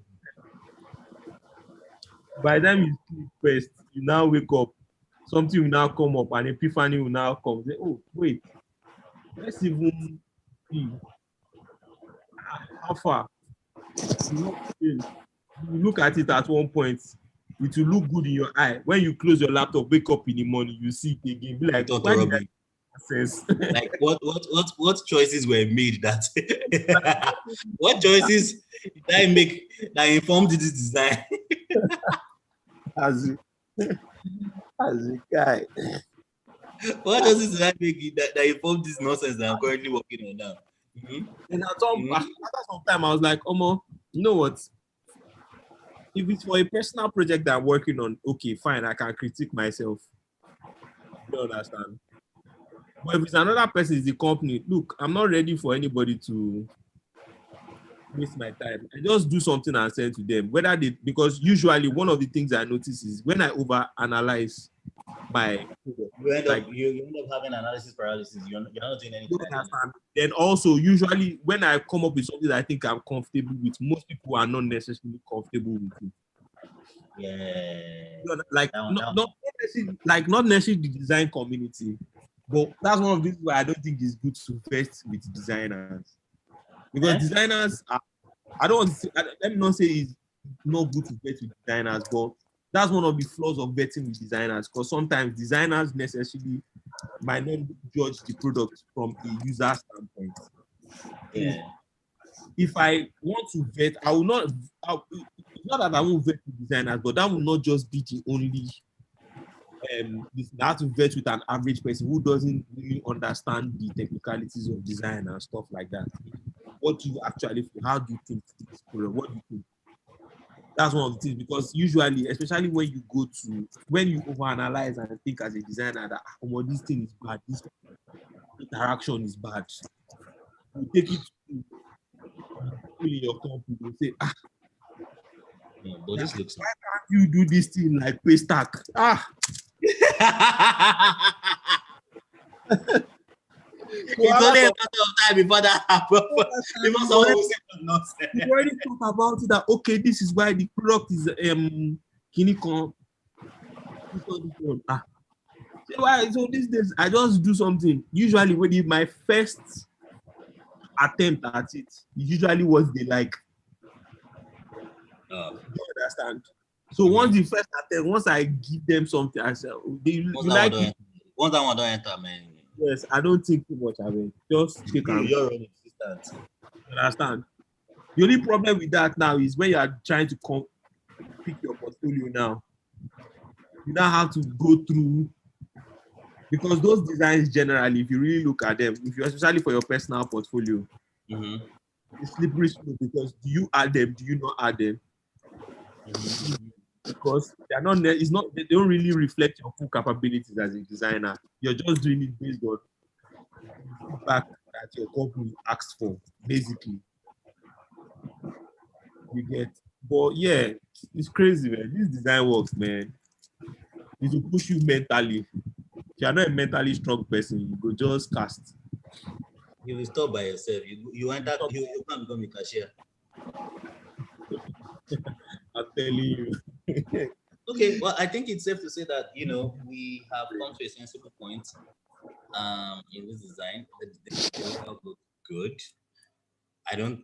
By the time you sleep first, you now wake up. Something will now come up, and epiphany will now come. Say, oh, wait, let's even see how far. You look at it at one point, it will look good in your eye. When you close your laptop, wake up in the morning, you see it again. Be like, why did I sense? Like what choices were made that what choices did I make that informed this design? As a guy. What choices did I make that informed this nonsense that I'm currently working on now? And after some time, I was like, you know what? If it's for a personal project that I'm working on, okay, fine, I can critique myself. You understand? But if it's another person, it's the company, look, I'm not ready for anybody to waste my time. I just do something and send to them. Because usually one of the things I notice is when I overanalyze my you end up having analysis paralysis. You're not doing anything. Then also, usually when I come up with something that I think I'm comfortable with, most people are not necessarily comfortable with it. Yeah. Not necessarily the design community, But that's one of the reasons why I don't think it's good to vet with designers. Because designers are, let me not say it's not good to vet with designers, but that's one of the flaws of vetting with designers, because sometimes designers necessarily might not judge the product from a user standpoint. Yeah. If I want to vet, I will not, it's not that I won't vet with designers, but that will not just be the only, I have to vet with an average person who doesn't really understand the technicalities of design and stuff like that. What do you actually feel? How do you think this product? What do you think? That's one of the things, because usually, especially when you overanalyze and think as a designer that this thing is bad, this interaction is bad, you take it to in your company, you say, but this looks why can't you do this thing like Paystack? It's only a matter of time before that happens. Before someone will say nonsense. You already talk about it that okay, this is why the product is Kinicon. So these days I just do something. Usually when my first attempt at it, usually what they like. Do you understand? So once the first attempt, once I give them something, I say, you like it. Once that one don't enter, man. Yes, I don't think too much of it. Just take your own assistant. You understand? The only problem with that now is when you are trying to pick your portfolio now, you now have to go through, because those designs generally, if you really look at them, if you especially for your personal portfolio, it's slippery slope, because do you add them? Do you not add them? Because they are not. It's not. They don't really reflect your full capabilities as a designer. You're just doing it based on feedback that your company asked for, basically. You get. But yeah, it's crazy, man. This design works, man. It will push you mentally. If you're not a mentally strong person, you go just cast. You will stop by yourself. You can't become a cashier. I'm telling you. Okay, well, I think it's safe to say that we have come to a sensible point in this design. The layout looks good. I don't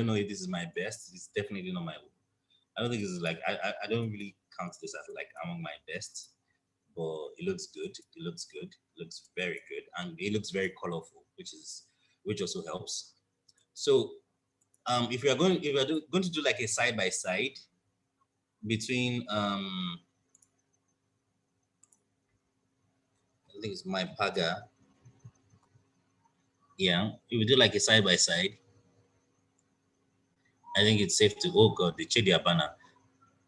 know if this is my best. It's definitely not my. I don't think this is like I don't really count this as like among my best, but it looks good. It looks good. It looks very good, and it looks very colorful, which also helps. So, if you're going to do like a side by side between I think it's my Paga. Yeah, if we do like a side by side, I think it's safe to. Oh God, they check their banner.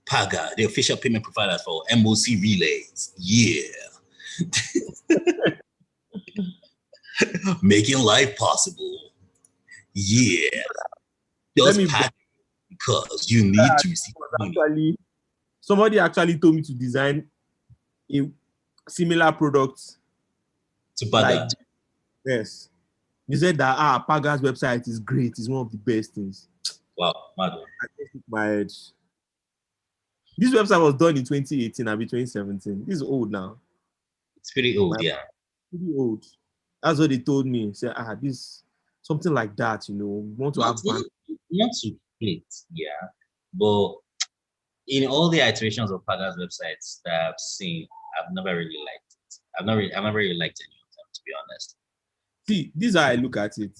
Paga, the official payment provider for MOC relays. Yeah. Making life possible. Yeah. Just Paga, because you need to receive money. Somebody actually told me to design a similar product to Paga. Like, yes. He said that Paga's website is great. It's one of the best things. Wow, mad. I just took my head. This website was done in 2018 and 2017. This is old now. It's pretty old, yeah. Pretty old. That's what they told me. Say, this something like that, we want to not to hate, yeah. But in all the iterations of Paga's websites that I've seen, I've never really liked it. I've never really liked any of them, to be honest. See, this is how I look at it.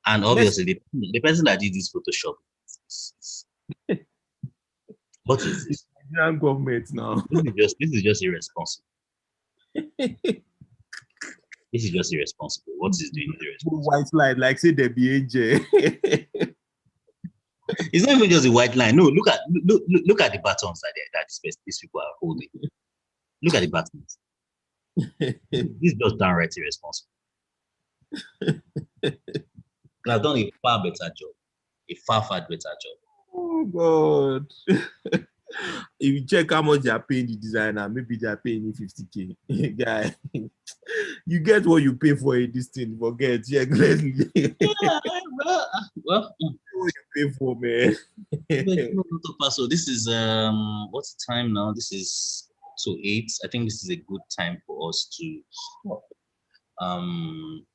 And obviously, the person that did this Photoshop what is this? Nigerian government now. This is just irresponsible. This is just irresponsible. What is doing is irresponsible. White line, like say there be AJ. It's not even just a white line. No, look at the buttons that these people are holding. Look at the buttons. This is just downright irresponsible. I've done a far better job. A far better job. Oh God. If you check how much they are paying the designer, maybe they are paying you 50K. Guy, you get what you pay for this thing. Forget, check. Well, what you pay for, man. So this is what's the time now? This is to 8. I think this is a good time for us to stop.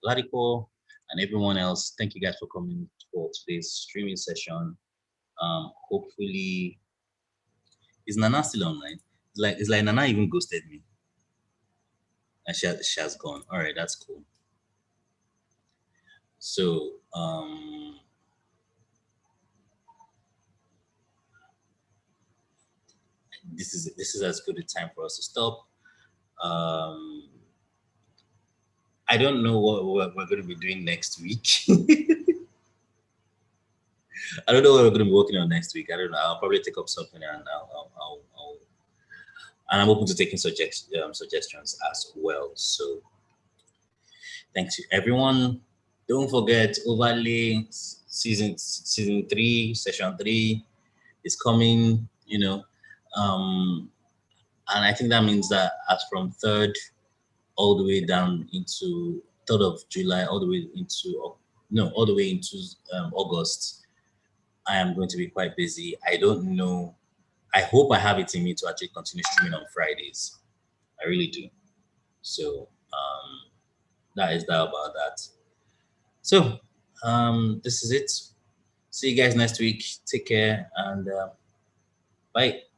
Ladipo and everyone else, thank you guys for coming for today's streaming session. Hopefully, is Nana still online? It's like Nana even ghosted me. And she has gone. All right, that's cool. So this is as good a time for us to stop. I don't know what we're going to be doing next week. I don't know what we're going to be working on next week. I don't know. I'll probably take up something, and and I'm open to taking suggestions as well. So thanks to everyone. Don't forget, Overlay season 3, session 3 is coming. And I think that means that as from 3rd all the way down into 3rd of July, all the way into August, I am going to be quite busy. I don't know. I hope I have it in me to actually continue streaming on Fridays. I really do. So that is that about that. So this is it. See you guys next week. Take care and bye.